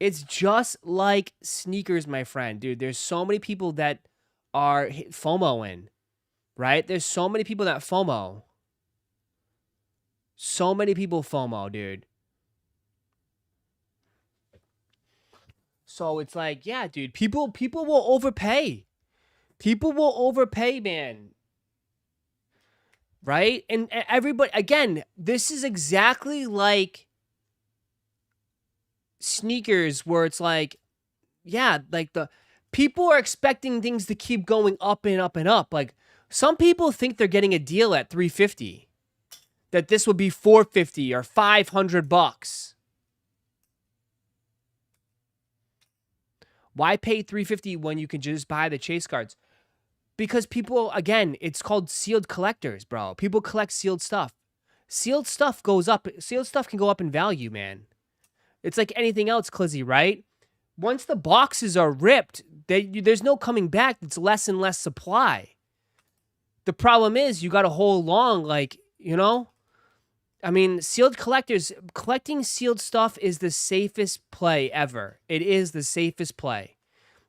It's just like sneakers, my friend. Dude, there's so many people that are FOMOing, right? There's so many people that FOMO. So many people FOMO, dude. So it's like, yeah, dude, people will overpay. People will overpay, man. Right? And everybody, again, this is exactly like sneakers where it's like, yeah, like the people are expecting things to keep going up and up and up. Like some people think they're getting a deal at $350, that this would be $450 or $500. Why pay $350 when you can just buy the chase cards? Because people, again, it's called sealed collectors, bro. People collect sealed stuff. Sealed stuff goes up. Sealed stuff can go up in value, man. It's like anything else, Clizzy, right? Once the boxes are ripped, there's no coming back. It's less and less supply. The problem is you got to hold long, like, you know? I mean, sealed collectors, collecting sealed stuff is the safest play ever. It is the safest play.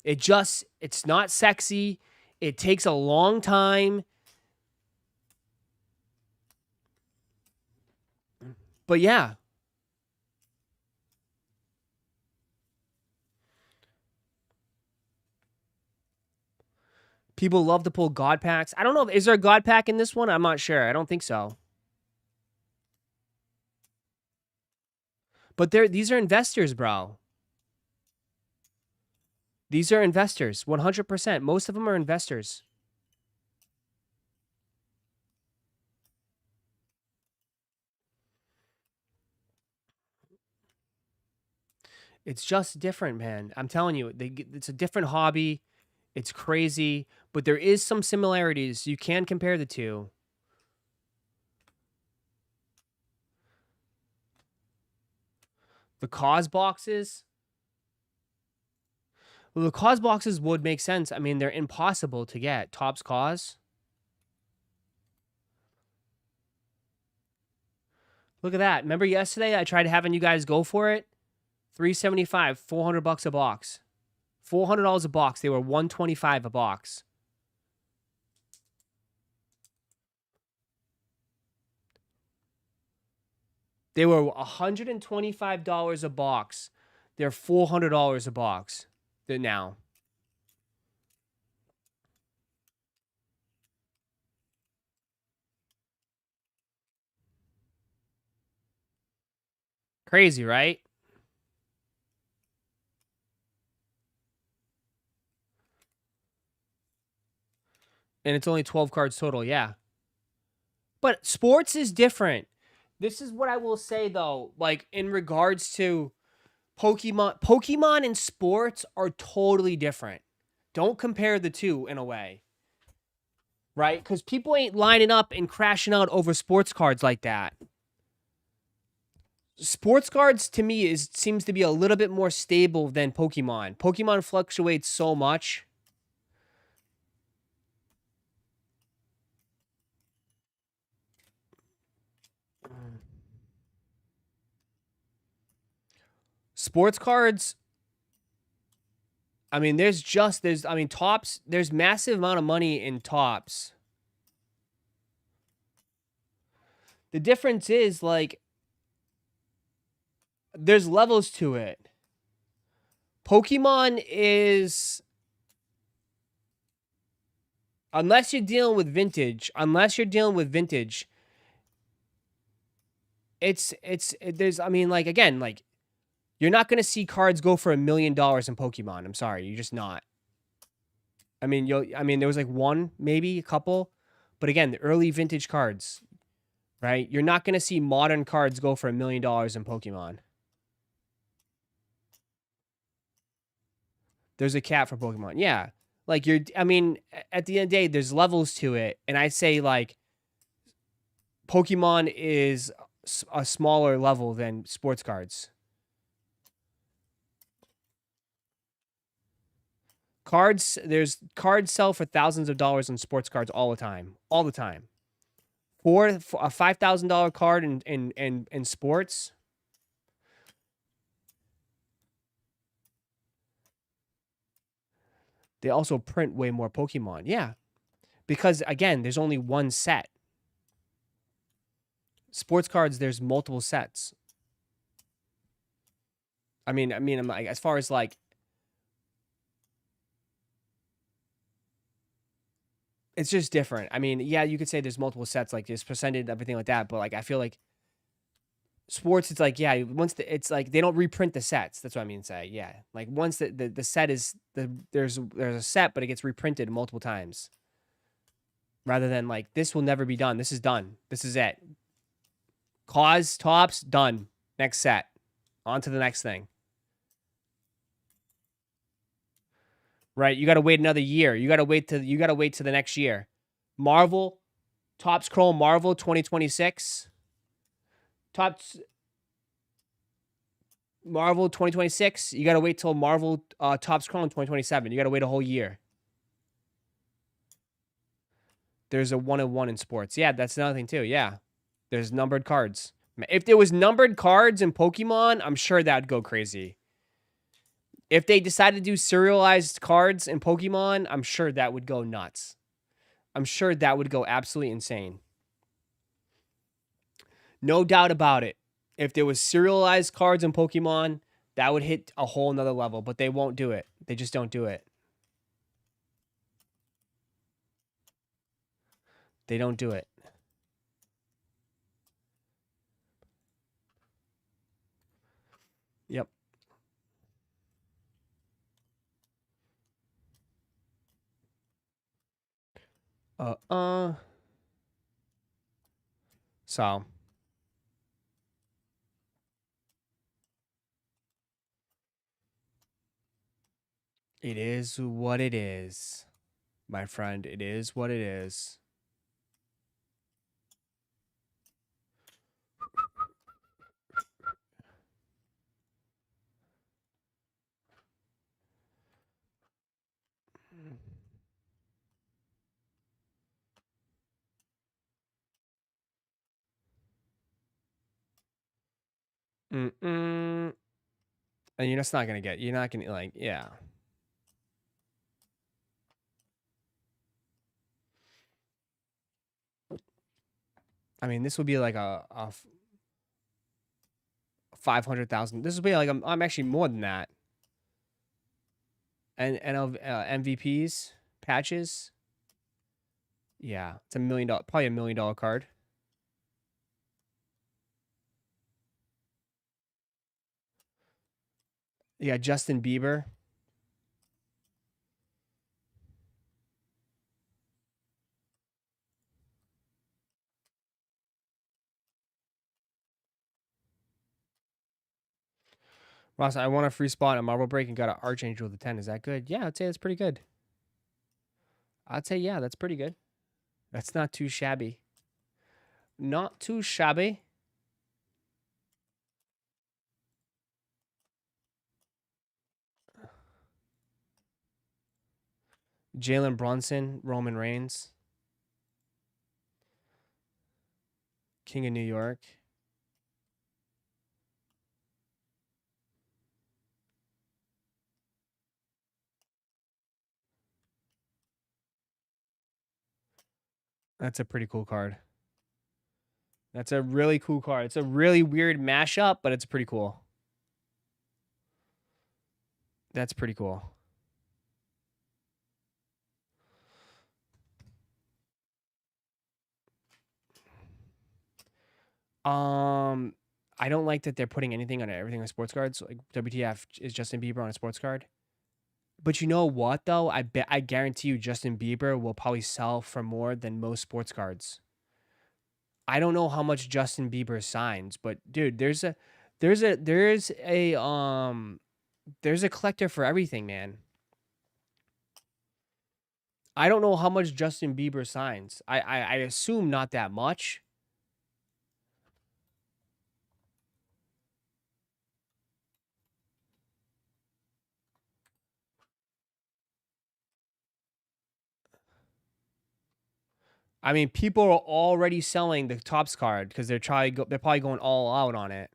It's not sexy. It takes a long time. But yeah. People love to pull God packs. I don't know. Is there a God pack in this one? I'm not sure. I don't think so. But these are investors, bro. These are investors, 100%. Most of them are investors. It's just different, man. I'm telling you, it's a different hobby. It's crazy, but there is some similarities. You can compare the two. The cause boxes. Well, the cause boxes would make sense. I mean, they're impossible to get. Topps cause. Look at that. Remember yesterday I tried having you guys go for it? $375, $400 a box. $400 a box. They were $125 a box. They were $125 a box. They're $400 a box. Now. Crazy, right? And it's only 12 cards total, yeah. But sports is different. This is what I will say, though. Like, in regards to Pokemon and sports are totally different. Don't compare the two in a way. Right? Because people ain't lining up and crashing out over sports cards like that. Sports cards, to me, seems to be a little bit more stable than Pokemon. Pokemon fluctuates so much. Sports cards, I mean, Topps, there's massive amount of money in Topps. The difference is, like, there's levels to it. Pokemon is, unless you're dealing with vintage, there's, I mean, like, again, like, you're not going to see cards go for $1 million in Pokemon. I'm sorry. You're just not. I mean, there was like one, maybe a couple, But again, the early vintage cards, right? You're not going to see modern cards go for $1 million in Pokemon. There's a cap for Pokemon. Yeah. Like I mean, at the end of the day, there's levels to it. And I'd say like Pokemon is a smaller level than sports cards. Cards sell for thousands of dollars in sports cards all the time. All the time. For a $5,000 card in sports. They also print way more Pokemon. Yeah. Because again, there's only one set. Sports cards, there's multiple sets. I mean, I'm like, as far as like, it's just different. I mean, yeah, you could say there's multiple sets, like there's percentage, everything like that. But like, I feel like sports, it's like, yeah, it's like they don't reprint the sets. That's what I mean to say. Yeah, like once the set is there's a set, but it gets reprinted multiple times. Rather than like this will never be done. This is done. This is it. Cause tops done. Next set. On to the next thing. Right? You got to wait another year. You got to wait to the next year. Marvel, Topps Chrome Marvel 2026. Topps Marvel 2026. You got to wait till Marvel Topps Chrome 2027. You got to wait a whole year. There's a 1-in-1 in sports. Yeah, that's another thing too. Yeah. There's numbered cards. If there was numbered cards in Pokemon, I'm sure that'd go crazy. If they decided to do serialized cards in Pokemon, I'm sure that would go nuts. I'm sure that would go absolutely insane. No doubt about it. If there was serialized cards in Pokemon, that would hit a whole nother level, but they won't do it. They just don't do it. They don't do it. Yep. So. It is what it is, my friend. It is what it is. And you're just not gonna get. You're not gonna like. Yeah. I mean, this would be like a 500,000. This would be like I'm actually more than that. And MVPs patches. Yeah, it's $1 million. Probably $1 million card. Yeah, Justin Bieber. Ross, I won a free spot at Marble Break and got an Archangel with a 10. Is that good? Yeah, I'd say that's pretty good. I'd say, yeah, that's pretty good. That's not too shabby. Not too shabby. Jalen Brunson, Roman Reigns. King of New York. That's a pretty cool card. That's a really cool card. It's a really weird mashup, but it's pretty cool. That's pretty cool. I don't like that they're putting anything on everything on sports cards. Like WTF is Justin Bieber on a sports card. But you know what though? I guarantee you Justin Bieber will probably sell for more than most sports cards. I don't know how much Justin Bieber signs, but dude, there's a collector for everything, man. I don't know how much Justin Bieber signs. I assume not that much. I mean, people are already selling the Topps card because they're probably going all out on it.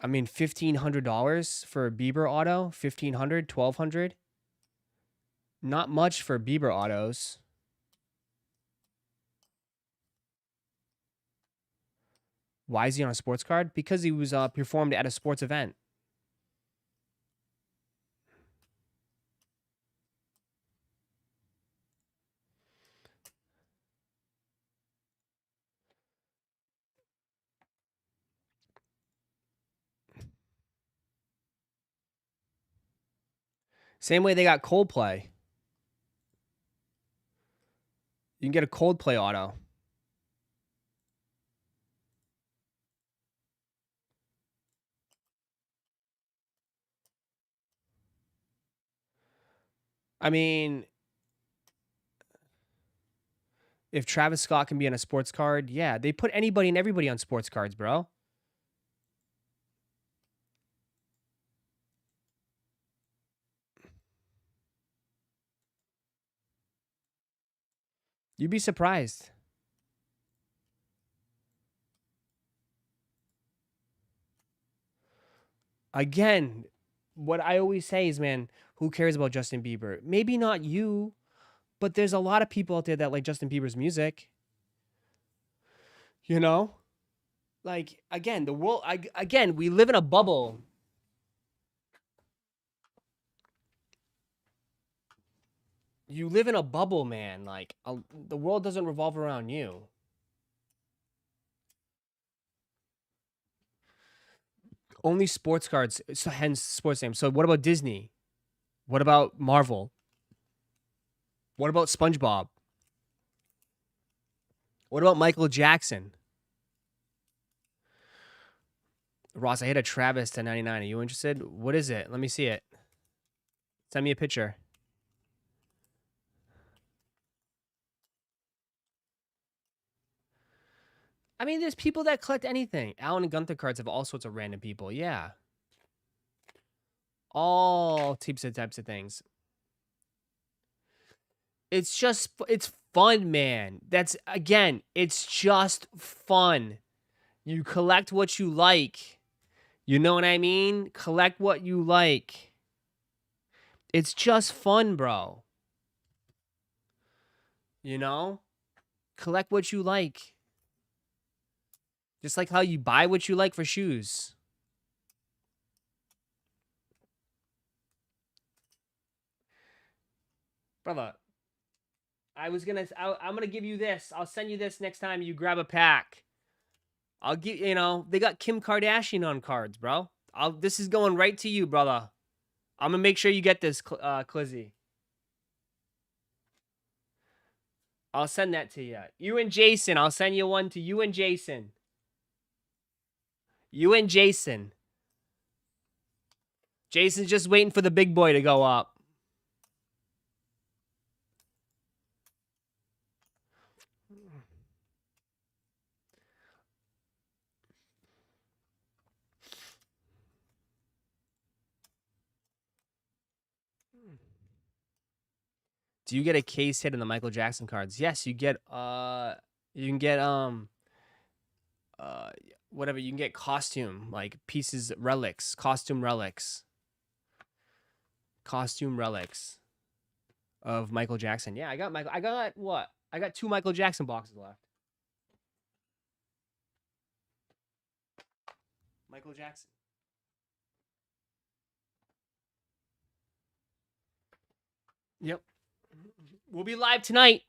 I mean, $1,500 for a Bieber auto, $1,500, $1,200. Not much for Bieber autos. Why is he on a sports card? Because he was performed at a sports event. Same way they got Coldplay. You can get a Coldplay auto. I mean, if Travis Scott can be on a sports card, yeah, they put anybody and everybody on sports cards, bro. You'd be surprised. Again, what I always say is, man, who cares about Justin Bieber? Maybe not you, but there's a lot of people out there that like Justin Bieber's music. You know? Like, again, the world, again, we live in a bubble. You live in a bubble, man. Like, the world doesn't revolve around you. Only sports cards, so hence sports name. So what about Disney? What about Marvel? What about SpongeBob? What about Michael Jackson? Ross, I hit a Travis to 99. Are you interested? What is it? Let me see it. Send me a picture. I mean, there's people that collect anything. Allen and Gunther cards have all sorts of random people. Yeah. All types of things. It's fun, man. That's, again, it's just fun. You collect what you like. You know what I mean? Collect what you like. It's just fun, bro. You know? Collect what you like. Just like how you buy what you like for shoes. Brother, I'm gonna give you this. I'll send you this next time you grab a pack. I'll give, you know, they got Kim Kardashian on cards, bro. This is going right to you, brother. I'm gonna make sure you get this, Clizzy. I'll send that to you. You and Jason, I'll send you one to you and Jason. You and Jason. Jason's just waiting for the big boy to go up. Do you get a case hit in the Michael Jackson cards? Yes, you get you can get whatever, you can get costume, like pieces, relics, costume relics of Michael Jackson. Yeah, I got what? I got 2 Michael Jackson boxes left. Michael Jackson. Yep. We'll be live tonight.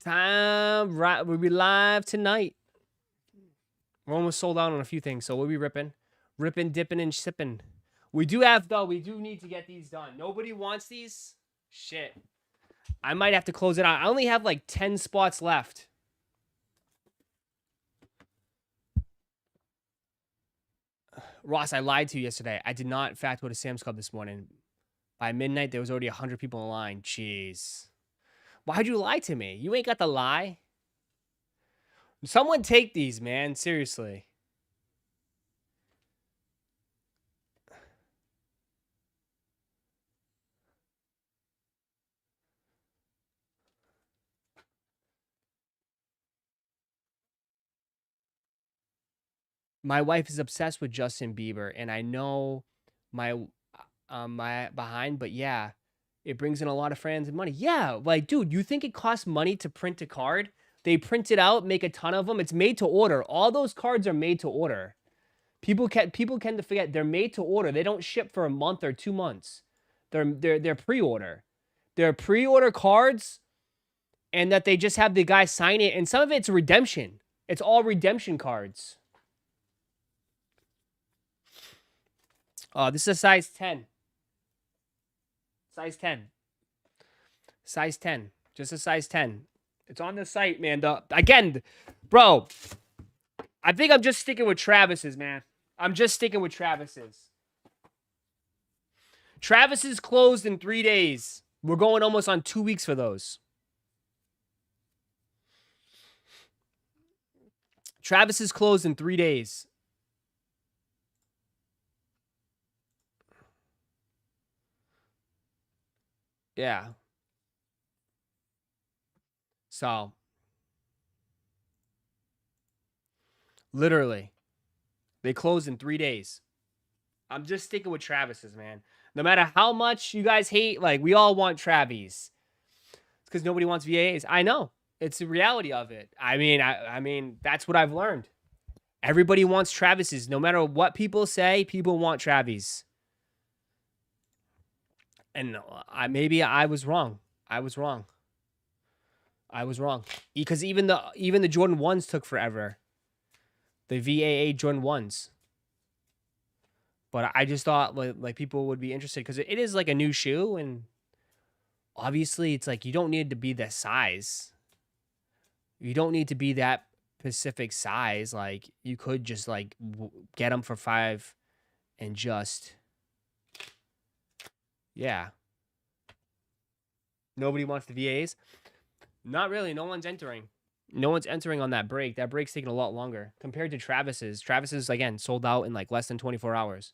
We'll be live tonight. We're almost sold out on a few things, so we'll be ripping, dipping, and sipping. We do need to get these done. Nobody wants these. Shit. I might have to close it out. I only have like 10 spots left. Ross, I lied to you yesterday. I did not, in fact, go to Sam's Club this morning. By midnight, there was already 100 people in line. Jeez. Why'd you lie to me? You ain't got the lie. Someone take these, man. Seriously. My wife is obsessed with Justin Bieber, and I know my behind, but yeah, it brings in a lot of fans and money. Yeah, like, dude, you think it costs money to print a card? They print it out, make a ton of them. It's made to order. All those cards are made to order. People tend to forget they're made to order. They don't ship for a month or 2 months. They're pre-order. They're pre-order cards, and that they just have the guy sign it. And some of it's redemption. It's all redemption cards. This is a size 10. Size 10. Size 10. Just a size 10. It's on the site, man. Again, bro, I think I'm just sticking with Travis's, man. I'm just sticking with Travis's. Travis's closed in 3 days. We're going almost on 2 weeks for those. Travis is closed in 3 days. Yeah. So, literally, they closed in 3 days. I'm just sticking with Travis's, man. No matter how much you guys hate, like, we all want Travis. It's because nobody wants VAs. I know. It's the reality of it. I mean, that's what I've learned. Everybody wants Travis's. No matter what people say, people want Travis. And maybe I was wrong. I was wrong. Because even the Jordan 1s took forever. The VAA Jordan 1s. But I just thought like people would be interested because it is like a new shoe, and obviously it's like you don't need to be that size. You don't need to be that specific size. Like you could just like get them for $5 and just, yeah. Nobody wants the VAs. Not really. No one's entering. No one's entering on that break. That break's taking a lot longer compared to Travis's. Travis's, again, sold out in like less than 24 hours.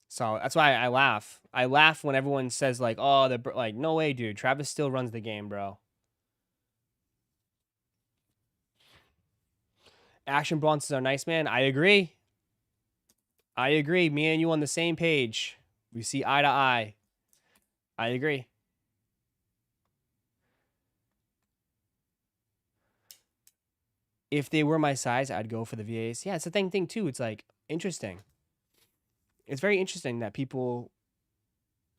So that's why I laugh. I laugh when everyone says like, "Oh, they're like, no way, dude. Travis still runs the game, bro." Action Bronsons are nice, man. I agree. I agree. Me and you on the same page. We see eye to eye. I agree. If they were my size, I'd go for the VAs. Yeah, it's the thing too. It's like interesting. It's very interesting that people,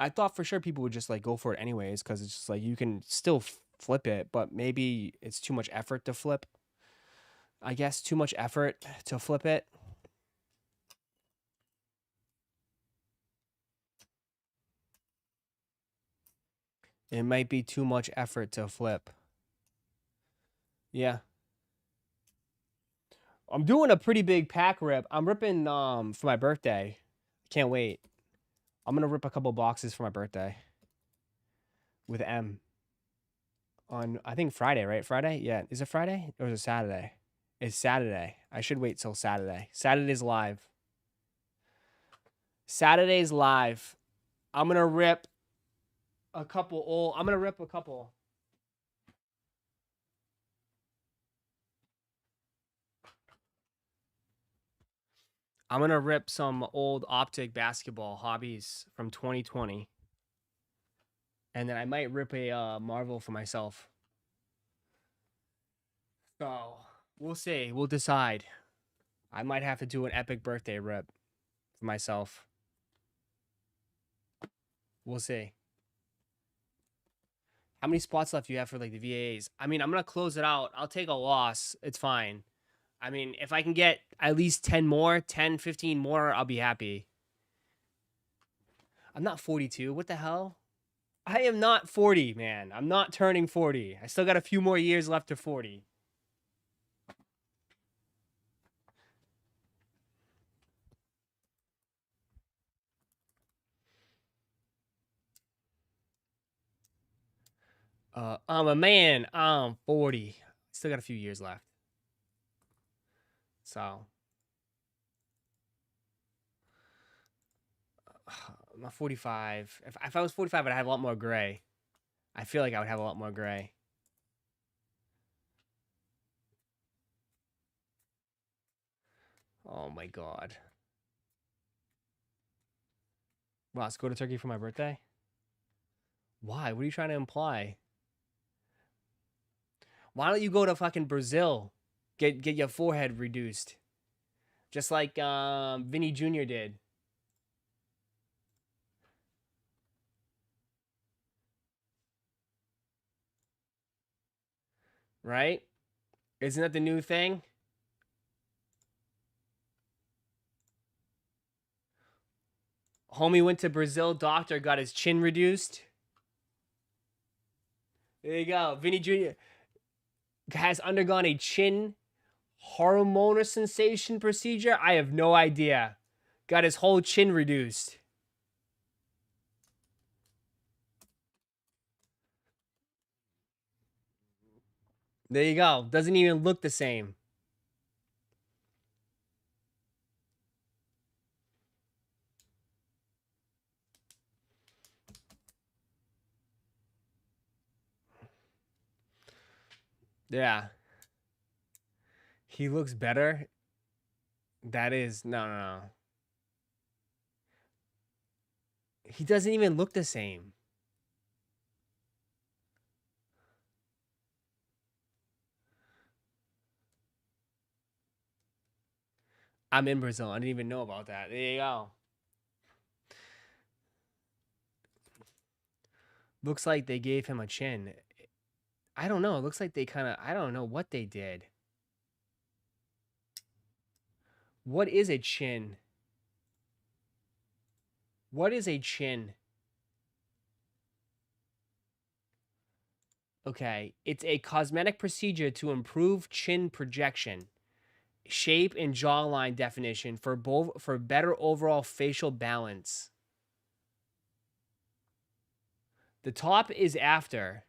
I thought for sure people would just like go for it anyways, because it's just like you can still flip it, but maybe it's too much effort to flip. I guess too much effort to flip it. It might be too much effort to flip. Yeah. I'm doing a pretty big pack rip. I'm ripping for my birthday. Can't wait. I'm gonna rip a couple boxes for my birthday. With M. On I think Friday, right? Friday? Yeah. Is it Friday? Or is it Saturday? It's Saturday. I should wait till Saturday. Saturday's live. Saturday's live. I'm gonna rip a couple old. I'm gonna rip a couple. I'm gonna rip some old Optic basketball hobbies from 2020. And then I might rip a Marvel for myself. So, we'll see. We'll decide. I might have to do an epic birthday rip for myself. We'll see. How many spots left do you have for like the VAs? I mean, I'm gonna close it out. I'll take a loss. It's fine. I mean, if I can get at least 10 more, 10, 15 more, I'll be happy. I'm not 42. What the hell? I am not 40, man. I'm not turning 40. I still got a few more years left to 40. I'm a man. I'm 40. Still got a few years left. So. I'm not 45. If I was 45, I'd have a lot more gray. I feel like I would have a lot more gray. Oh my god. Ross, go to Turkey for my birthday? Why? What are you trying to imply? Why don't you go to fucking Brazil? Get your forehead reduced. Just like Vinny Jr. did. Right? Isn't that the new thing? Homie went to Brazil, doctor got his chin reduced. There you go. Vinny Jr. has undergone a chin hormonal sensation procedure. I have no idea. Got his whole chin reduced. There you go. Doesn't even look the same. Yeah. He looks better. That is... No. He doesn't even look the same. I'm in Brazil. I didn't even know about that. There you go. Looks like they gave him a chin. I don't know. It looks like they kind of... I don't know what they did. What is a chin? What is a chin? Okay. It's a cosmetic procedure to improve chin projection, shape, and jawline definition for better overall facial balance. The top is after.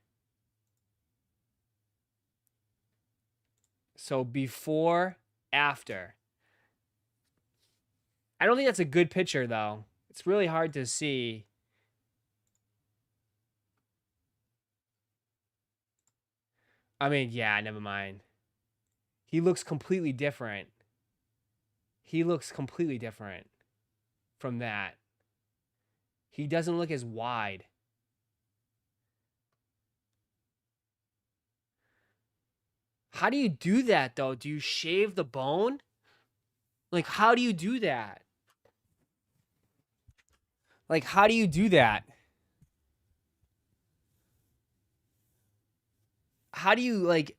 So before, after. I don't think that's a good picture, though. It's really hard to see. I mean, yeah, never mind. He looks completely different. He looks completely different from that. He doesn't look as wide. How do you do that, though? Do you shave the bone? Like, how do you do that? Like, how do you do that? How do you, like,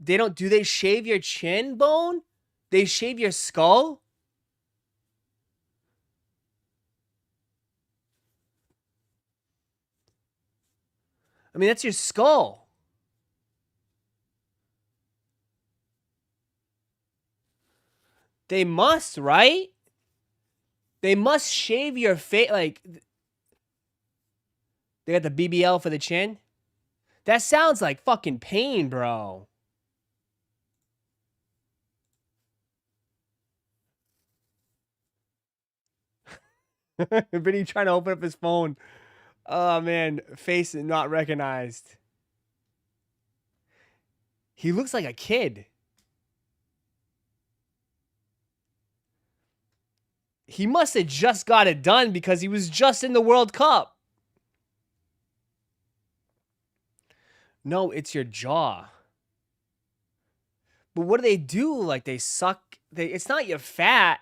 do they shave your chin bone? They shave your skull? I mean, that's your skull. They must, right? They must shave your face. Like, they got the BBL for the chin. That sounds like fucking pain, bro. Vinny trying to open up his phone. Oh, man. Face not recognized. He looks like a kid. He must have just got it done because he was just in the World Cup. No, it's your jaw. But what do they do? Like, they suck. It's not your fat.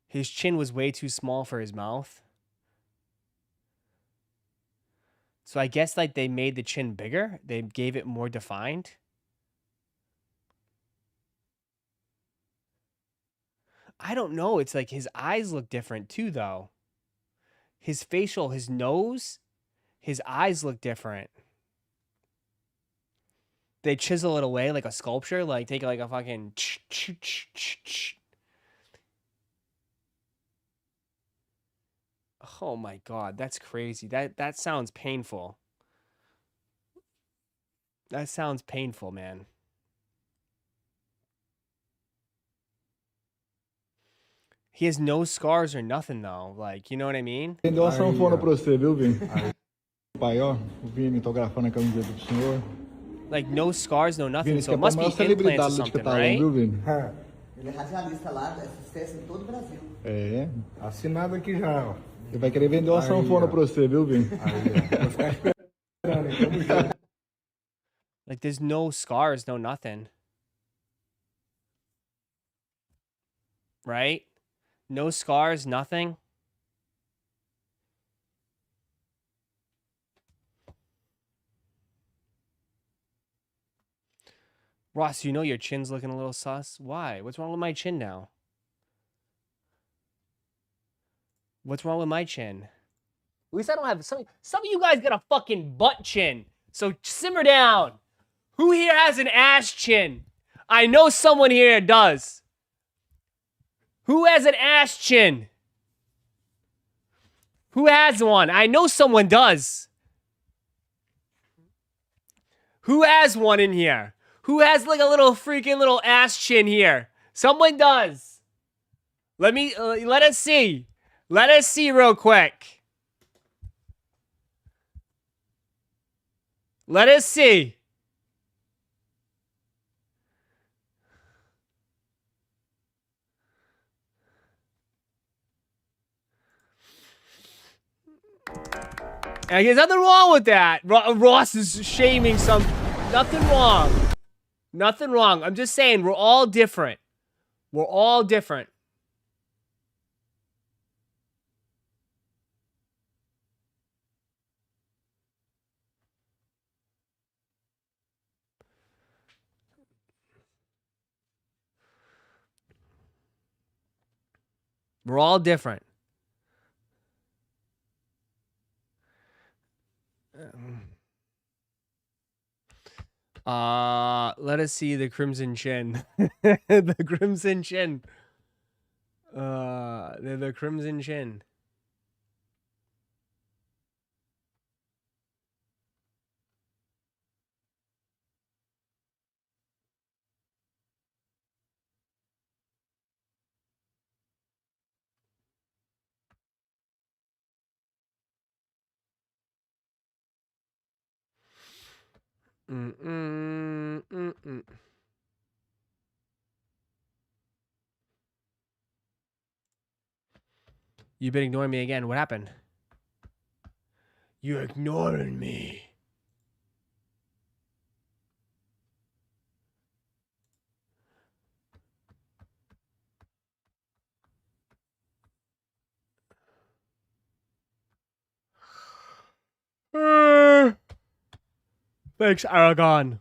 His chin was way too small for his mouth. So I guess like they made the chin bigger. They gave it more defined. I don't know. It's like his eyes look different too, though. His facial, his nose, his eyes look different. They chisel it away like a sculpture, like take like a fucking. Oh my god, that's crazy. That sounds painful. That sounds painful, man. He has no scars or nothing though. Like, you know what I mean? Vendeu a sanfona pra você, viu, Vini? Pai, ó, o Vini autografando a camiseta do senhor. Like no scars, no nothing. Vini, So it must be implants or something, right? Viu, Vini? Ele é radialista lá, é sucesso em todo o Brasil. É, assinado aqui já, ó. Ele vai querer vender uma sanfona pra você, viu, Vini? Vou ficar esperando, hein? Tamo junto. Like there's no scars, no nothing. Right? No scars, nothing. Ross, you know your chin's looking a little sus. Why? What's wrong with my chin now? What's wrong with my chin? At least I don't have some of you guys got a fucking butt chin. So simmer down. Who here has an ass chin? I know someone here does. Who has an ass chin? Who has one? I know someone does. Who has one in here? Who has like a little freaking little ass chin here? Someone does. Let us see. Let us see real quick. Let us see. And there's nothing wrong with that. Ross is shaming some. Nothing wrong. Nothing wrong. I'm just saying we're all different. We're all different. We're all different. Let us see the Crimson Chin. The Crimson Chin. The Crimson Chin. You've been ignoring me again. What happened? You're ignoring me. Thanks, Aragon.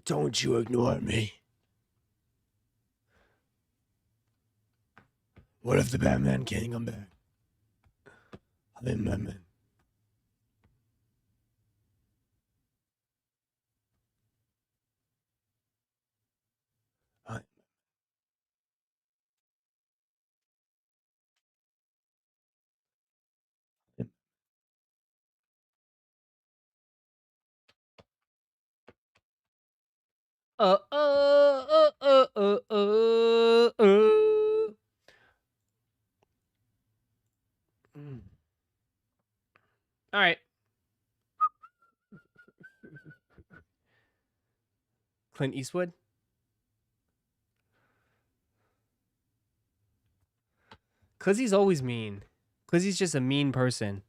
Don't you ignore me. What if the Batman can't come back? I'm Batman. All right. Clint Eastwood. Cause he's always mean. Cause he's just a mean person.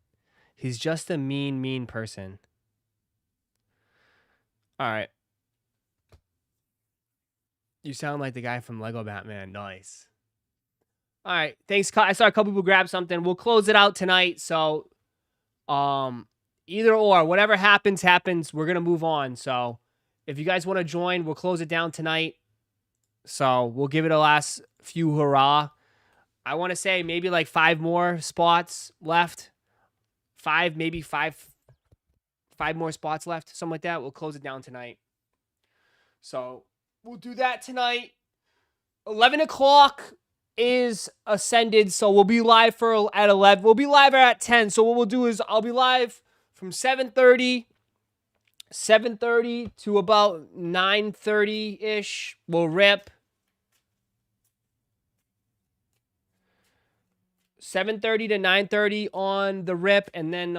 He's just a mean person. All right. You sound like the guy from Lego Batman. Nice. All right. Thanks. I saw a couple people grab something. We'll close it out tonight. So, either or, whatever happens, happens. We're going to move on. So, if you guys want to join, we'll close it down tonight. So, we'll give it a last few hurrah. I want to say maybe like 5 more spots left. 5, maybe 5 more spots left. Something like that. We'll close it down tonight. So, we'll do that tonight. 11 o'clock is Ascended, so we'll be live at 11. We'll be live at 10. So what we'll do is I'll be live from 7:30 to about 9:30-ish. We'll rip. 7:30 to 9:30 on the rip, and then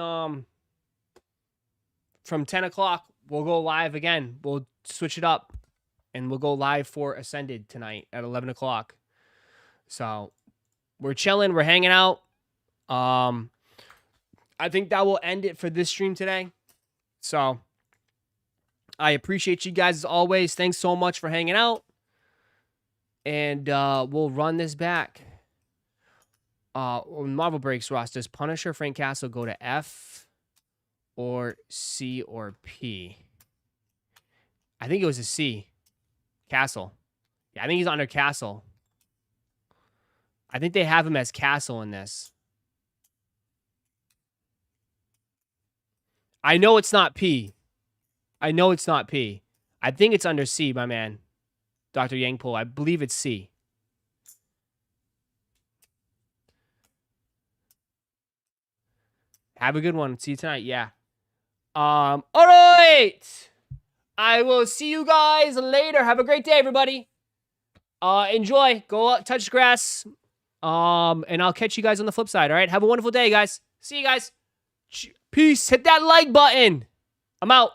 from 10 o'clock, we'll go live again. We'll switch it up, and we'll go live for Ascended tonight at 11 o'clock. So we're chilling. We're hanging out. I think that will end it for this stream today. So I appreciate you guys as always. Thanks so much for hanging out. And we'll run this back. Marvel Breaks, Ross, does Punisher Frank Castle go to F or C or P? I think it was a C. Castle. Yeah, I think he's under Castle. I think they have him as Castle in this. I know it's not P. I know it's not P. I think it's under C, my man. Dr. Yangpo. I believe it's C. Have a good one. See you tonight. Yeah. All right. I will see you guys later. Have a great day, everybody. Enjoy. Go out, touch the grass. And I'll catch you guys on the flip side. All right. Have a wonderful day, guys. See you guys. Peace. Hit that like button. I'm out.